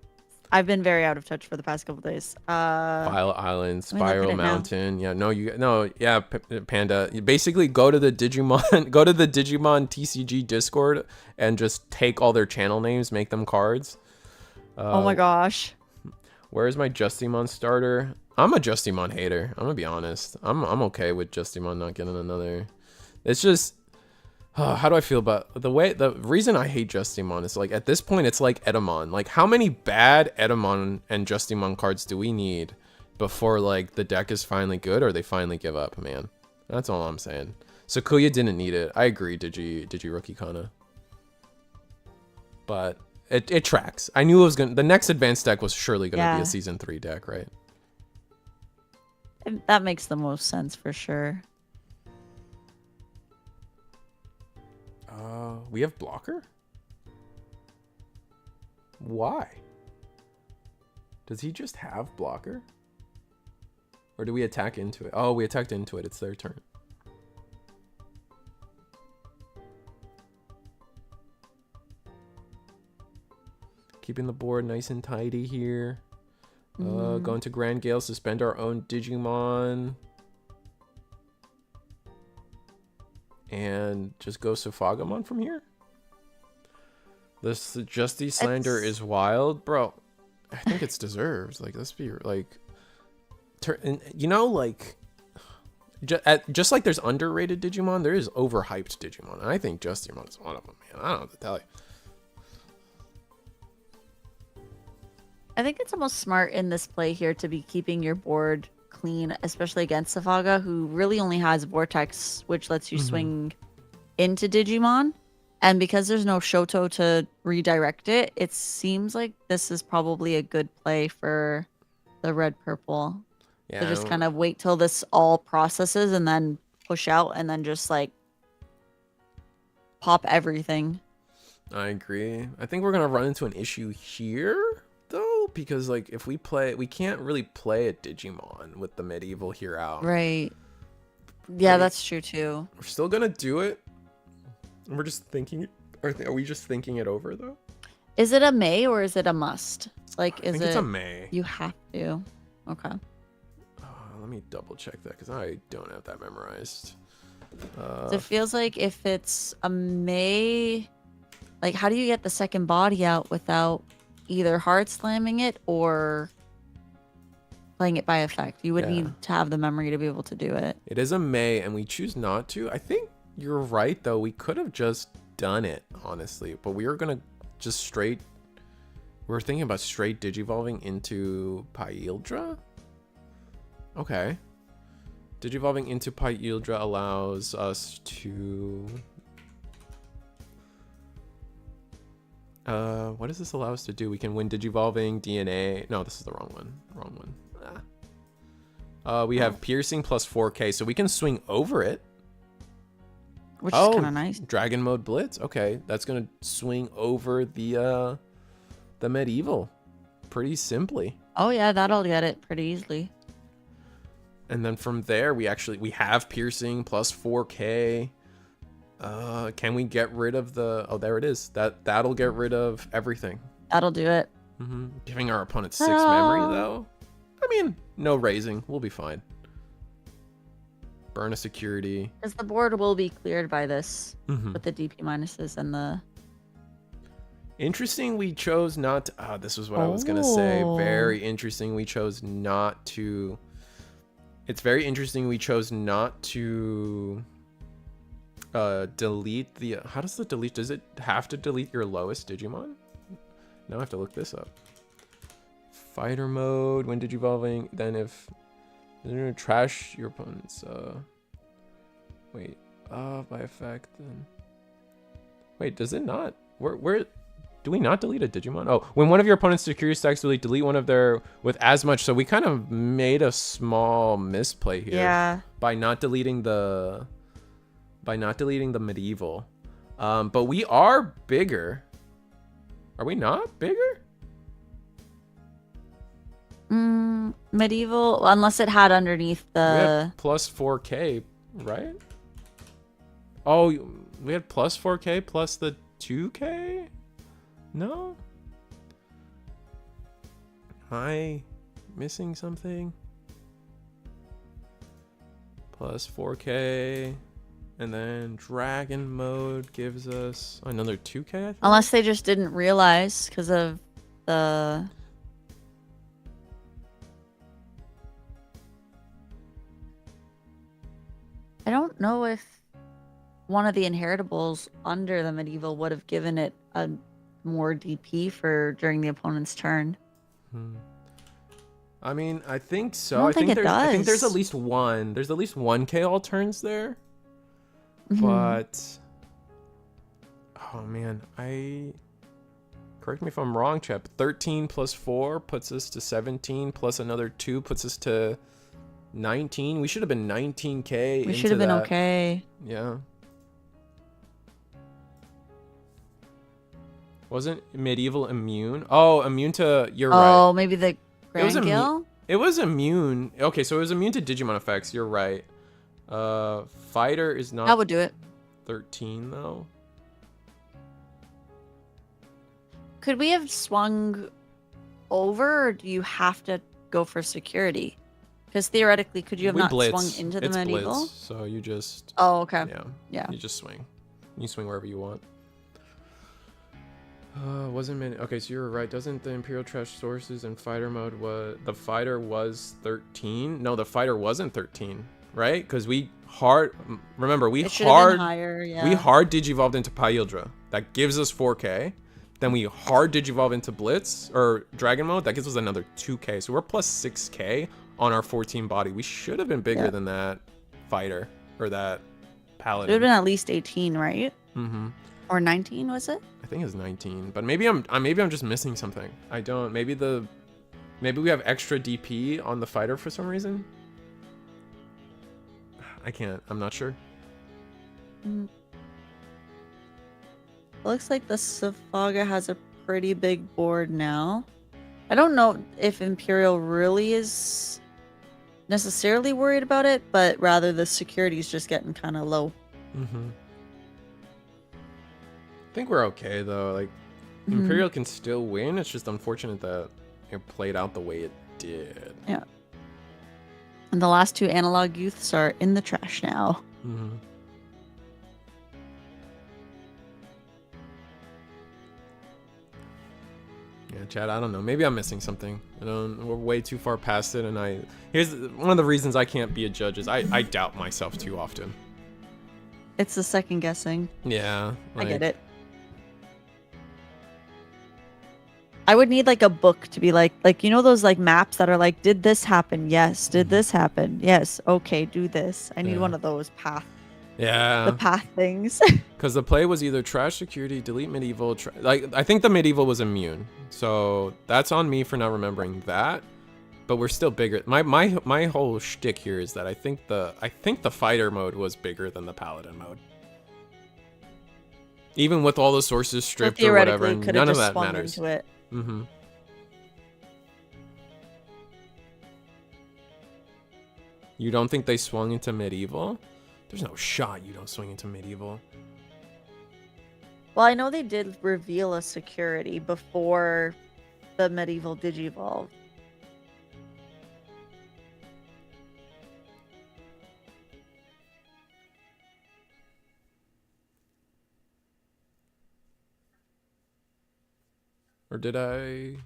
I've been very out of touch for the past couple days. File Island, Spiral Mountain. Yeah, Panda. You basically go to the Digimon TCG Discord and just take all their channel names, make them cards. Oh my gosh. Where's my Justimon starter? I'm a Justimon hater. I'm gonna be honest. I'm okay with Justimon not getting another. It's just how do I feel about the reason I hate Justimon is like at this point it's like Edamon. Like how many bad Edamon and Justimon cards do we need before like the deck is finally good or they finally give up, man? That's all I'm saying. Sakuya didn't need it. I agree, Digi Rookie Kana. But it tracks. I knew it was the next advanced deck was surely gonna be a season 3 deck, right? That makes the most sense for sure. We have blocker? Why? Does he just have blocker? Or do we attack into it? Oh, we attacked into it. It's their turn. Keeping the board nice and tidy here. Going to Grand Gale, suspend our own Digimon. And just go Safagamon from here. This Justy slander is wild, bro. I think it's deserved. Like, let's be like, you know, like, just like there's underrated Digimon, there is overhyped Digimon, and I think Justimon is one of them, man. I don't know what to tell you. I think it's almost smart in this play here to be keeping your board clean, especially against Safaga, who really only has Vortex, which lets you swing into Digimon. And because there's no Shoto to redirect it, it seems like this is probably a good play for the red-purple. Yeah, to just kind of wait till this all processes and then push out and then just like pop everything. I agree. I think we're gonna run into an issue here though, because like if we can't really play a Digimon with the medieval here out. Right. Yeah, that's true too. We're still gonna do it. We're just thinking. Are we just thinking it over though? Is it a may or is it a must? Like, I think it's a may. You have to. Okay. Let me double check that because I don't have that memorized. So it feels like if it's a may, like how do you get the second body out without either hard slamming it or playing it by effect? You would need to have the memory to be able to do it. It is a may, and we choose not to. I think you're right though. We could have just done it honestly, but we were gonna just straight. We were thinking about straight digivolving into Pyildra. Okay. Digivolving into Pyildra allows us to... what does this allow us to do? We can win Digivolving, DNA... No, this is the wrong one. Wrong one. We have Piercing plus 4K, so we can swing over it. Which is kind of nice. Dragon Mode Blitz. Okay, that's going to swing over the medieval pretty simply. Oh yeah, that'll get it pretty easily. And then from there, we have Piercing plus 4K. Can we get rid of the... Oh, there it is. That'll get rid of everything. That'll do it. Giving our opponent 6 memory, though. I mean, no raising. We'll be fine. Burn a security. Because the board will be cleared by this. With the DP minuses and the... Interesting, we chose not to... this was what I was going to say. Very interesting, we chose not to... It's very interesting we chose not to delete the... How does the delete... Does it have to delete your lowest Digimon? Now I have to look this up. Fighter mode, when Digivolving, then if... Then trash your opponent's... Wait. By effect, then... Wait, does it not? Where... Do we not delete a Digimon? Oh, when one of your opponent's security stacks delete one of their with as much. So we kind of made a small misplay here. Yeah. By not deleting the medieval. But we are bigger. Are we not bigger? Medieval, unless it had underneath the... We had plus 4K, right? Oh, we had plus 4K plus the 2K? No? Am I missing something? Plus 4K. And then Dragon Mode gives us another 2K, I think? Unless they just didn't realize because of the... I don't know if one of the inheritables under the medieval would have given it a more DP for during the opponent's turn. I mean, I think so. I think there's at least one. There's at least one KO turns there. But oh man, correct me if I'm wrong, Chep. 13 plus 4 puts us to 17 plus another 2 puts us to 19. We should have been 19K. We should have been okay. Yeah. Wasn't medieval immune? Oh, immune to... You're right. Oh, maybe the Grand Gill? It was immune. Okay, so it was immune to Digimon effects. You're right. Fighter is not... That would do it. 13, though. Could we have swung over, or do you have to go for security? Because theoretically, could you have not swung into the medieval? Blitz, so you just... Oh, okay. Yeah. You just swing. You swing wherever you want. Wasn't many. Okay, so you're right. Doesn't the Imperial Trash sources and fighter mode was the fighter was 13? No, the fighter wasn't 13, right? Because we hard remember we It should have been hard higher, we yeah. hard digivolved into Pyldra. That gives us 4K. Then we hard digivolve into Blitz or Dragon mode. That gives us another 2K. So we're plus 6K on our 14 body. We should have been bigger than that fighter or that Paladin. It would have been at least 18, right? Mm-hmm. Or 19, was it? I think it's 19, but maybe I'm just missing something. I don't. Maybe we have extra DP on the fighter for some reason. I can't. I'm not sure. Looks like the Safaga has a pretty big board now. I don't know if Imperial really is necessarily worried about it, but rather the security is just getting kind of low. Mm-hmm. I think we're okay though. Like Imperial can still win. It's just unfortunate that it played out the way it did. Yeah. And the last 2 analog youths are in the trash now. Mm-hmm. Yeah, Chad, I don't know. Maybe I'm missing something. We're way too far past it, and here's one of the reasons I can't be a judge is I doubt myself too often. It's the second guessing. Yeah. I get it. I would need like a book to be like you know those like maps that are like, did this happen? Yes. Did this happen? Yes. Okay, do this. I need one of those path. Yeah. The path things. Because the play was either trash security, delete medieval. Like I think the medieval was immune, so that's on me for not remembering that. But we're still bigger. My whole shtick here is that I think the fighter mode was bigger than the paladin mode. Even with all the sources stripped or whatever, and none of that matters. Into it. Mm-hmm. You don't think they swung into medieval? There's no shot you don't swing into medieval. Well, I know they did reveal a security before the medieval Digivolve. Or did I?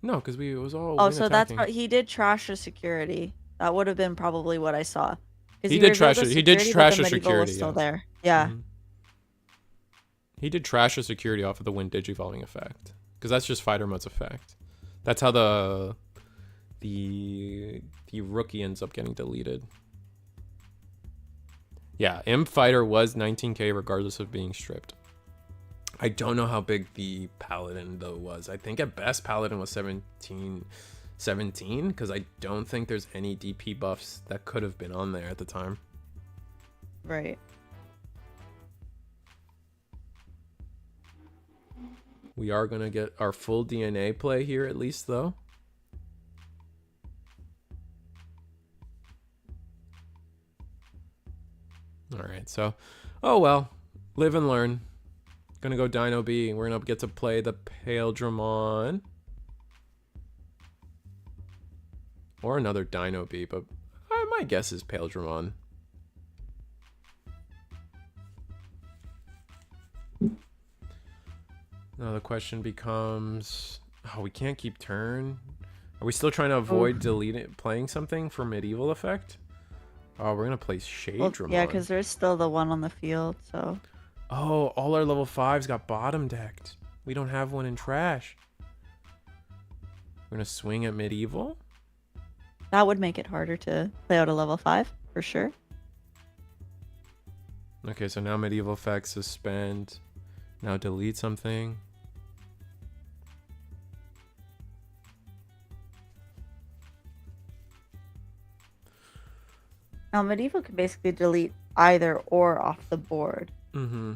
No, because it was all. Oh, so attacking. That's he did trash a security. That would have been probably what I saw. He did trash it. He did trash a security. Still there. Yeah. Mm-hmm. He did trash a security off of the wind digivolving effect, because that's just fighter mode's effect. That's how the rookie ends up getting deleted. Yeah, Imp Fighter was 19K regardless of being stripped. I don't know how big the Paladin though was. I think at best Paladin was 17 because I don't think there's any DP buffs that could have been on there at the time. Right. We are going to get our full DNA play here at least though. All right, so, oh well, live and learn. Gonna go Dino B. We're gonna get to play the Digimon. Or another Dino B, but my guess is Digimon. Now the question becomes, oh, we can't keep turn. Are we still trying to avoid playing something for medieval effect? Oh, we're gonna play Shadramon. Yeah, because there's still the one on the field, so. Oh, all our level 5s got bottom decked. We don't have one in trash. We're gonna swing at medieval. That would make it harder to play out a level 5, for sure. Okay, so now medieval effects suspend. Now delete something. Now medieval can basically delete either or off the board. Mm-hmm.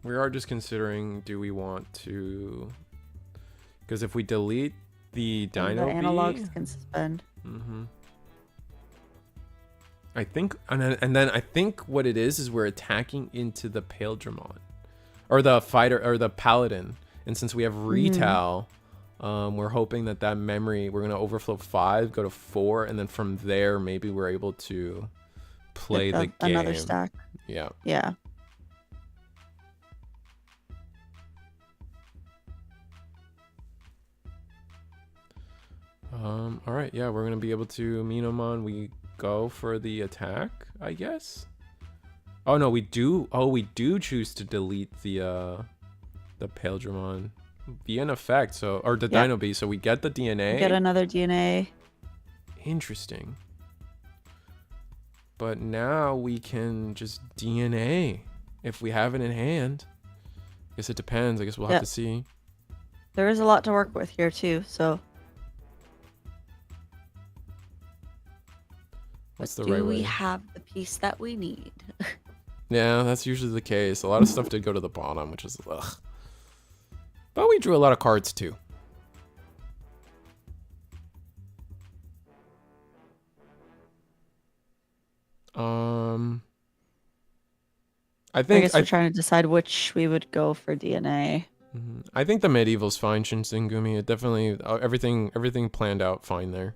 We are just considering, do we want to, because if we delete the Dino the analogs can suspend. Mm-hmm. I think, and then I think what it is we're attacking into the Digimon, or the fighter, or the Paladin, and since we have Retal, we're hoping that memory, we're gonna overflow 5, go to 4, and then from there maybe we're able to play the game. Another stack. Yeah. Yeah. All right, yeah, we're gonna be able to Minomon. We go for the attack, I guess. Oh no, we do. Oh, we do choose to delete the Paildramon be an effect. So, or the Dino B. So we get the DNA. We get another DNA. Interesting. But now we can just DNA if we have it in hand. I guess it depends. I guess we'll have to see. There is a lot to work with here too, so. What's the right way? Do we have the piece that we need? Yeah, that's usually the case. A lot of stuff did go to the bottom, which is ugh. But we drew a lot of cards too. I guess we're trying to decide which we would go for DNA. I think the medieval's fine, Shinsengumi. It definitely everything planned out fine there.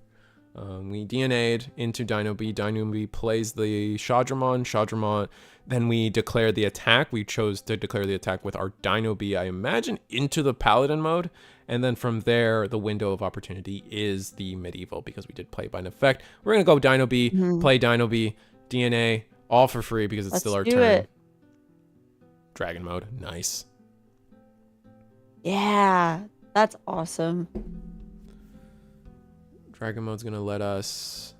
We DNA'd into Dino B. Dino B plays the Shadramon. Then we declare the attack. We chose to declare the attack with our Dino B, I imagine, into the Paladin mode. And then from there, the window of opportunity is the medieval because we did play by an effect. We're going to go Dino B, play Dino B, DNA, all for free because it's still our turn. Dragon mode. Nice. Yeah, that's awesome. Dragon mode's gonna let us.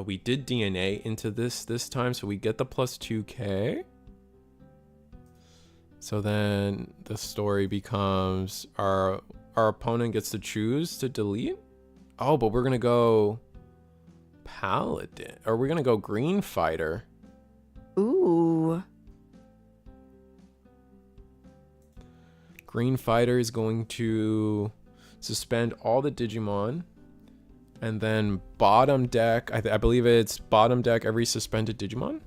We did DNA into this time, so we get the plus 2k. So then the story becomes our opponent gets to choose to delete. Oh, but we're gonna go Paladin, or we're gonna go Green Fighter. Ooh. Green Fighter is going to suspend all the Digimon. And then bottom deck, I believe it's bottom deck every suspended Digimon.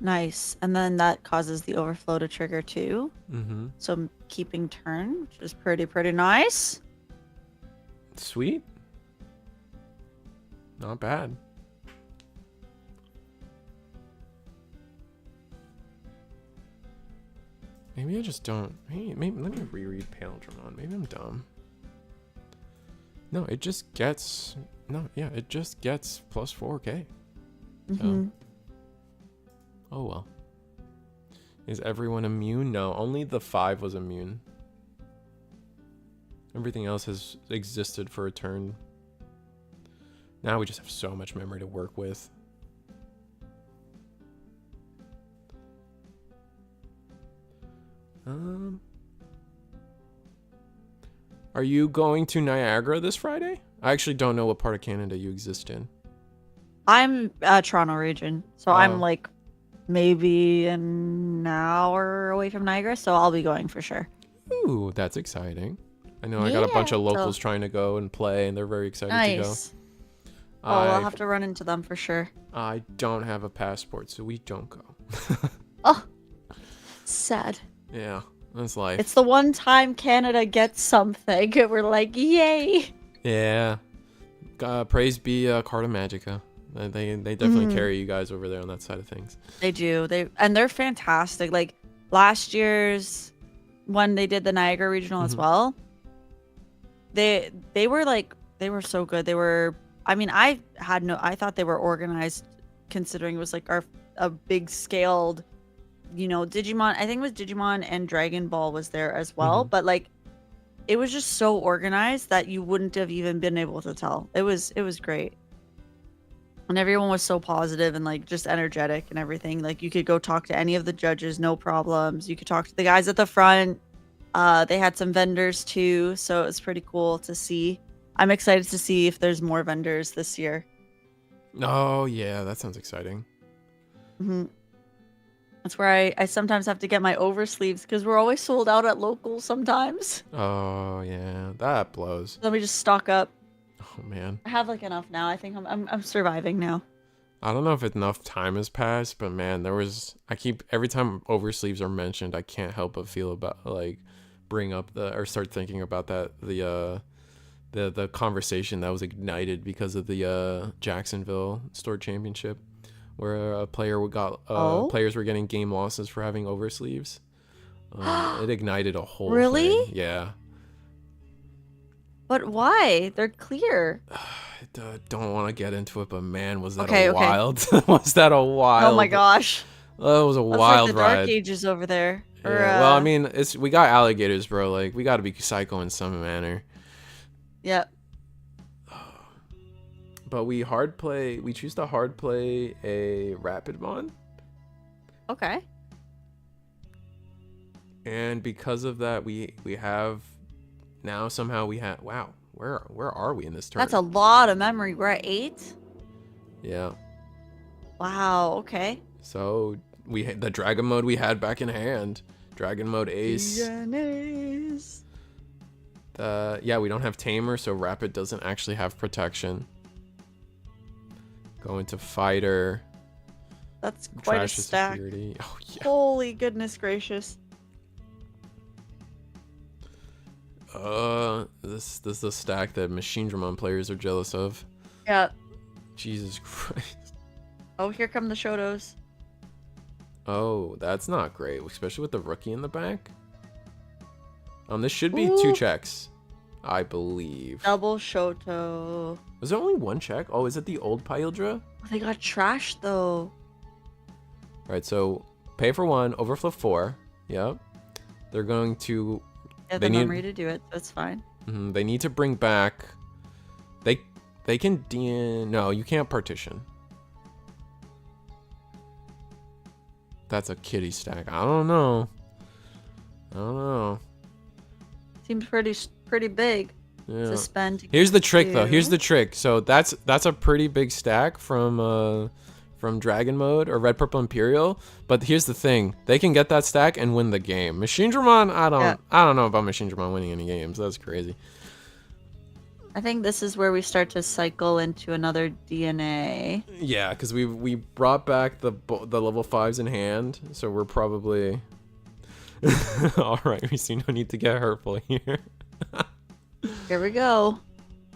Nice. And then that causes the overflow to trigger too. Mm-hmm. So I'm keeping turn, which is pretty nice. Sweet. Not bad. Maybe I just don't. Maybe let me reread Paildramon. Maybe I'm dumb. No, it just gets it just gets plus 4k. So. Oh well. Is everyone immune? No, only the 5 was immune. Everything else has existed for a turn. Now we just have so much memory to work with. Are you going to Niagara this Friday? I actually don't know what part of Canada you exist in. I'm Toronto region, so I'm like maybe an hour away from Niagara, so I'll be going for sure. Ooh, that's exciting. I know I got a bunch of locals trying to go and play, and they're very excited to go. Oh, I'll have to run into them for sure. I don't have a passport, so we don't go. Oh, sad. Yeah, that's life. It's the one time Canada gets something. We're like, yay! Yeah. Praise be Carta Magica. They definitely carry you guys over there on that side of things. They do. They're fantastic. Like last year's when they did the Niagara Regional as well. They were so good. I thought they were organized considering it was like a big scaled, Digimon. I think it was Digimon and Dragon Ball was there as well, but like it was just so organized that you wouldn't have even been able to tell. It was great. And everyone was so positive and like just energetic and everything. Like you could go talk to any of the judges, no problems. You could talk to the guys at the front. They had some vendors too, so it was pretty cool to see. I'm excited to see if there's more vendors this year. Oh yeah, that sounds exciting. That's where I sometimes have to get my oversleeves because we're always sold out at locals sometimes. Oh yeah, that blows. Let me just stock up. Oh man, I have like enough now. I think I'm surviving now. I don't know if enough time has passed, but man, every time oversleeves are mentioned, I can't help but feel about start thinking about that the conversation that was ignited because of the Jacksonville Store Championship, where players were getting game losses for having oversleeves. It ignited a whole thing. Yeah. But why? They're clear. Don't want to get into it, but man, was that Okay, a okay. wild, was that a Oh my wild, gosh. it was a That's like the wild Dark ride. Ages over there. Or Yeah, well, I mean, we got alligators, bro. Like, we got to be psycho in some manner. Yep. But we choose to hard play a Rapidmon. Okay. And because of that, we have now somehow we have, wow, where are we in this turn? That's a lot of memory. We're at 8? Yeah. Wow, okay. So we had the dragon mode we had back in hand. Dragon mode ace. DNAs. Yeah, we don't have tamer, so rapid doesn't actually have protection. Go into fighter. That's quite a Trash stack. security. Oh yeah. Holy goodness gracious. This is the stack that Machine Digimon players are jealous of. Yeah. Jesus Christ. Oh, here come the Shotos. Oh, that's not great, especially with the rookie in the back. This should be Ooh. 2 checks, I believe. Double Shoto. Was there only 1 check? Oh, is it the old Pyldra? They got trashed though. Right, so pay for 1, overflow 4. Yep. They're going to. Yeah, They the need- memory to do it. That's fine. They need to bring back. They can. No, you can't partition. That's a kitty stack. I don't know. Seems pretty big Yeah. to spend. To Here's the get trick, though. to. Here's the trick. So that's a pretty big stack from Dragon Mode or Red Purple Imperial. But here's the thing: they can get that stack and win the game. Machine Digimon, I don't know about Machine Digimon winning any games. That's crazy. I think this is where we start to cycle into another DNA. Yeah, because we brought back the level 5s in hand, so we're probably. All right, we see no need to get hurtful here. Here we go.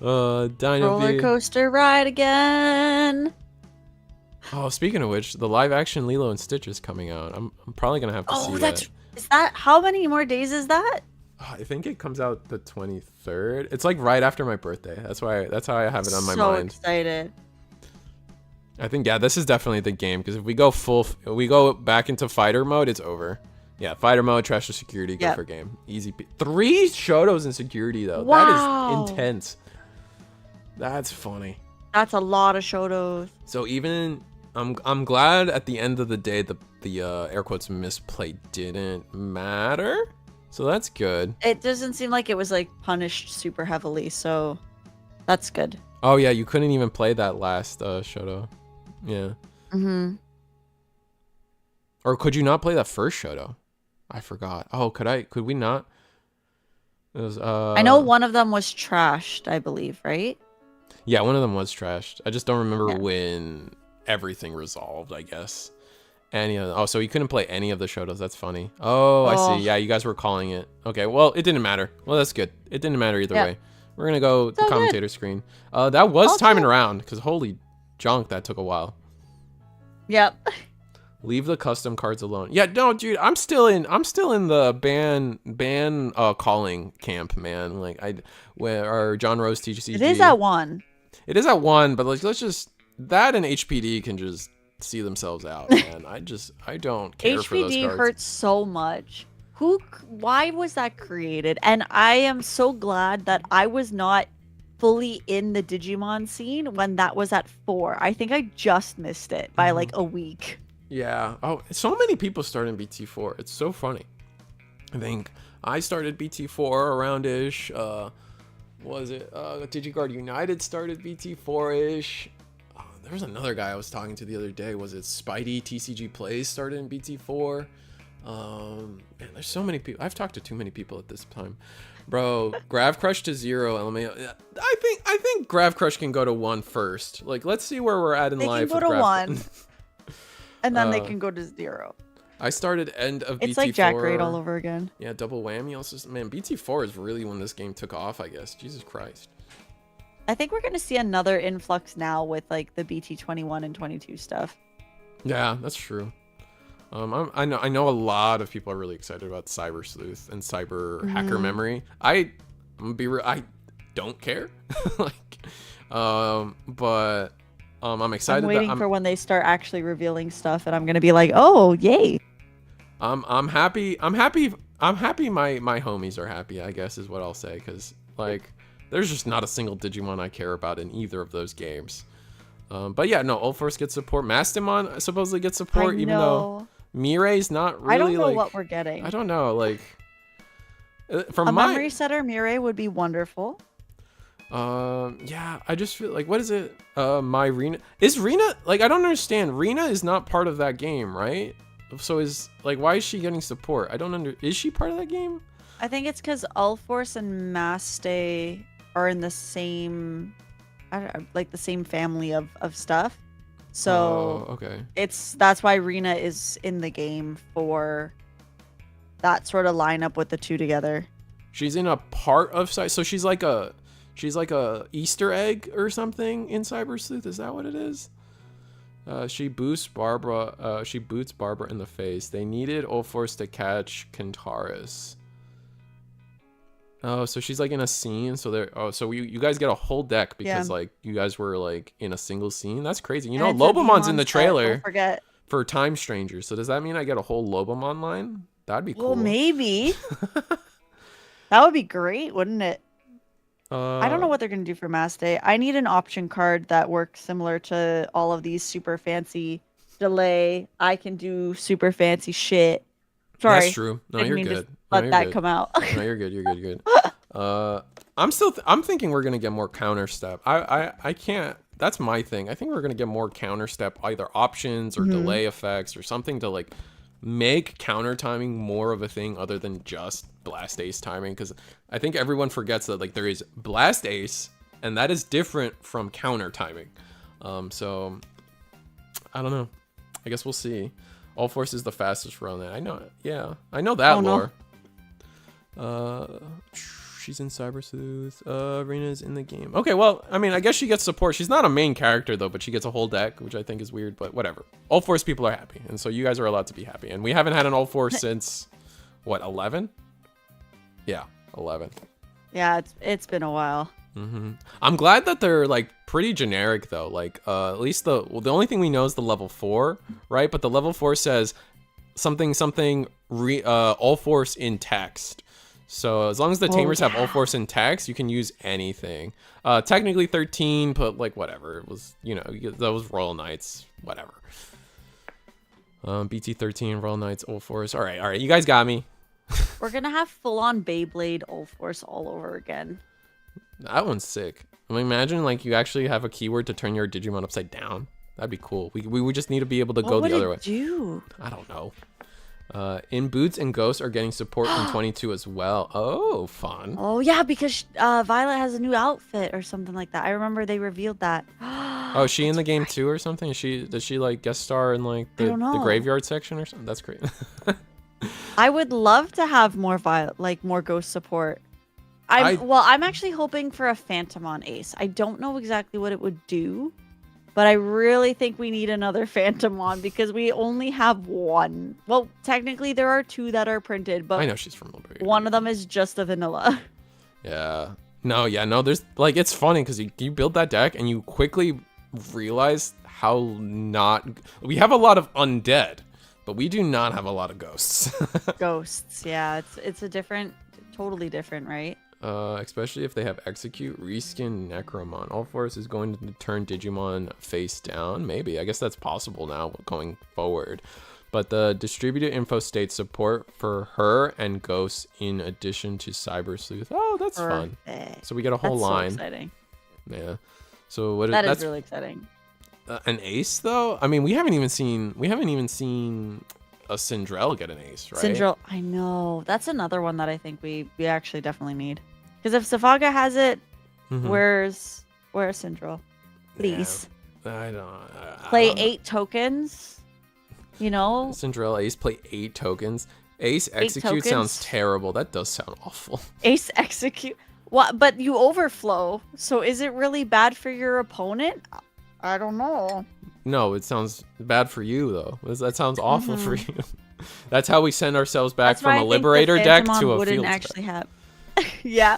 Dino Roller B. coaster ride again. Oh, speaking of which, the live action Lilo and Stitch is coming out. I'm probably gonna have to see that. Is that how many more days is that? I think it comes out the 23rd. It's like right after my birthday. That's how I have it on my So mind. excited. I think yeah, this is definitely the game because if we go back into fighter mode, it's over. Yeah, fighter mode, trash to security, go for game. Easy. 3 Shotos in security though. Wow. That is intense. That's funny. That's a lot of Shotos. So even I'm glad at the end of the day the air quotes misplay didn't matter. So that's good. It doesn't seem like it was like punished super heavily, so that's good. Oh yeah, you couldn't even play that last Shoto. Yeah. Mm-hmm. Or could you not play that first Shoto? I forgot. Oh, could we not? It was I know one of them was trashed, I believe, right? Yeah, one of them was trashed. I just don't remember when everything resolved, I guess. So you couldn't play any of the Shotos. That's funny. Oh, I see. Yeah, you guys were calling it. Okay, well, it didn't matter. Well, that's good. It didn't matter either way. We're going to go the commentator screen. That was timing around because holy junk, that took a while. Yep. Leave the custom cards alone. Yeah, no, dude, I'm still in the ban calling camp, man. Like where John Rose TCG. It is at 1. It is at 1, but like let's just that and HPD can just see themselves out, man. I don't care for those HPD cards. hurts so much. Why was that created? And I am so glad that I was not fully in the Digimon scene when that was at 4. I think I just missed it by like a week. Yeah. Oh, so many people started in BT4. It's so funny. I think I started BT4 around-ish. Was it DigiGuard United started BT4-ish? There was another guy I was talking to the other day. Was it Spidey TCG Plays started in BT4? Man, there's so many people. I've talked to too many people at this time, bro. Grav Crush to 0. LMA. I think Grav Crush can go to 1 first. Like, let's see where we're at in life. They can go to 1, and then they can go to 0. I started end of BT4. It's like Jack Raid all over again. Yeah, double whammy. Also, man, BT4 is really when this game took off, I guess. Jesus Christ. I think we're gonna see another influx now with like the BT21 and 22 stuff. Yeah, that's true. I know a lot of people are really excited about Cyber Sleuth and Cyber Hacker Memory. don't care. Like, but I'm excited. I'm waiting for when they start actually revealing stuff, and I'm gonna be like, oh, yay. I'm happy. I'm happy. My homies are happy, I guess is what I'll say, because like there's just not a single Digimon I care about in either of those games. But yeah, no, Ulforce gets support. Mastamon supposedly gets support, even though Mirei's not really. I don't know like, what we're getting. I don't know, like from a my memory setter Mirei would be wonderful. Yeah, I just feel like, what is it? My Rina is Rina. Like, I don't understand. Rina is not part of that game, right? So is like, why is she getting support? I don't Is she part of that game? I think it's because Ulforce and Maste are in the same, I don't know, like the same family of stuff. So okay, that's why Rina is in the game for that sort of lineup with the two together. She's in a part of so she's like a Easter egg or something in Cyber Sleuth. Is that what it is? She boosts Barbara. She boots Barbara in the face. They needed Ulforce to catch Kentaurus. Oh, so she's like in a scene. So there. Oh, so you guys get a whole deck because like you guys were like in a single scene. That's crazy. You know, Lobamon's in the trailer. Don't forget. For Time Strangers. So does that mean I get a whole Lobamon line? That'd be cool. Well, maybe. That would be great, wouldn't it? I don't know what they're going to do for Mass Day. I need an option card that works similar to all of these super fancy delay. I can do super fancy shit. Sorry. That's true. No, you're good. Let that come out. No, you're good. You're good. You're good. I'm thinking we're going to get more counter step. I can't. That's my thing. I think we're going to get more counter step, either options or delay effects or something to like make counter timing more of a thing other than just Blast Ace timing, because I think everyone forgets that like there is Blast Ace and that is different from counter timing. So I don't know. I guess we'll see. Ulforce is the fastest run. That I know. Yeah, I know that lore. She's in Cyber Sleuth. Rena's in the game. Okay, well, I mean, I guess she gets support. She's not a main character, though, but she gets a whole deck, which I think is weird, but whatever. Ulforce people are happy, and so you guys are allowed to be happy. And we haven't had an Ulforce since, what, 11? Yeah, 11. Yeah, it's been a while. I'm glad that they're, like, pretty generic, though. Like, at least the only thing we know is the level 4, right? But the level 4 says something, Ulforce in text. So as long as the tamers have Ulforce in text, you can use anything. Technically 13, but like whatever. It was, you know, those Royal Knights, whatever. BT13, Royal Knights, Ulforce. All right. You guys got me. We're going to have full-on Beyblade Ulforce all over again. That one's sick. I mean, imagine like you actually have a keyword to turn your Digimon upside down. That'd be cool. We would just need to be able to go the other way. What would it do? I don't know. In Boots and Ghosts are getting support from 22 as well. Oh, fun. Oh, yeah, because Violet has a new outfit or something like that. I remember they revealed that. Oh, is she in the game too or something? Does she like guest star in like the graveyard section or something? That's great. I would love to have more more Ghost support. I'm actually hoping for a Phantomon Ace. I don't know exactly what it would do, but I really think we need another Phantomon because we only have one. Well, technically there are two that are printed, but I know she's from Liberia. One of them is just a vanilla. Yeah. No, there's like, it's funny because you build that deck and you quickly realize how we have a lot of undead, but we do not have a lot of ghosts. Ghosts, yeah. It's a totally different, right? Especially if they have Execute, Reskin, Necromon. Ulforce is going to turn Digimon face down. Maybe. I guess that's possible now going forward. But the distributed info states support for her and Ghosts in addition to Cyber Sleuth. Oh, that's fun. So we get a whole line. So exciting. Yeah. So that's really exciting. An ace though? I mean, we haven't even seen a Syndrell get an ace, right? Syndrell, I know. That's another one that I think we actually definitely need. Because if Safaga has it, where's Syndrell? Please. Yeah, I don't play 8 tokens. You know? Syndrell Ace play 8 tokens. Ace Execute sounds terrible. That does sound awful. Ace Execute. What? But you overflow. So is it really bad for your opponent? I don't know. No, it sounds bad for you though. That sounds awful for you. That's how we send ourselves back from a Liberator deck to a Field actually have. Yeah.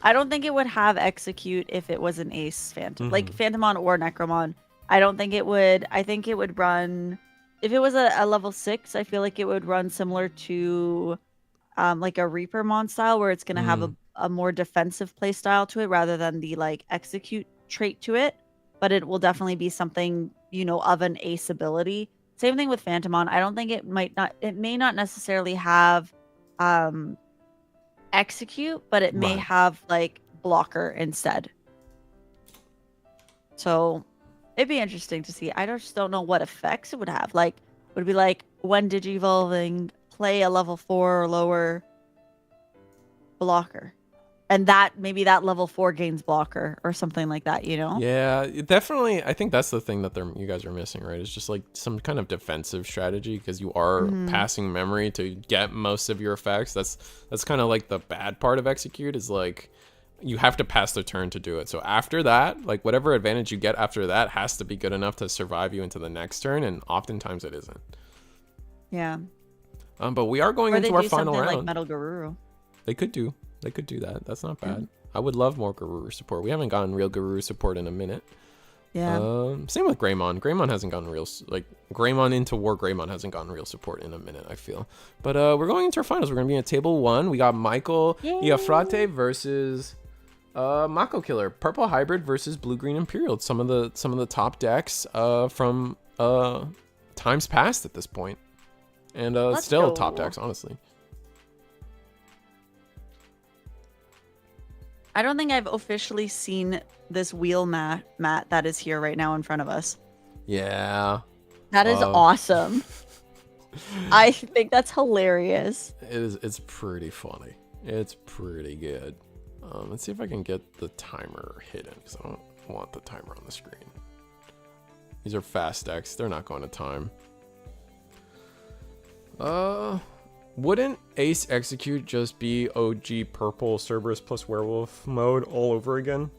I don't think it would have execute if it was an ace phantom, like Mhm. Phantomon or Necromon. I don't think it would. I think it would run if it was a level 6. I feel like it would run similar to like a Reapermon style, where it's gonna have Mm. a more defensive play style to it rather than the like execute trait to it. But it will definitely be something, you know, of an ace ability. Same thing with Phantomon. I don't think it may not necessarily have um execute, but it may Right. have like blocker instead. So it'd be interesting to see. I just don't know what effects it would have. Like, would it be like when digivolving, play a level 4 or lower blocker, and that maybe that level 4 gains blocker or something like that. You know? Yeah, definitely. I think that's the thing that you guys are missing, right? It's just like some kind of defensive strategy because you are Mm-hmm. passing memory to get most of your effects. That's kind of like the bad part of execute is like you have to pass the turn to do it. So after that, like whatever advantage you get after that has to be good enough to survive you into the next turn, and oftentimes it isn't. Yeah. But we are going Or they into our do final something like round. Metal Garuru. They could do that. That's not bad. Yeah. I would love more Garuru support. We haven't gotten real Garuru support in a minute. Yeah. Same with Greymon. Greymon hasn't gotten real Greymon into War. Greymon hasn't gotten real support in a minute, I feel. But we're going into our finals. We're gonna be at table 1. We got Michael Iafrate versus Mako Killer. Purple Hybrid versus Blue Green Imperial. Some of the top decks from times past at this point, and still go. top decks, honestly. I don't think I've officially seen this wheel mat that is here right now in front of us. Yeah. That is awesome. I think that's hilarious. It's pretty funny. It's pretty good. Let's see if I can get the timer hidden because I don't want the timer on the screen. These are fast decks. They're not going to time. Wouldn't Ace Execute just be OG Purple Cerberus plus Werewolf mode all over again?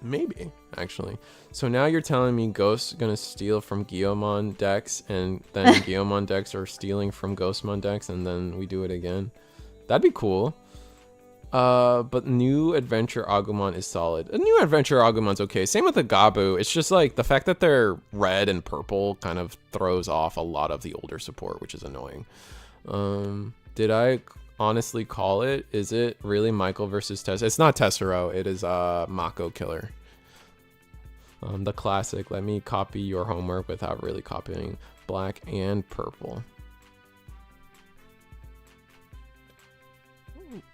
Maybe, actually. So now you're telling me Ghost's gonna steal from Guillaumon decks, and then Guillaumon decks are stealing from Ghostmon decks, and then we do it again? That'd be cool. But new Adventure Agumon is solid. A new Adventure Agumon's okay. Same with the Gabu. It's just like the fact that they're red and purple kind of throws off a lot of the older support, which is annoying. Did I honestly call it? Is it really Michael versus Tess? It's not Tessero. It is Mako Killer. The classic. Let me copy your homework without really copying. Black and purple.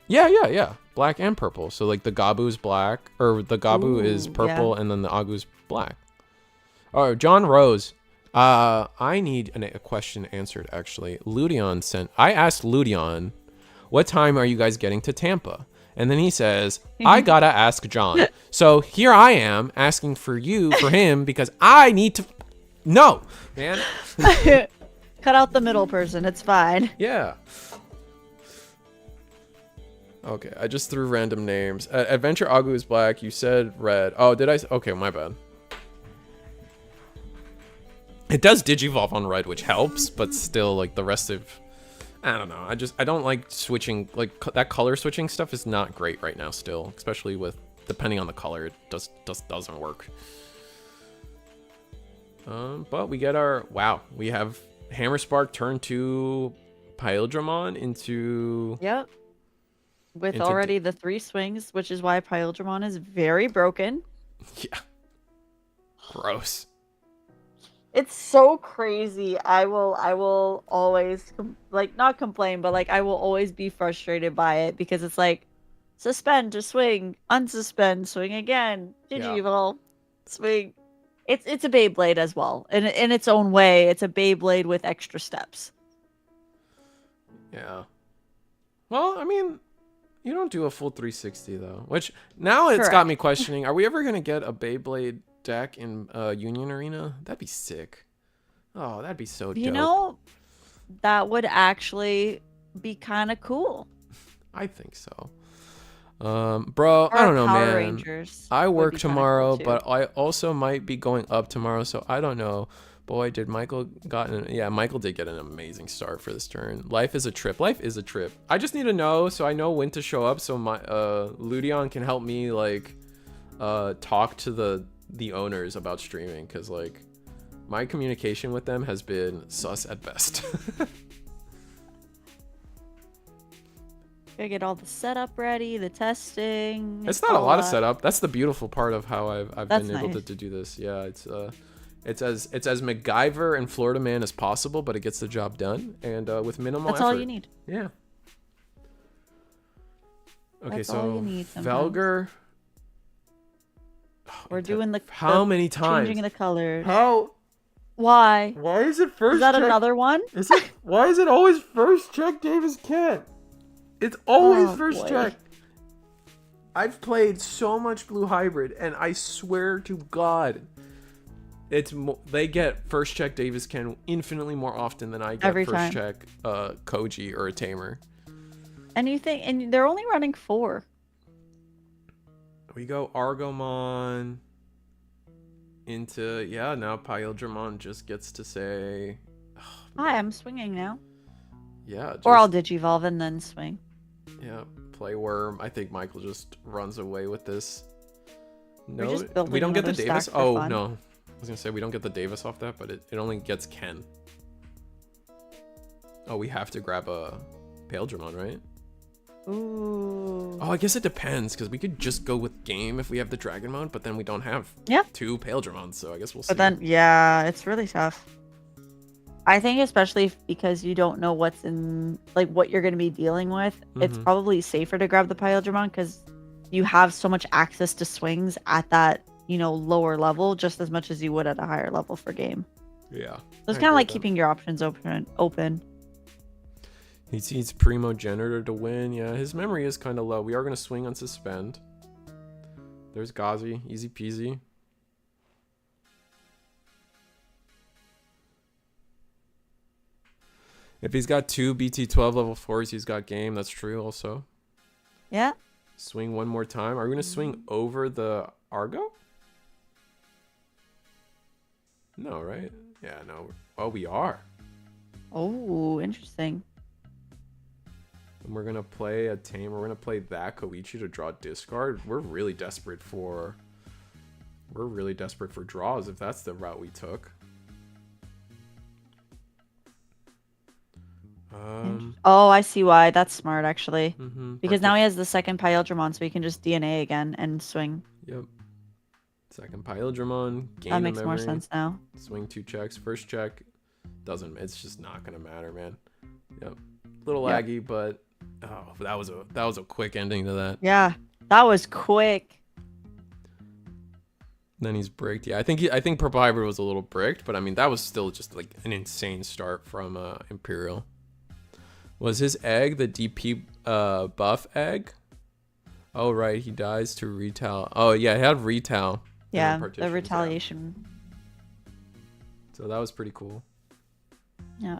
Yeah. Black and purple. So like the Gabu's black, or the Gabu is purple, and then the Agu's black. Oh, John Rose. I need a question answered, actually. I asked Ludion, what time are you guys getting to Tampa? And then he says, I gotta ask John. So here I am asking for him, because I need to know, man. Cut out the middle person. It's fine. Yeah. Okay, I just threw random names. Adventure Agu is black. You said red. Oh, did I? Okay, my bad. It does digivolve on red, which helps, but still, like the rest of, I don't know. I don't like switching. Like that color switching stuff is not great right now. Still, especially with depending on the color, it just doesn't work. But we get our We have Hammer Spark turn to Pyldramon into. Yep. With already the 3 swings, which is why Pyldramon is very broken. Yeah. Gross. It's so crazy. I will always not complain, but like I will always be frustrated by it because it's like suspend to swing, unsuspend, swing again, digivolve, swing. It's a Beyblade as well. In its own way, it's a Beyblade with extra steps. Yeah. Well, I mean, you don't do a full 360 though, which now it's got me questioning, are we ever going to get a Beyblade deck in Union Arena? That'd be sick. Oh, that'd be so dope. You know, that would actually be kind of cool. I think so. Bro, I don't know, Power man. Rangers I work tomorrow, but I also might be going up tomorrow, so I don't know. Boy, did Michael yeah, Michael did get an amazing start for this turn. Life is a trip. Life is a trip. I just need to know so I know when to show up so my Ludion can help me like talk to the owners about streaming, because like my communication with them has been sus at best. Gotta get all the setup ready, the testing. It's not a lot of setup. That's the beautiful part of how I've been able nice. to do this. Yeah, it's as MacGyver and Florida Man as possible, but it gets the job done and with minimal That's effort. all you need. Yeah. Okay, That's all so you need Velger. We're doing the how many times? changing the colors. How? Why? Why is it first? Is that check? another one? Is it? Why is it always first check Davis Kent? It's always first boy. check. I've played so much Blue Hybrid, and I swear to God, they get first check Davis Kent infinitely more often than I get Every first time. check Koji or a Tamer. And they're only running 4. We go Argomon into now Pyldramon just gets to say, Hi, I'm swinging now. yeah, Or I'll Digivolve and then swing. Yeah, play Worm. I think Michael just runs away with this. No, just building we don't get the another Davis. stack for Oh fun. no, I was gonna say we don't get the Davis off that, but it only gets Ken. Oh, we have to grab a Pyldramon, right? Ooh. Oh, I guess it depends, because we could just go with game if we have the Dragon mode, but then we don't have 2 Pyldramons, so I guess we'll see. But then, yeah, it's really tough. I think especially because you don't know what's in, like, what you're going to be dealing with, it's probably safer to grab the Pyldramon because you have so much access to swings at that, lower level just as much as you would at a higher level for game. Yeah. So it's kind of like keeping your options open. He needs Primogenitor to win. Yeah, his memory is kind of low. We are going to swing on Suspend. There's Gazi. Easy peasy. If he's got 2 BT12 level 4s, he's got game. That's true also. Yeah. Swing one more time. Are we going to swing over the Argo? No, right? Yeah, no. Oh, we are. Oh, interesting. And we're going to play a Tame. We're going to play that Koichi to draw discard. We're really desperate for draws if that's the route we took. Oh, I see why. That's smart, actually. Because Partic- now he has the second Pyldramon, so he can just DNA again and swing. Yep. Second Pyldramon. Gain That makes memory, more sense now. Swing 2 checks. First check doesn't. It's just not gonna matter, man. Yep. Little Yep. laggy, but that was a quick ending to that. Yeah, that was quick. Then he's bricked. Yeah, I think Purple Hybrid was a little bricked, but I mean that was still just like an insane start from Imperial. Was his egg the DP buff egg? Oh right, he dies to retail. Oh yeah, he had retail. Yeah, the partitions, retaliation. yeah. So that was pretty cool. Yeah.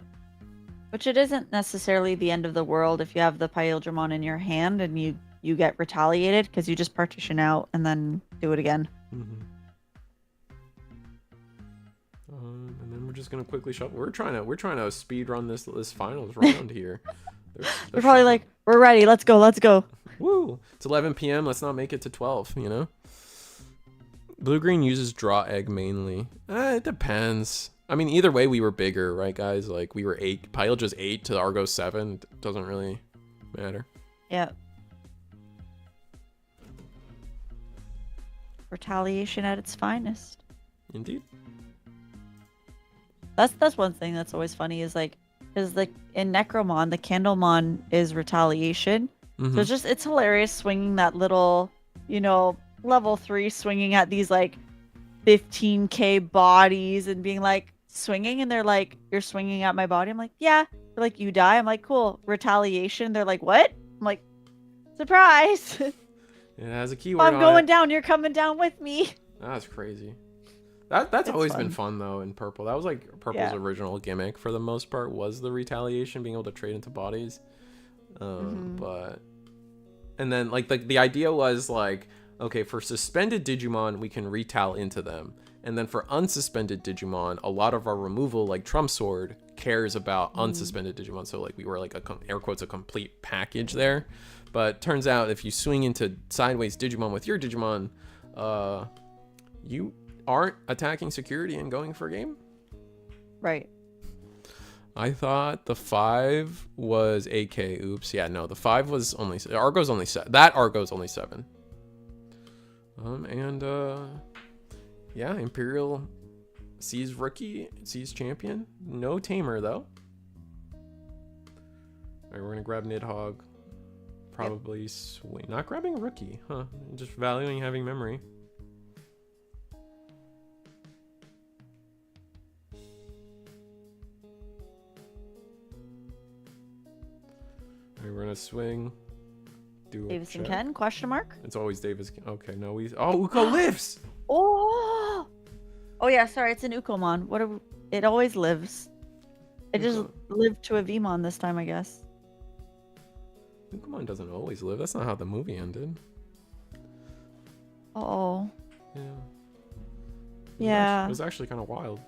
Which it isn't necessarily the end of the world if you have the Pyldramon in your hand and you get retaliated because you just partition out and then do it again. And then we're just gonna quickly shuffle. We're trying to speed run this finals round here. They're probably like, we're ready. Let's go. Let's go. Woo! It's 11 p.m. Let's not make it to 12. You know. Blue green uses draw egg mainly. It depends. I mean, either way, we were bigger, right, guys? Like we were 8. Pyle just 8 to Argo 7. Doesn't really matter. Yeah. Retaliation at its finest. Indeed. That's one thing that's always funny is like, because like in Necromon, the Candlemon is retaliation. So it's hilarious swinging that little, level 3 swinging at these like 15k bodies and being like swinging, and they're like, you're swinging at my body. I'm like, yeah. They're like, you die. I'm like, cool. Retaliation. They're like, what? I'm like, surprise. It has a keyword. I'm going down. You're coming down with me. That's crazy. That's always fun. been fun though in Purple. That was like Purple's original gimmick for the most part, was the retaliation, being able to trade into bodies. But and then like the idea was like, okay, for suspended Digimon we can retal into them. And then for unsuspended Digimon, a lot of our removal, like Trump Sword, cares about unsuspended Digimon. So like we were like air quotes a complete package there. But turns out if you swing into sideways Digimon with your Digimon, you aren't attacking security and going for a game. Right. I thought the 5 was AK. Oops. Yeah, no, the 5 was only Argo's only 7. That Argo's only 7. Yeah, Imperial sees rookie, sees champion. No tamer though. Alright, we're gonna grab Nidhogg. Probably swing. Not grabbing rookie, huh? Just valuing having memory. Alright, we're gonna swing. Do Davis and check. Ken? Question mark. It's always Davis. Okay, no, Uko lives. Oh. Oh yeah. Sorry, it's an Ukomon. It always lives. It just lived to a Vmon this time, I guess. Digimon doesn't always live. That's not how the movie ended. Oh. Yeah. Yeah. It was actually kind of wild.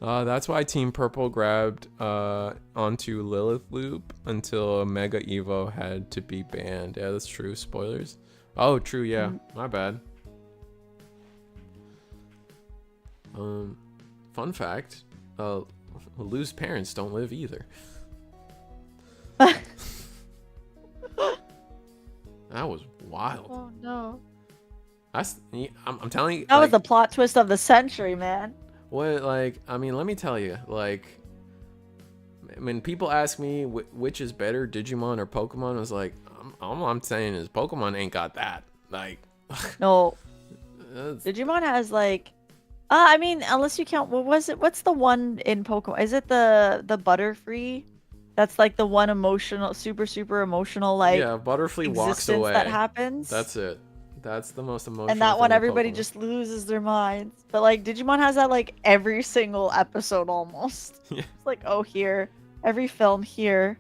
That's why Team Purple grabbed onto Lilith Loop until Mega Evo had to be banned. Yeah, that's true. Spoilers. Oh, true. Yeah, my bad. Fun fact: Lou's parents don't live either. That was wild. Oh no. I'm telling you. That was the plot twist of the century, man. What, like, I mean, let me tell you, like, when people ask me which is better, Digimon or Pokemon, I was like, all I'm saying is Pokemon ain't got that. Like, no. Digimon has like, I mean, unless you count, what was it? What's the one in Pokemon? Is it the Butterfree? That's like the one emotional, super emotional, like, yeah, Butterfree walks away. That happens. That's it. That's the most emotional. And that one, everybody Pokemon. just loses their minds. But like Digimon has that like every single episode almost. Yeah. It's like, oh, here, every film here.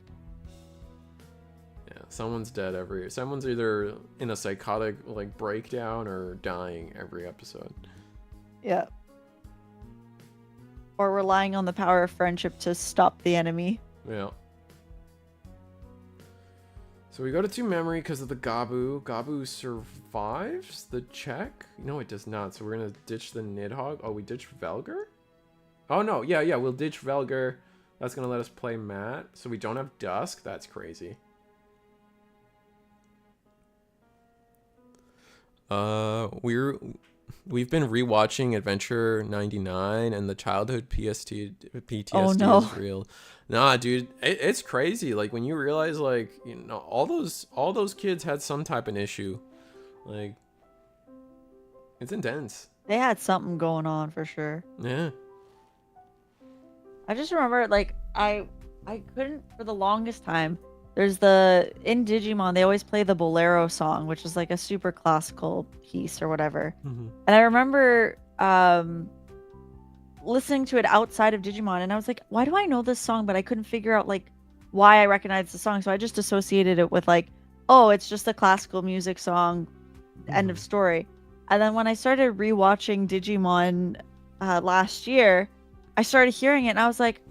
Yeah, someone's dead someone's either in a psychotic like breakdown or dying every episode. Yeah. Or relying on the power of friendship to stop the enemy. Yeah. So we go to 2 memory because of the Gabu. Gabu survives the check? No, it does not. So we're going to ditch the Nidhogg. Oh, we ditch Velgar? Oh, no. Yeah. We'll ditch Velgar. That's going to let us play Matt. So we don't have Dusk. That's crazy. We've been rewatching Adventure 99 and the childhood PTSD is real. Nah, dude, it's crazy. Like when you realize, like, you know, all those kids had some type of issue. Like, it's intense. They had something going on for sure. Yeah. I just remember, like, I couldn't for the longest time. There's in Digimon, they always play the Bolero song, which is like a super classical piece or whatever. Mm-hmm. And I remember listening to it outside of Digimon, and I was like, why do I know this song? But I couldn't figure out like why I recognized the song. So I just associated it with like, oh, it's just a classical music song, end of story. And then when I started rewatching Digimon last year, I started hearing it and I was like,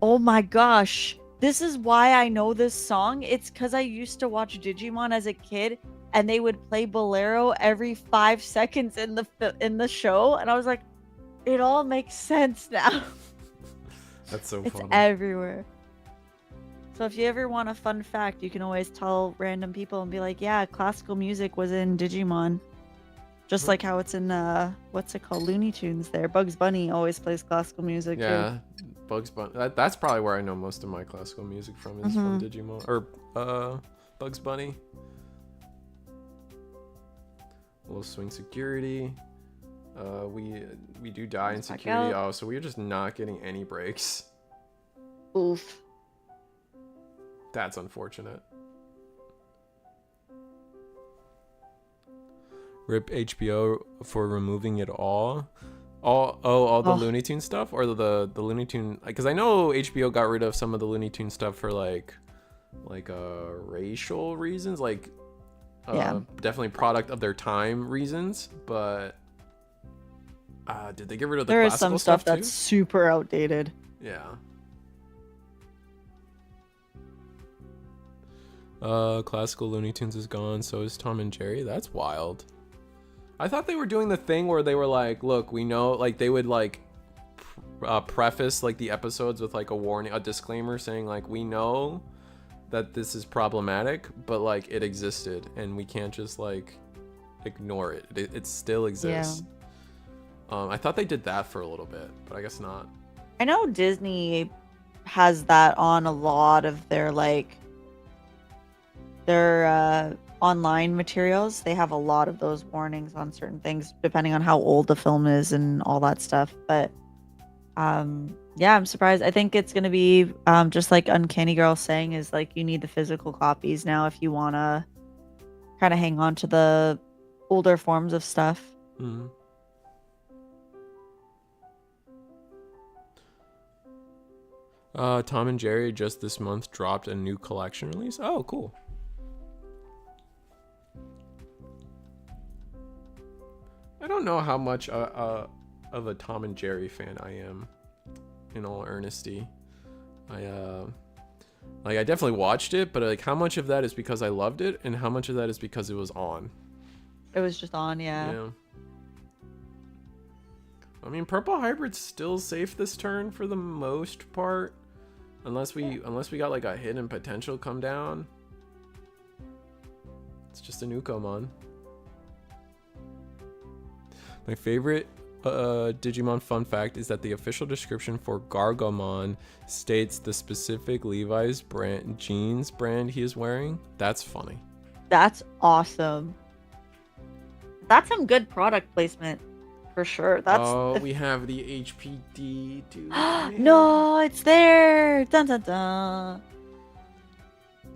oh my gosh, this is why I know this song. It's because I used to watch Digimon as a kid and they would play Bolero every 5 seconds in the show. And I was like, it all makes sense now. That's so it's funny. everywhere. So if you ever want a fun fact, you can always tell random people and be like, yeah, classical music was in Digimon. Just like how it's in, what's it called? Looney Tunes there. Bugs Bunny always plays classical music Yeah, too. Bugs Bunny. That's probably where I know most of my classical music from is from Digimon. Or Bugs Bunny. We'll swing security. We do die in security. Oh, so we're just not getting any breaks. Oof. That's unfortunate. Rip HBO for removing it all. All the Looney Tune stuff, or the Looney Tune, because I know HBO got rid of some of the Looney Tune stuff for like racial reasons, like definitely product of their time reasons, but Did they get rid of the There is classical some stuff too? that's super outdated. Yeah. Classical Looney Tunes is gone, so is Tom and Jerry. That's wild. I thought they were doing the thing where they were like, look, we know, like they would like preface like the episodes with like a warning, a disclaimer saying like, we know that this is problematic, but like it existed and we can't just like ignore it. It still exists. Yeah. I thought they did that for a little bit, but I guess not. I know Disney has that on a lot of their like their online materials. They have a lot of those warnings on certain things depending on how old the film is and all that stuff. But yeah, I'm surprised. I think it's gonna be just like Uncanny Girl saying, is like you need the physical copies now if you wanna kind of hang on to the older forms of stuff. Mm-hmm. Tom and Jerry just this month dropped a new collection release. Oh, cool. I don't know how much of a Tom and Jerry fan I am, in all earnesty. I definitely watched it, but like how much of that is because I loved it and how much of that is because it was on? It was just on, yeah. I mean, Purple Hybrid's still safe this turn for the most part. Unless we got like a hidden potential come down. It's just a Nukomon. My favorite Digimon fun fact is that the official description for Gargomon states the specific Levi's brand jeans brand he is wearing. That's funny. That's awesome. That's some good product placement. For sure. That's we have the HPD, dude. No, it's there. Dun dun dun.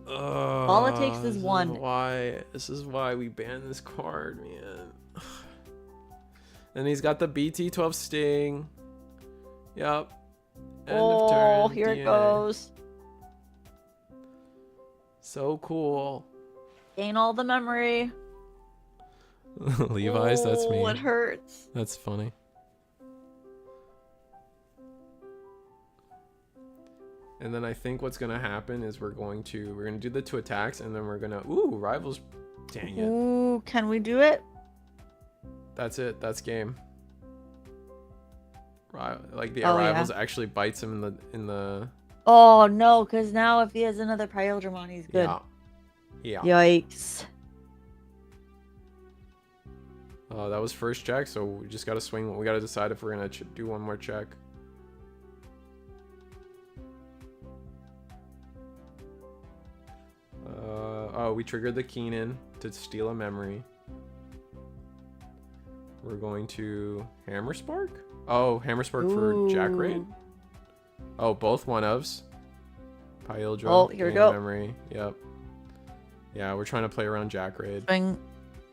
All it takes is one. This is why we banned this card, man. And he's got the BT12 Sting. Yep. End of turn. Here DNA. it goes. So cool. Gain all the memory. Levi's, that's me. It hurts. That's funny. And then I think what's gonna happen is we're gonna do the 2 attacks, and then we're gonna rivals. Dang it. Ooh, can we do it? That's it. That's game. Like the Oh, rivals yeah. actually bites him in the. Oh no, because now if he has another Pyodramon, he's good. Yeah. Yikes. That was first check, so we just gotta swing. We gotta decide if we're gonna do one more check. We triggered the Keenan to steal a memory. We're going to Hammer Spark. Oh, Hammer Spark for Jack Raid. Oh, both 1-ofs. Pyldra. Oh, here we go. Memory. Yep. Yeah, we're trying to play around Jack Raid. Swing.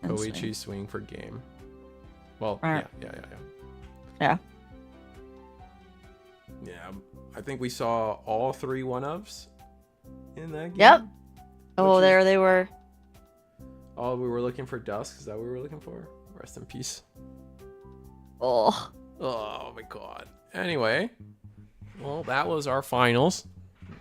Koichi swing for game. Well, right. Yeah. I think we saw all 3 1-ofs in that game. Yep. Oh, there they were. Oh, we were looking for Dusk. Is that what we were looking for? Rest in peace. Oh my god. Anyway, well, that was our finals.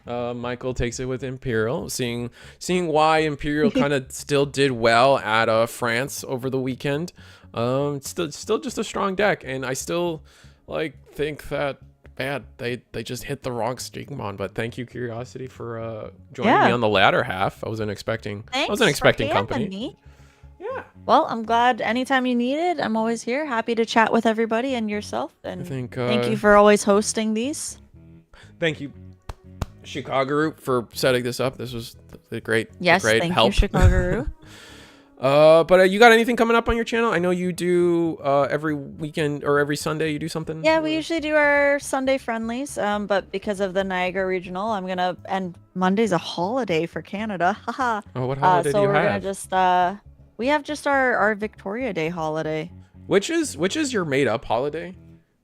Michael takes it with Imperial, seeing why Imperial kind of still did well at France over the weekend. Still just a strong deck, and I still think that they just hit the wrong Digmon. But thank you, Curiosity, for joining me on the latter half. I wasn't expecting company. Me. Yeah. Well, I'm glad anytime you need it, I'm always here. Happy to chat with everybody and yourself. And thank you for always hosting these. Thank you, Chicago, for setting this up. This was a great thank help. You, Chicago. But you got anything coming up on your channel? I know you do every weekend or every Sunday you do something. Yeah, we usually do our Sunday friendlies. But because of the Niagara Regional, and Monday's a holiday for Canada. Haha. Oh, what holiday do you have? So we're gonna just we have just our Victoria Day holiday. Which is your made up holiday?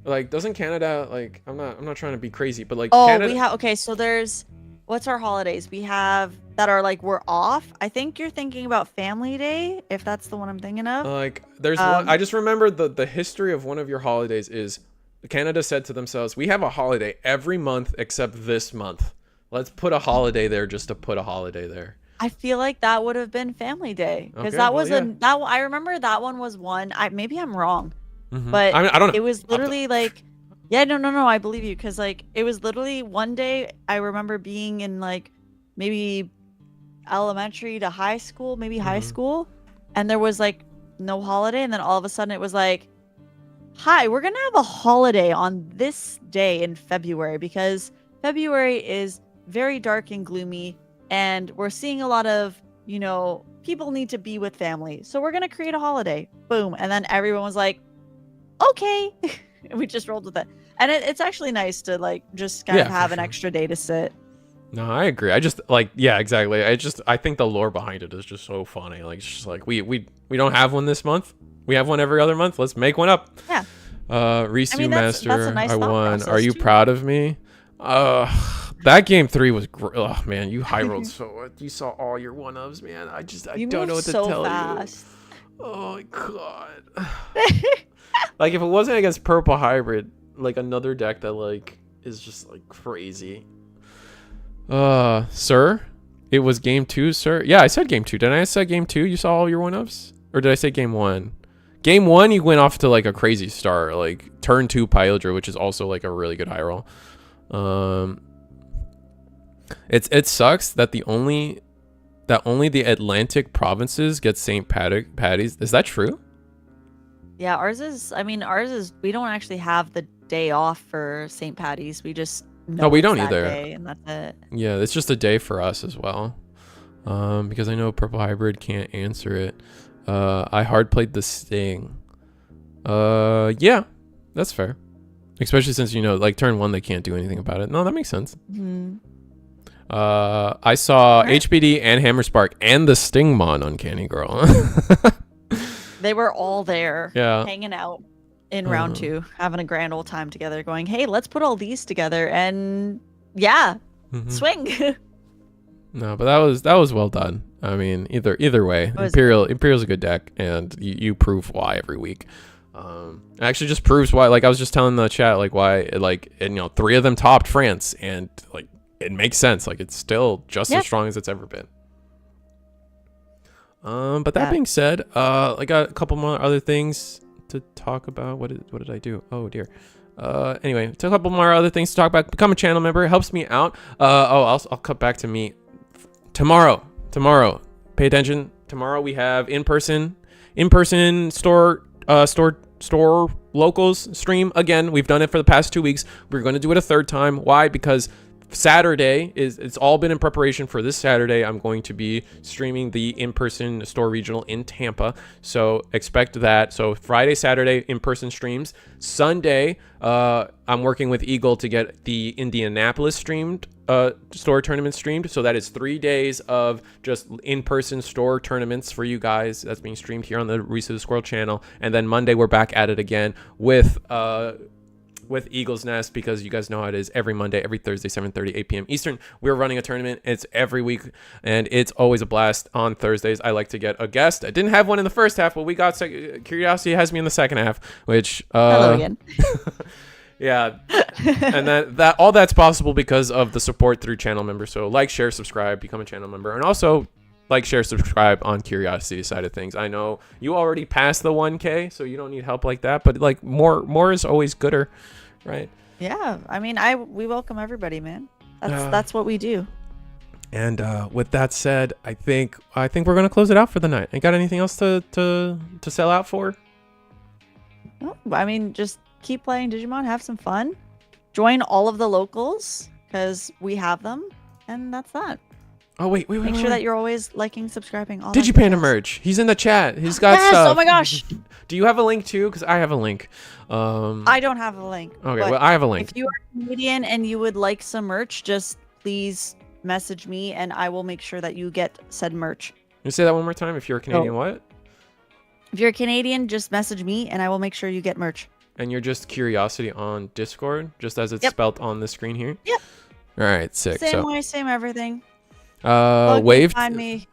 Like, doesn't Canada I'm not trying to be crazy, but Canada... we have so there's what's our holidays? We have that are like we're off. I think you're thinking about Family Day, if that's the one I'm thinking of. Like, there's one. I just remember the history of one of your holidays is Canada said to themselves, "We have a holiday every month except this month. Let's put a holiday there just to put a holiday there." I feel like that would have been Family Day because Okay, that well, was yeah. I remember that one was one. Maybe I'm wrong, Mhm. but I mean, I don't know. it was literally like, yeah, no, I believe you because like it was literally one day I remember being in like maybe elementary to high school, maybe high Mhm. school, and there was like no holiday, and then all of a sudden it was like, hi, we're gonna have a holiday on this day in February because February is very dark and gloomy, and we're seeing a lot of, people need to be with family. So we're gonna create a holiday. Boom. And then everyone was like, okay. And we just rolled with it. And it's actually nice to like just kind of Yeah, have for an sure. extra day to sit. No, I agree. I just like, yeah, exactly. I think the lore behind it is just so funny. Like, it's just like we don't have one this month. We have one every other month. Let's make one up. Yeah. Resu I mean, that's a Master, nice I thought won. process, Are you too. proud of me? That game 3 was great. Oh man, you high rolled so you saw all your one ofs, man. I You don't know moved what to so tell fast. you. Oh my god. Like, if it wasn't against purple hybrid, like another deck that like is just like crazy. Sir, it was game 2, sir. Yeah, I said game 2. Didn't I say game 2? You saw all your one ofs, or did I say game 1? Game 1, you went off to like a crazy start, like turn 2 Pyldra, which is also like a really good high roll. It sucks that only the Atlantic provinces get St. Patty's. Is that true? Yeah, ours is we don't actually have the day off for St. Patty's. We just know we it's don't that either. day, and that's it. Yeah, it's just a day for us as well. Because I know Purple Hybrid can't answer it. I hard played the Sting. Yeah, that's fair. Especially since, like turn 1 they can't do anything about it. No, that makes sense. Mm-hmm. I saw HBD and Hammerspark and the Stingmon on Canny Girl. They were all there, Yeah. hanging out in round 2, having a grand old time together, going, hey, let's put all these together, and yeah, swing. No, but that was well done. I mean, either way, Imperial's a good deck, and you prove why every week. It actually just proves why. Like, I was just telling the chat, like, why, like, and 3 of them topped France, and like it makes sense. Like, it's still just as strong as it's ever been. But that being said, I got a couple more other things to talk about. What did I do? Oh dear. Anyway, a couple more other things to talk about. Become a channel member. It helps me out. I'll cut back to me tomorrow. Pay attention. Tomorrow we have in-person store locals stream again. We've done it for the past 2 weeks. We're going to do it a third time. Why? Because Saturday it's all been in preparation for this Saturday. I'm going to be streaming the in-person store regional in Tampa, so expect that. So Friday, Saturday in-person streams. Sunday, I'm working with Eagle to get the Indianapolis store tournament streamed. So that is 3 days of just in-person store tournaments for you guys. That's being streamed here on the Reese of the Squirrel channel. And then Monday we're back at it again with Eagle's Nest, because you guys know how it is. Every Monday, every Thursday, 7:30, 8 p.m. Eastern, we're running a tournament. It's every week, and it's always a blast. On Thursdays, I like to get a guest. I didn't have one in the first half, but we got Curiosity has me in the second half, which hello again. Yeah, and that all that's possible because of the support through channel members. So like, share, subscribe, become a channel member, and also like, share, subscribe on Curiosity side of things. I know you already passed the 1K, so you don't need help like that, but like more is always gooder, right? Yeah, I mean, we welcome everybody, man. That's what we do. And with that said, I think we're gonna close it out for the night. Ain't got anything else to sell out for? No, I mean, just keep playing Digimon, have some fun, join all of the locals because we have them, and that's that. Oh wait. Make sure that you're always liking, subscribing. All Digipanda merch. He's in the chat. He's got stuff. Oh my gosh. Do you have a link too? Because I have a link. I don't have a link. Okay, well, I have a link. If you are Canadian and you would like some merch, just please message me and I will make sure that you get said merch. Can you say that one more time? If you're a Canadian, what? If you're a Canadian, just message me and I will make sure you get merch. And you're just Curiosity on Discord, just as it's spelled on the screen here? Yep. All right, sick. Same way, same everything. Wave. Find me.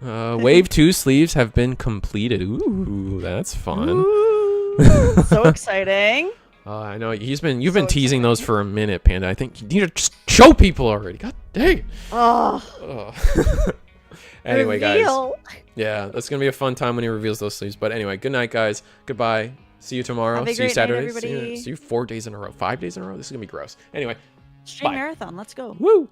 Wave 2 sleeves have been completed. Ooh, that's fun. Ooh, so exciting. I know you've been teasing those for a minute, Panda. I think you need to just show people already. God dang. Oh. Anyway, Reveal. guys. Yeah, that's gonna be a fun time when he reveals those sleeves. But anyway, good night, guys. Goodbye. See you tomorrow. Have a See you great Saturday. night, everybody. See you 4 days in a row. 5 days in a row. This is gonna be gross. Anyway. Stream Bye. marathon. Let's go. Woo!